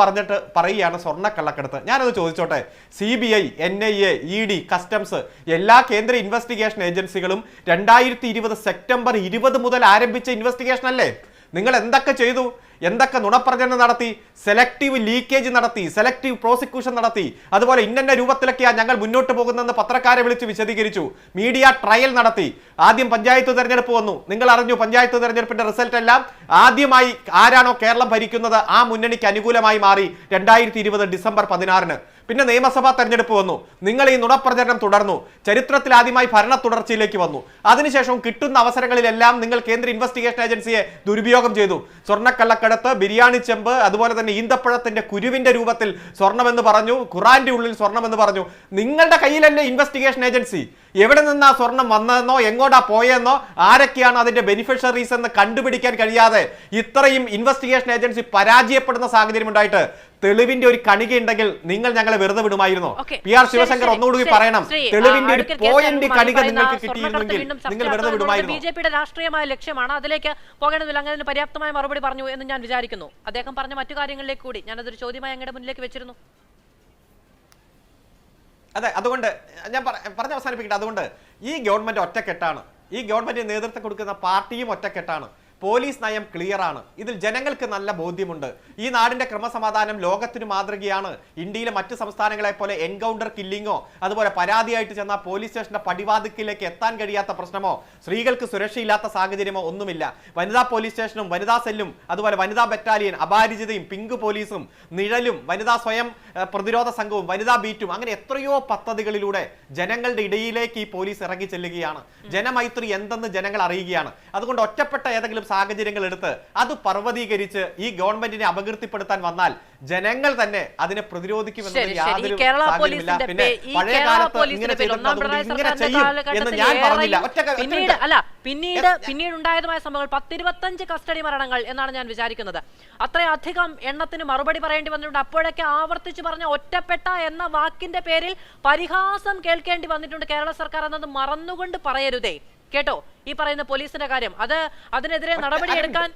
പറയുകയാണ് സ്വർണ്ണക്കള്ളക്കടത്ത്. ഞാനത് ചോദിച്ചോട്ടെ, CBI, NIA, ED, കസ്റ്റംസ് എല്ലാ കേന്ദ്ര ഇൻവെസ്റ്റിഗേഷൻ ഏജൻസികളും 2020 സെപ്റ്റംബർ 20 മുതൽ ആരംഭിച്ച ഇൻവെസ്റ്റിഗേഷൻ അല്ലേ? നിങ്ങൾ എന്തൊക്കെ ചെയ്തു? എന്തൊക്കെ നുണപ്രചരണം നടത്തി? സെലക്റ്റീവ് ലീക്കേജ് നടത്തി, സെലക്റ്റീവ് പ്രോസിക്യൂഷൻ നടത്തി. അതുപോലെ ഇന്ന രൂപത്തിലൊക്കെയാണ് ഞങ്ങൾ മുന്നോട്ട് പോകുന്നതെന്ന് പത്രക്കാരെ വിളിച്ച് വിശദീകരിച്ചു. മീഡിയ ട്രയൽ നടത്തി. ആദ്യം പഞ്ചായത്ത് തെരഞ്ഞെടുപ്പ് വന്നു. നിങ്ങൾ അറിഞ്ഞു പഞ്ചായത്ത് തെരഞ്ഞെടുപ്പിന്റെ റിസൾട്ട് എല്ലാം ആദ്യമായി ആരാണോ കേരളം ഭരിക്കുന്നത് ആ മുന്നണിക്ക് അനുകൂലമായി മാറി 2020 ഡിസംബർ 16-ന്. പിന്നെ നിയമസഭാ തെരഞ്ഞെടുപ്പ് വന്നു. നിങ്ങൾ ഈ നുണപ്രചരണം തുടർന്നു. ചരിത്രത്തിൽ ആദ്യമായി ഭരണ തുടർച്ചയിലേക്ക് വന്നു. അതിനുശേഷം കിട്ടുന്ന അവസരങ്ങളിലെല്ലാം നിങ്ങൾ കേന്ദ്ര ഇൻവെസ്റ്റിഗേഷൻ ഏജൻസിയെ ദുരുപയോഗം ചെയ്തു. സ്വർണ്ണക്കള്ളക്കടത്ത്, ബിരിയാണി ചെമ്പ്, അതുപോലെ തന്നെ ഈന്തപ്പഴത്തിന്റെ കുരുവിന്റെ രൂപത്തിൽ സ്വർണ്ണമെന്ന് പറഞ്ഞു, ഖുറാന്റെ ഉള്ളിൽ സ്വർണ്ണമെന്ന് പറഞ്ഞു. നിങ്ങളുടെ കയ്യിലല്ലേ ഇൻവെസ്റ്റിഗേഷൻ ഏജൻസി? എവിടെ നിന്നാ സ്വർണം വന്നതെന്നോ എങ്ങോട്ടാ പോയെന്നോ ആരൊക്കെയാണ് അതിന്റെ ബെനിഫിഷ്യറീസ് എന്ന് കണ്ടുപിടിക്കാൻ കഴിയാതെ ഇത്രയും ഇൻവെസ്റ്റിഗേഷൻ ഏജൻസി പരാജയപ്പെടുന്ന സാഹചര്യം ഉണ്ടായിട്ട് തെളിവിന്റെ ഒരു കണിക ഉണ്ടെങ്കിൽ നിങ്ങൾ ഞങ്ങളെ വെറുതെ വിടുമായിരുന്നോ? PR ശിവശങ്കർ ഒന്നുകൂടി പറയണം, തെളിവിന്റെ ഒരു പോയിന്റ് കണിക നിങ്ങൾക്ക് കിട്ടിയിരുന്നെങ്കിൽ നിങ്ങൾ വെറുതെ വിടുമായിരുന്നു.
BJP-യുടെ രാഷ്ട്രീയമായ ലക്ഷ്യമാണ്, അതിലേക്ക് പോകേണ്ടതില്ല. അങ്ങനെ പര്യാപ്തമായ മറുപടി പറഞ്ഞു എന്ന് ഞാൻ വിചാരിക്കുന്നു. അദ്ദേഹം പറഞ്ഞ മറ്റു കാര്യങ്ങളിലേക്ക് കൂടി ഞാനതൊരു ചോദ്യമായി അങ്ങയുടെ മുന്നിലേക്ക് വെച്ചിരുന്നു.
അതെ, അതുകൊണ്ട് ഞാൻ പറഞ്ഞ് അവസാനിപ്പിക്കട്ടെ. അതുകൊണ്ട് ഈ ഗവൺമെന്റ് ഒറ്റക്കെട്ടാണ്. ഈ ഗവൺമെന്റിന് നേതൃത്വം കൊടുക്കുന്ന പാർട്ടിയും ഒറ്റക്കെട്ടാണ്. പോലീസ് നയം ക്ലിയർ ആണ്. ഇതിൽ ജനങ്ങൾക്ക് നല്ല ബോധ്യമുണ്ട്. ഈ നാടിന്റെ ക്രമസമാധാനം ലോകത്തിന് മാതൃകയാണ്. ഇന്ത്യയിലെ മറ്റ് സംസ്ഥാനങ്ങളെ പോലെ എൻകൗണ്ടർ കില്ലിങ്ങോ അതുപോലെ പരാതിയായിട്ട് ചെന്ന പോലീസ് സ്റ്റേഷന്റെ പടിവാതിക്കിലേക്ക് എത്താൻ കഴിയാത്ത പ്രശ്നമോ സ്ത്രീകൾക്ക് സുരക്ഷയില്ലാത്ത സാഹചര്യമോ ഒന്നുമില്ല. വനിതാ പോലീസ് സ്റ്റേഷനും വനിതാ സെല്ലും അതുപോലെ വനിതാ ബറ്റാലിയൻ, അപാരിജിതയും, പിങ്ക് പോലീസും, നിഴലും, വനിതാ സ്വയം പ്രതിരോധ സംഘവും, വനിതാ ബീറ്റും, അങ്ങനെ എത്രയോ പദ്ധതികളിലൂടെ ജനങ്ങളുടെ ഇടയിലേക്ക് ഈ പോലീസ് ഇറങ്ങി ചെല്ലുകയാണ്. ജനമൈത്രി എന്തെന്ന് ജനങ്ങൾ അറിയുകയാണ്. അതുകൊണ്ട് ഒറ്റപ്പെട്ട ഏതെങ്കിലും സാഹചര്യങ്ങൾ എടുത്ത് അത് പർവ്വതീകരിച്ച് ഈ ഗവൺമെന്റിനെ അപകീർത്തിപ്പെടുത്താൻ വന്നാൽ ജനങ്ങൾ തന്നെ അതിനെ പ്രതിരോധിക്കുമെന്നതിൽ യാതൊരു സാധ്യതയുമില്ല. പിന്നെ പഴയ കാലത്ത് ഇങ്ങനെ ചെയ്തിട്ടുണ്ട് ഇങ്ങനെ ചെയ്യും എന്ന് ഞാൻ പറഞ്ഞില്ല.
പിന്നീട് ഉണ്ടായതുമായ സംഭവങ്ങൾ 10-25 കസ്റ്റഡി മരണങ്ങൾ എന്നാണ് ഞാൻ വിചാരിക്കുന്നത്. അത്രയധികം എണ്ണത്തിന് മറുപടി പറയേണ്ടി വന്നിട്ടുണ്ട്. അപ്പോഴൊക്കെ ആവർത്തിച്ചു പറഞ്ഞ ഒറ്റപ്പെട്ട എന്ന വാക്കിന്റെ പേരിൽ പരിഹാസം കേൾക്കേണ്ടി വന്നിട്ടുണ്ട് കേരള സർക്കാർ എന്നത് മറന്നുകൊണ്ട് പറയരുതേ. കേട്ടോ, ഈ പറയുന്ന പോലീസിന്റെ കാര്യം, അതിനെതിരെ നടപടിയെടുക്കാൻ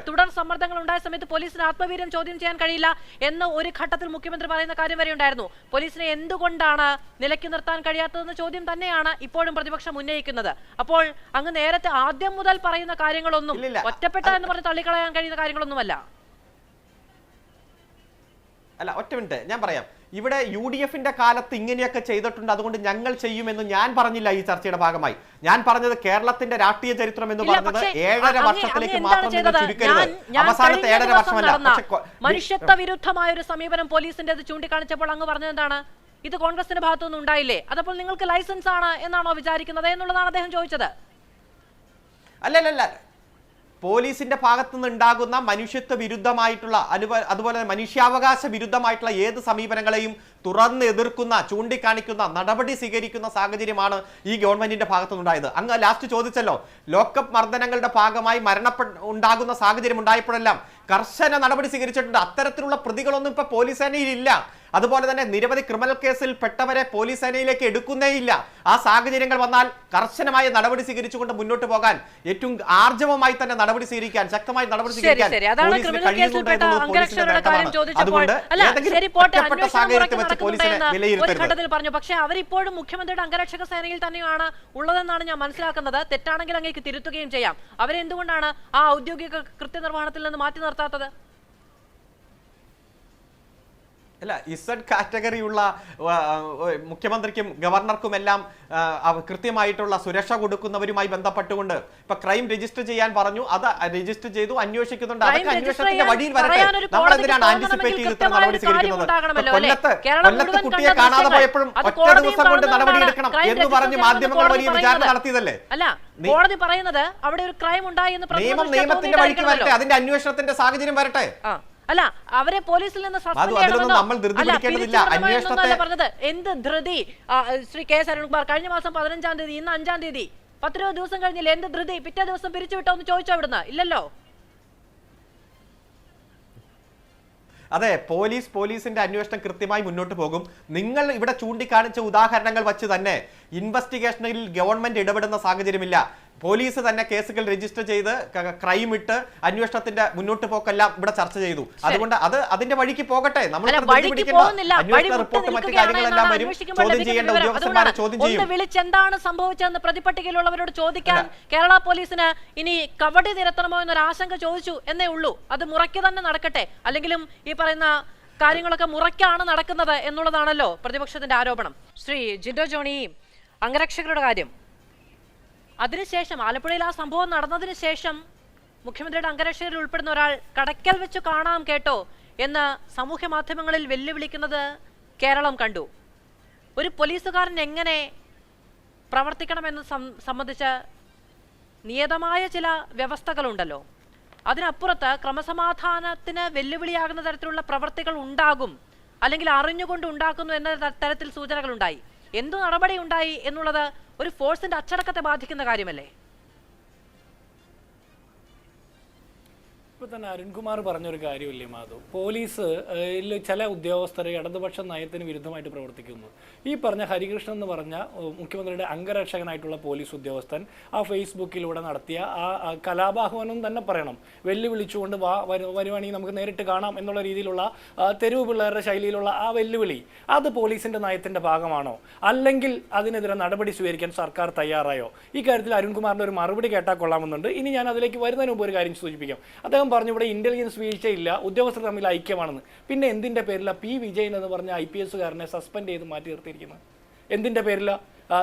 തുടർ സമ്മർദ്ദങ്ങൾ ഉണ്ടായ സമയത്ത് പോലീസിന് ആത്മവീര്യം ചോദ്യം ചെയ്യാൻ കഴിയില്ല എന്ന് ഒരു ഘട്ടത്തിൽ മുഖ്യമന്ത്രി പറയുന്ന കാര്യം വരെ ഉണ്ടായിരുന്നു. പോലീസിനെ എന്തുകൊണ്ടാണ് നിലയ്ക്ക് നിർത്താൻ കഴിയാത്തതെന്ന ചോദ്യം തന്നെയാണ് ഇപ്പോഴും പ്രതിപക്ഷം ഉന്നയിക്കുന്നത്. അപ്പോൾ അങ്ങ് നേരത്തെ ആദ്യം മുതൽ പറയുന്ന കാര്യങ്ങളൊന്നും ഒറ്റപ്പെട്ട എന്ന് പറഞ്ഞ് തള്ളിക്കളയാൻ കഴിയുന്ന കാര്യങ്ങളൊന്നുമല്ല.
അല്ല, ഒറ്റ മിനിറ്റ് ഞാൻ പറയാം. ഇവിടെ UDFന്റെ കാലത്ത് ഇങ്ങനെയൊക്കെ ചെയ്തിട്ടുണ്ട്, അതുകൊണ്ട് ഞങ്ങൾ ചെയ്യുമെന്ന് ഞാൻ പറഞ്ഞില്ല. ഈ ചർച്ചയുടെ ഭാഗമായി ഞാൻ പറഞ്ഞത് കേരളത്തിന്റെ രാഷ്ട്രീയ ചരിത്രം എന്ന് പറഞ്ഞത് 7.5 വർഷത്തിലേക്ക് മാത്രം ചുരുക്കരുത്. അവസാനത്തെ 7.5 വർഷമല്ല.
മനുഷ്യത്വ വിരുദ്ധമായ ഒരു സമീപനം പോലീസിന്റെ ചൂണ്ടിക്കാണിച്ചപ്പോൾ അങ്ങ് പറഞ്ഞത് എന്താണ്? ഇത് കോൺഗ്രസിന്റെ ഭാഗത്തുനിന്ന് ഉണ്ടായില്ലേ, അതപ്പോൾ നിങ്ങൾക്ക് ലൈസൻസ് ആണ് എന്നാണോ വിചാരിക്കുന്നത് എന്നുള്ളതാണ് അദ്ദേഹം ചോദിച്ചത്.
അല്ലല്ല, പോലീസിന്റെ ഭാഗത്തു നിന്ന് ഉണ്ടാകുന്ന മനുഷ്യത്വ വിരുദ്ധമായിട്ടുള്ള അതുപോലെ മനുഷ്യാവകാശ വിരുദ്ധമായിട്ടുള്ള ഏത് സമീപനങ്ങളെയും തുറന്ന് എതിർക്കുന്ന, ചൂണ്ടിക്കാണിക്കുന്ന, നടപടി സ്വീകരിക്കുന്ന സാഹചര്യമാണ് ഈ ഗവൺമെന്റിന്റെ ഭാഗത്തുനിന്നുണ്ടായത്. അങ്ങ് ലാസ്റ്റ് ചോദിച്ചല്ലോ, ലോക്കപ്പ് മർദ്ദനങ്ങളുടെ ഭാഗമായി ഉണ്ടാകുന്ന സാഹചര്യം ഉണ്ടായപ്പോഴെല്ലാം കർശന നടപടി സ്വീകരിച്ചിട്ടുണ്ട്. അത്തരത്തിലുള്ള പ്രതികളൊന്നും ഇപ്പൊ പോലീസ് സേനയിൽ ഇല്ല. അതുപോലെ തന്നെ നിരവധി ക്രിമിനൽ കേസിൽ പെട്ടവരെ പോലീസ് സേനയിലേക്ക് എടുക്കുന്നേയില്ല. ആ സാഹചര്യങ്ങൾ വന്നാൽ കർശനമായ നടപടി സ്വീകരിച്ചുകൊണ്ട് മുന്നോട്ട് പോകാൻ, ഏറ്റവും ആർജവമായി തന്നെ നടപടി സ്വീകരിക്കാൻ, ശക്തമായി നടപടി സ്വീകരിക്കാൻ പോലീസിന് കഴിയുന്നുണ്ട് എന്നുള്ളത് പോലീസിന്റെ നേട്ടമാണ്. അതുകൊണ്ട് ഒറ്റപ്പെട്ട സാഹചര്യത്തെ വെച്ച് പോലീസിനെ വിലയിരുത്തരുത്.
പറഞ്ഞു. പക്ഷേ അവരിപ്പോഴും മുഖ്യമന്ത്രിയുടെ അംഗരക്ഷക സേനയിൽ തന്നെയാണ് ഉള്ളതെന്നാണ് ഞാൻ മനസ്സിലാക്കുന്നത്. തെറ്റാണെങ്കിൽ അങ്ങേക്ക് തിരുത്തുകയും ചെയ്യാം. അവരെന്തുകൊണ്ടാണ് ആ ഔദ്യോഗിക കൃത്യനിർവഹണത്തിൽ നിന്ന് മാറ്റി നിർത്താത്തത്?
അല്ല, ഇസഡ് കാറ്റഗറിയുള്ള മുഖ്യമന്ത്രിക്കും ഗവർണർക്കും എല്ലാം കൃത്യമായിട്ടുള്ള സുരക്ഷ കൊടുക്കുന്നവരുമായി ബന്ധപ്പെട്ടുകൊണ്ട് ഇപ്പൊ ക്രൈം രജിസ്റ്റർ ചെയ്യാൻ പറഞ്ഞു. അത് രജിസ്റ്റർ ചെയ്തു, അന്വേഷിക്കുന്നുണ്ട്. അതൊക്കെ അന്വേഷണത്തിന്റെ വഴിയിൽ വരട്ടെ. നമ്മൾ എന്തിനാണ് ആന്റിസിപ്പേറ്റ് ചെയ്ത് ഇത്ര നടപടി സ്വീകരിക്കുന്നത്? കൊല്ലത്ത് കുട്ടിയെ കാണാതെ പോയപ്പോഴും ഒറ്റ ദിവസം കൊണ്ട് നടപടി എടുക്കണം എന്ന് പറഞ്ഞ് മാധ്യമങ്ങൾ വലിയ വിചാരണ നടത്തിയതല്ലേ?
അല്ല, കോടതി പറയുന്നത് അവിടെ ഒരു ക്രൈം ഉണ്ടായി എന്ന്
നിയമത്തിന്റെ വഴിക്ക് വരട്ടെ, അതിന്റെ അന്വേഷണത്തിന്റെ സാഹചര്യം വരട്ടെ.
അല്ല, അവരെ പോലീസിൽ നിന്ന് പറഞ്ഞത് എന്ത് ധൃതി? ശ്രീ കെ എസ് അരുൺകുമാർ കഴിഞ്ഞ മാസം 15-ാം തീയതി, ഇന്ന് 5-ാം തീയതി, 10 ദിവസം കഴിഞ്ഞില്ല, എന്ത് ധൃതി? പിറ്റേ ദിവസം പിരിച്ചുവിട്ടോ എന്ന് ചോദിച്ചോ? ഇവിടുന്ന് ഇല്ലല്ലോ.
അതെ, പോലീസിന്റെ അന്വേഷണം കൃത്യമായി മുന്നോട്ട് പോകും. നിങ്ങൾ ഇവിടെ ചൂണ്ടിക്കാണിച്ച ഉദാഹരണങ്ങൾ വച്ച് തന്നെ ഇൻവെസ്റ്റിഗേഷനിൽ ഗവൺമെന്റ് ഇടപെടുന്ന സാഹചര്യമില്ല. പോലീസ് തന്നെ കേസുകൾ രജിസ്റ്റർ ചെയ്ത് ക്രൈം ഇട്ട് അന്വേഷണത്തിന്റെ മുന്നോട്ട് പോക്കെല്ലാം ഇവിടെ ചർച്ച ചെയ്തു. അതുകൊണ്ട് അതിന്റെ വഴിക്ക് പോകട്ടെ. നമ്മൾ റിപ്പോർട്ട് മറ്റു കാര്യങ്ങളെല്ലാം വരും. ചോദ്യം ചെയ്യേണ്ട ഉദ്യോഗസ്ഥന്മാരെ ചോദ്യം ചെയ്യും.
വിളിച്ചെന്താണ് സംഭവിച്ചതെന്ന് പ്രതിപട്ടികയിലുള്ളവരോട് ചോദിക്കാൻ കേരള പോലീസിന് ഇനി കവടി നിരത്തണമോ എന്നൊരു ആശങ്ക ചോദിച്ചു എന്നേ ഉള്ളൂ. അത് മുറയ്ക്ക് തന്നെ നടക്കട്ടെ. അല്ലെങ്കിലും ഈ പറയുന്ന കാര്യങ്ങളൊക്കെ മുറയ്ക്കാണ് നടക്കുന്നത് എന്നുള്ളതാണല്ലോ പ്രതിപക്ഷത്തിന്റെ ആരോപണം. ശ്രീ ജിൻഡോ ജോണി, അംഗരക്ഷകരുടെ കാര്യം, അതിനുശേഷം ആലപ്പുഴയിൽ ആ സംഭവം നടന്നതിന് ശേഷം മുഖ്യമന്ത്രിയുടെ അംഗരക്ഷകരിൽ ഉൾപ്പെടുന്ന ഒരാൾ കടയ്ക്കൽ വെച്ച് കാണാം കേട്ടോ എന്ന് സാമൂഹ്യ മാധ്യമങ്ങളിൽ വെല്ലുവിളിക്കുന്നത് കേരളം കണ്ടു. ഒരു പോലീസുകാരൻ എങ്ങനെ പ്രവർത്തിക്കണമെന്ന് സംബന്ധിച്ച് നിയതമായ ചില വ്യവസ്ഥകളുണ്ടല്ലോ. അതിനപ്പുറത്ത് ക്രമസമാധാനത്തിന് വെല്ലുവിളിയാകുന്ന തരത്തിലുള്ള പ്രവർത്തികൾ ഉണ്ടാകും, അല്ലെങ്കിൽ അറിഞ്ഞുകൊണ്ട് ഉണ്ടാക്കുന്നു എന്ന തരത്തിൽ സൂചനകളുണ്ടായി. എന്തു നടപടി ഉണ്ടായി എന്നുള്ളത് ഒരു ഫോഴ്സിന്റെ അച്ചടക്കത്തെ ബാധിക്കുന്ന കാര്യമല്ലേ?
ഇപ്പോൾ തന്നെ അരുൺകുമാർ പറഞ്ഞൊരു കാര്യമില്ലേ മാധു, പോലീസ് ചില ഉദ്യോഗസ്ഥർ ഇടതുപക്ഷ നയത്തിന് വിരുദ്ധമായിട്ട് പ്രവർത്തിക്കുന്നു. ഈ പറഞ്ഞ ഹരികൃഷ്ണൻ എന്ന് പറഞ്ഞ മുഖ്യമന്ത്രിയുടെ അംഗരക്ഷകനായിട്ടുള്ള പോലീസ് ഉദ്യോഗസ്ഥൻ ആ ഫേസ്ബുക്കിലൂടെ നടത്തിയ ആ കലാപാഹ്വാനം തന്നെ പറയണം, വെല്ലുവിളിച്ചുകൊണ്ട് വരുവാണെങ്കിൽ നമുക്ക് നേരിട്ട് കാണാം എന്നുള്ള രീതിയിലുള്ള തെരുവ് പിള്ളേരുടെ ശൈലിയിലുള്ള ആ വെല്ലുവിളി, അത് പോലീസിൻ്റെ നയത്തിൻ്റെ ഭാഗമാണോ? അല്ലെങ്കിൽ അതിനെതിരെ നടപടി സ്വീകരിക്കാൻ സർക്കാർ തയ്യാറായോ? ഈ കാര്യത്തിൽ അരുൺകുമാറിൻ്റെ ഒരു മറുപടി കേട്ടാൽ കൊള്ളാമെന്നുണ്ട്. ഇനി ഞാൻ അതിലേക്ക് വരുന്നതിന് മുമ്പ് ഒരു കാര്യം സൂചിപ്പിക്കാം. അദ്ദേഹം പറഞ്ഞു ഇവിടെ ഇന്റലിജൻസ് വീഴ്ചയില്ല, ഉദ്യോഗസ്ഥർ തമ്മിൽ ഐക്യമാണെന്ന്. പിന്നെ എന്തിൻ്റെ പേരില പി വിജയൻ എന്ന് പറഞ്ഞ IPS സസ്പെൻഡ് ചെയ്ത് മാറ്റി നിർത്തിയിരിക്കുന്നത്? എന്തിൻ്റെ പേരില?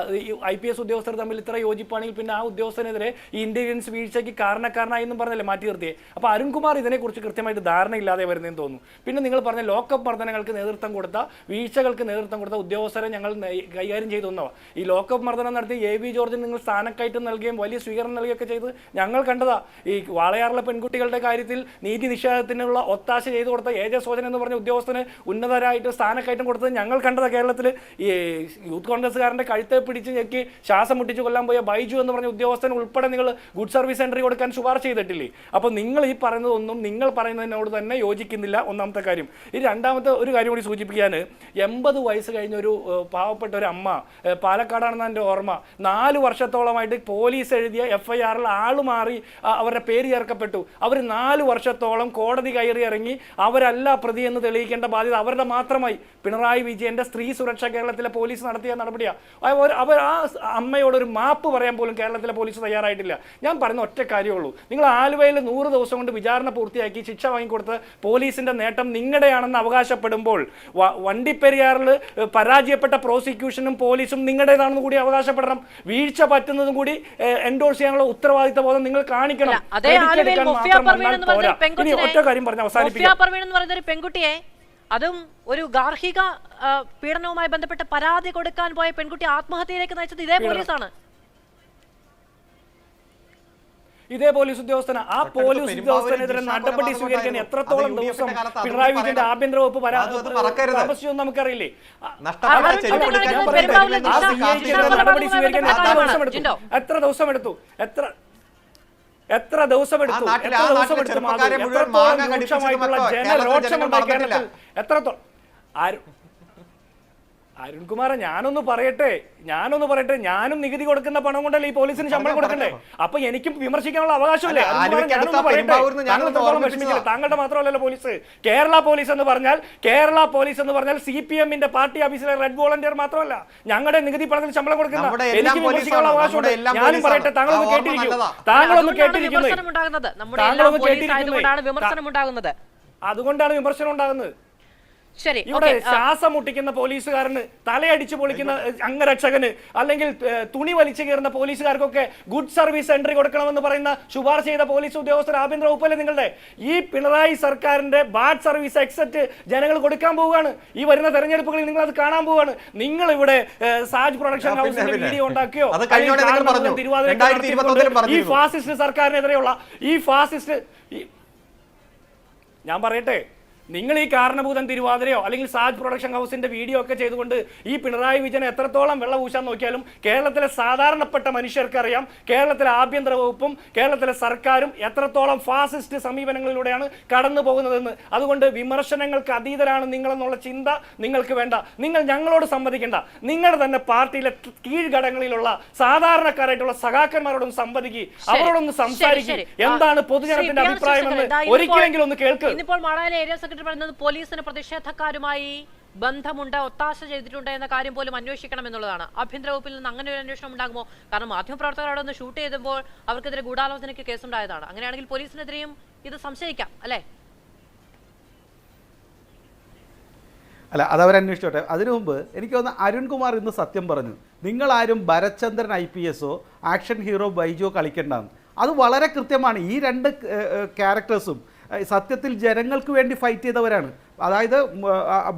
IPS ഉദ്യോഗസ്ഥർ തമ്മിൽ ഇത്ര യോജിപ്പാണെങ്കിൽ പിന്നെ ആ ഉദ്യോഗസ്ഥനെതിരെ ഈ ഇന്റലിജൻസ് വീഴ്ചയ്ക്ക് കാരണക്കാരനായി എന്നും പറഞ്ഞല്ലേ മാറ്റി നിർത്തിയേ. അപ്പോൾ അരുൺകുമാർ ഇതിനെക്കുറിച്ച് കൃത്യമായിട്ട് ധാരണയില്ലാതെ വരുന്നതെന്ന് തോന്നുന്നു. പിന്നെ നിങ്ങൾ പറഞ്ഞ ലോക്കപ്പ് മർദ്ദനങ്ങൾക്ക് നേതൃത്വം കൊടുത്ത, വീഴ്ചകൾക്ക് നേതൃത്വം കൊടുത്ത ഉദ്യോഗസ്ഥരെ ഞങ്ങൾ കൈകാര്യം ചെയ്തു എന്നോ? ഈ ലോക്കപ്പ് മർദ്ദനം നടത്തി AV ജോർജിന് നിങ്ങൾ സ്ഥാനക്കയറ്റം നൽകുകയും വലിയ സ്വീകരണം നൽകുകയൊക്കെ ചെയ്ത് ഞങ്ങൾ കണ്ടതാ. ഈ വാളയാറിലെ പെൺകുട്ടികളുടെ കാര്യത്തിൽ നീതി നിഷേധത്തിനുള്ള ഒത്താശ ചെയ്തു കൊടുത്ത AJ സോജൻ എന്ന് പറഞ്ഞ ഉദ്യോഗസ്ഥന് ഉന്നതരായിട്ട് സ്ഥാനക്കയറ്റം കൊടുത്തത് ഞങ്ങൾ കണ്ടതാ. കേരളത്തിൽ ഈ യൂത്ത് കോൺഗ്രസ്സുകാരൻ്റെ കഴുത്ത് പിടിച്ച് ഞെക്കി ശ്വാസം മുട്ടിച്ച് കൊല്ലാൻ പോയ ബൈജു എന്ന് പറഞ്ഞ ഉദ്യോഗസ്ഥൻ ഉൾപ്പെടെ നിങ്ങൾ ഗുഡ് സർവീസ് എൻട്രി കൊടുക്കാൻ ശുപാർശ ചെയ്തിട്ടില്ലേ? അപ്പോൾ നിങ്ങൾ ഈ പറയുന്നതൊന്നും നിങ്ങൾ പറയുന്നതിനോട് തന്നെ യോജിക്കുന്നില്ല, ഒന്നാമത്തെ കാര്യം. ഈ രണ്ടാമത്തെ ഒരു കാര്യം കൂടി സൂചിപ്പിക്കാൻ, 80 വയസ്സ് കഴിഞ്ഞ ഒരു പാവപ്പെട്ട ഒരു അമ്മ, പാലക്കാടാണെന്ന് എൻ്റെ ഓർമ്മ, 4 വർഷത്തോളമായിട്ട് പോലീസ് എഴുതിയ FIRൽ ആളുമാറി അവരുടെ പേര് ചേർക്കപ്പെട്ടു. അവർ 4 വർഷത്തോളം കോടതി കയറി ഇറങ്ങി അവരല്ല പ്രതി എന്ന് തെളിയിക്കേണ്ട ബാധ്യത അവരുടെ മാത്രമായി. പിണറായി വിജയൻ്റെ സ്ത്രീ സുരക്ഷ കേരളത്തിലെ പോലീസ് നടത്തിയ നടപടിയാണ്. അവർ ആ അമ്മയോടൊരു മാപ്പ് പറയാൻ പോലും കേരളത്തിലെ പോലീസ് തയ്യാറായിട്ടില്ല. ഞാൻ പറയുന്ന ഒറ്റ കാര്യമുള്ളൂ, നിങ്ങൾ ആലുവയിൽ 100 ദിവസം കൊണ്ട് വിചാരണ പൂർത്തിയാക്കി ശിക്ഷ വാങ്ങിക്കൊടുത്ത് പോലീസിന്റെ നേട്ടം നിങ്ങളുടെയാണെന്ന് അവകാശപ്പെടുമ്പോൾ, വണ്ടിപ്പെരിയാറിൽ പരാജയപ്പെട്ട പ്രോസിക്യൂഷനും പോലീസും നിങ്ങളുടേതാണെന്ന് കൂടി അവകാശപ്പെടണം. വീഴ്ച പറ്റുന്നതും കൂടി എൻഡോഴ്സ് ചെയ്യാനുള്ള ഉത്തരവാദിത്ത ബോധം നിങ്ങൾ കാണിക്കണം. ഇനി ഒറ്റ കാര്യം പറഞ്ഞ് അവസാനിപ്പിക്കാം.
പെൺകുട്ടിയെ, അതും ഒരു ഗാർഹിക പീഡനവുമായി ബന്ധപ്പെട്ട് പരാതി കൊടുക്കാൻ പോയ പെൺകുട്ടി ആത്മഹത്യയിലേക്ക് നയിച്ചത് ഇതേ പോലീസാണ്.
ഇതേ പോലീസ് ഉദ്യോഗസ്ഥന. ആ പോലീസ് ഉദ്യോഗസ്ഥനെതിരെ നടപടി സ്വീകരിക്കാൻ എത്രത്തോളം ദിവസം പിണറായി വിജയന്റെ ആഭ്യന്തര വകുപ്പ് താമസിച്ചു നമുക്കറിയില്ലേ? നടപടി സ്വീകരിക്കാൻ എത്ര ദിവസം എടുത്തു? എത്ര ദിവസം എടുത്തു? എത്രത്തോളം അരുൺകുമാർ, ഞാനൊന്ന് പറയട്ടെ, ഞാനും നികുതി കൊടുക്കുന്ന പണം കൊണ്ടല്ലേ ഈ പോലീസിന് ശമ്പളം കൊടുക്കണ്ടേ? അപ്പൊ എനിക്കും വിമർശിക്കാനുള്ള അവകാശമില്ലേ? ഞാനൊന്ന് പറയട്ടെ, താങ്കളുടെ മാത്രമല്ലല്ലോ പോലീസ്. കേരള പോലീസ് എന്ന് പറഞ്ഞാൽ CPMന്റെ പാർട്ടി ഓഫീസിലെ റെഡ് വോളണ്ടിയർ മാത്രമല്ല, ഞങ്ങളുടെ നികുതി പണത്തിന് ശമ്പളം കൊടുക്കുന്ന. എനിക്ക് വിമർശിക്കാനുള്ള അവകാശമുണ്ട്. ഞാനും പറയട്ടെ, താങ്കളൊന്ന് കേട്ടിരിക്കുന്നു. അതുകൊണ്ടാണ് വിമർശനം ഉണ്ടാകുന്നത്. ഇവിടെ ശ്വാസം മുട്ടിക്കുന്ന പോലീസുകാരന്, തലയടിച്ചു പൊളിക്കുന്ന അംഗരക്ഷകന്, അല്ലെങ്കിൽ തുണി വലിച്ചു കയറുന്ന പോലീസുകാർക്കൊക്കെ ഗുഡ് സർവീസ് എൻട്രി കൊടുക്കണമെന്ന് പറയുന്ന ശുപാർശ ചെയ്ത പോലീസ് ഉദ്യോഗസ്ഥർ ആഭ്യന്തര വകുപ്പല്ലേ നിങ്ങളുടെ? ഈ പിണറായി സർക്കാരിന്റെ ബാഡ് സർവീസ് എക്സെറ്റ് ജനങ്ങൾ കൊടുക്കാൻ പോവുകയാണ്. ഈ വരുന്ന തെരഞ്ഞെടുപ്പുകളിൽ നിങ്ങൾ അത് കാണാൻ പോവുകയാണ്. നിങ്ങൾ ഇവിടെ സാജ് പ്രൊഡക്ഷൻ ഹൗസിന്റെ വീഡിയോ ഉണ്ടാക്കിയോ? ഈ ഫാസിസ്റ്റ് സർക്കാരിനെതിരെയുള്ള ഞാൻ പറയട്ടെ, നിങ്ങൾ ഈ കാരണഭൂതൻ തിരുവാതിരയോ അല്ലെങ്കിൽ സാജ് പ്രൊഡക്ഷൻ ഹൗസിന്റെ വീഡിയോ ഒക്കെ ചെയ്തുകൊണ്ട് ഈ പിണറായി വിജയൻ എത്രത്തോളം വെള്ളം ഊശാൻ നോക്കിയാലും കേരളത്തിലെ സാധാരണപ്പെട്ട മനുഷ്യർക്കറിയാം കേരളത്തിലെ ആഭ്യന്തര വകുപ്പും കേരളത്തിലെ സർക്കാരും എത്രത്തോളം ഫാസിസ്റ്റ് സമീപനങ്ങളിലൂടെയാണ് കടന്നു പോകുന്നതെന്ന്. അതുകൊണ്ട് വിമർശനങ്ങൾക്ക് അതീതരാണ് നിങ്ങളെന്നുള്ള ചിന്ത നിങ്ങൾക്ക് വേണ്ട. നിങ്ങൾ ഞങ്ങളോട് സംവദിക്കേണ്ട. നിങ്ങളുടെ തന്നെ പാർട്ടിയിലെ കീഴ്ഘടകങ്ങളിലുള്ള സാധാരണക്കാരായിട്ടുള്ള സഖാക്കന്മാരോടും സംവദിക്കുക, അവരോടൊന്ന് സംസാരിക്കുക. എന്താണ് പൊതുജനത്തിന്റെ അഭിപ്രായമെന്ന് ഒരിക്കലെങ്കിലും ഒന്ന് കേൾക്ക്.
പറയുന്നത് പോലീസിന് പ്രതിഷേധക്കാരുമായി ബന്ധമുണ്ട്, ഒത്താശ ചെയ്തിട്ടുണ്ട് എന്ന കാര്യം പോലും അന്വേഷിക്കണം എന്നുള്ളതാണ്. ആഭ്യന്തര വകുപ്പിൽ നിന്ന് അങ്ങനെ ഒരു അന്വേഷണം ഉണ്ടാകുമോ? കാരണം മാധ്യമപ്രവർത്തകരോട് ഒന്ന് ഷൂട്ട് ചെയ്തപ്പോൾ അവർക്കെതിരെ ഗൂഢാലോചനയ്ക്ക് കേസുണ്ടായതാണ്. അങ്ങനെയാണെങ്കിൽ പോലീസിനെതിരെയും ഇത് സംശയിക്കാം അല്ലേ?
അല്ല, അതവരന്വേഷിച്ചോട്ടെ. അതിനു മുമ്പ് എനിക്ക് തോന്നുന്നു അരുൺകുമാർ ഇന്ന് സത്യം പറഞ്ഞു. നിങ്ങളാരും Bharathchandran IPS action hero Baijo കളിക്കേണ്ടെന്ന്. അത് വളരെ കൃത്യമാണ്. ഈ രണ്ട് ക്യാരക്ടേഴ്സും സത്യത്തിൽ ജനങ്ങൾക്ക് വേണ്ടി ഫൈറ്റ് ചെയ്തവരാണ്. അതായത്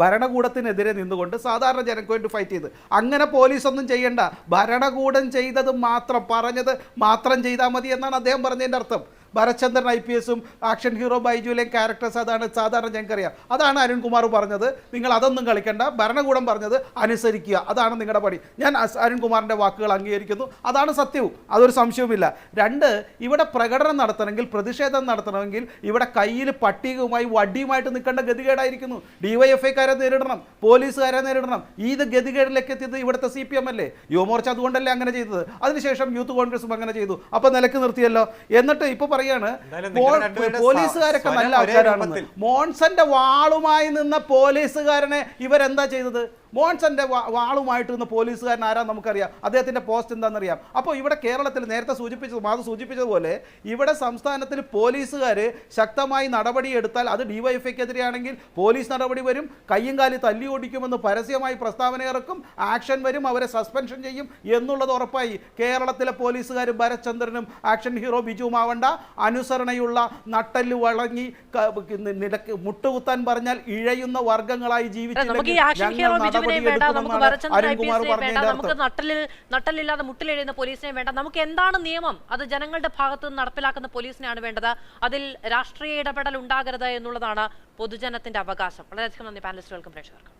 ഭരണകൂടത്തിനെതിരെ നിന്നുകൊണ്ട് സാധാരണ ജനങ്ങൾക്ക് വേണ്ടി ഫൈറ്റ് ചെയ്ത്. അങ്ങനെ പോലീസൊന്നും ചെയ്യണ്ട, ഭരണകൂടം ചെയ്തത് മാത്രം, പറഞ്ഞത് മാത്രം ചെയ്താൽ മതി എന്നാണ് അദ്ദേഹം പറഞ്ഞതിൻ്റെ അർത്ഥം. ഭരചന്ദ്രൻ IPS-ഉം ആക്ഷൻ ഹീറോ ബൈജുവിലെയും ക്യാരക്ടേഴ്സ് അതാണ് സാധാരണ ഞങ്ങൾക്കറിയാം. അതാണ് അരുൺകുമാർ പറഞ്ഞത്, നിങ്ങൾ അതൊന്നും കളിക്കണ്ട, ഭരണകൂടം പറഞ്ഞത് അനുസരിക്കുക, അതാണ് നിങ്ങളുടെ പണി. ഞാൻ അരുൺകുമാറിൻ്റെ വാക്കുകൾ അംഗീകരിക്കുന്നു, അതാണ് സത്യവും, അതൊരു സംശയവുമില്ല. 2, ഇവിടെ പ്രകടനം നടത്തണമെങ്കിൽ, പ്രതിഷേധം നടത്തണമെങ്കിൽ ഇവിടെ കയ്യിൽ പട്ടികയുമായി വടിയുമായിട്ട് നിൽക്കേണ്ട ഗതികേടായിരിക്കുന്നു. DYFIക്കാരെ നേരിടണം, പോലീസുകാരെ നേരിടണം. ഇത് ഗതികേടിലേക്ക് എത്തിയത് ഇവിടുത്തെ CPM അല്ലേ? യുവമോർച്ച അതുകൊണ്ടല്ലേ അങ്ങനെ ചെയ്തത്. അതിനുശേഷം യൂത്ത് കോൺഗ്രസും അങ്ങനെ ചെയ്തു. അപ്പോൾ നിലക്ക് നിർത്തിയല്ലോ. എന്നിട്ട് ഇപ്പോൾ പറയാണ് പോലീസുകാരൊക്കെ നല്ല ആൾക്കാരാണെന്ന്. മോൺസന്റെ വാളുമായി നിന്ന പോലീസുകാരനെ ഇവരെന്താ ചെയ്തത്? മോൺസന്റെ വാളുമായിട്ട് നിന്ന് പോലീസുകാരൻ ആരാ നമുക്കറിയാം, അദ്ദേഹത്തിൻ്റെ പോസ്റ്റ് എന്താണെന്നറിയാം. അപ്പോൾ ഇവിടെ കേരളത്തിൽ നേരത്തെ സൂചിപ്പിച്ചതുപോലെ ഇവിടെ സംസ്ഥാനത്തിൽ പോലീസുകാർ ശക്തമായി നടപടി എടുത്താൽ അത് DYFIക്കെതിരെയാണെങ്കിൽ പോലീസ് നടപടി വരും, കയ്യും കാലി തല്ലി ഓടിക്കുമെന്ന് പരസ്യമായി പ്രസ്താവന ഇറക്കും, ആക്ഷൻ വരും, അവരെ സസ്പെൻഷൻ ചെയ്യും എന്നുള്ളത് ഉറപ്പായി. കേരളത്തിലെ പോലീസുകാർ ഭരചന്ദ്രനും ആക്ഷൻ ഹീറോ ബിജുവുമാവണ്ട, അനുസരണയുള്ള നട്ടല് വളങ്ങി മുട്ടുകുത്താൻ പറഞ്ഞാൽ ഇഴയുന്ന വർഗങ്ങളായി ജീവിച്ചില്ലെങ്കിൽ
നമുക്ക് നട്ടലില്ലാതെ മുട്ടിലെഴുതുന്ന പോലീസിനെ വേണ്ട. നമുക്ക് എന്താണ് നിയമം? അത് ജനങ്ങളുടെ ഭാഗത്ത് നിന്ന് നടപ്പിലാക്കുന്ന പോലീസിനെയാണ് വേണ്ടത്. അതിൽ രാഷ്ട്രീയ ഇടപെടൽ ഉണ്ടാകരുത് എന്നുള്ളതാണ് പൊതുജനത്തിന്റെ അവകാശം. വളരെയധികം നന്ദി പാനലിസ്റ്റുകൾക്കും പ്രേക്ഷകർക്കും.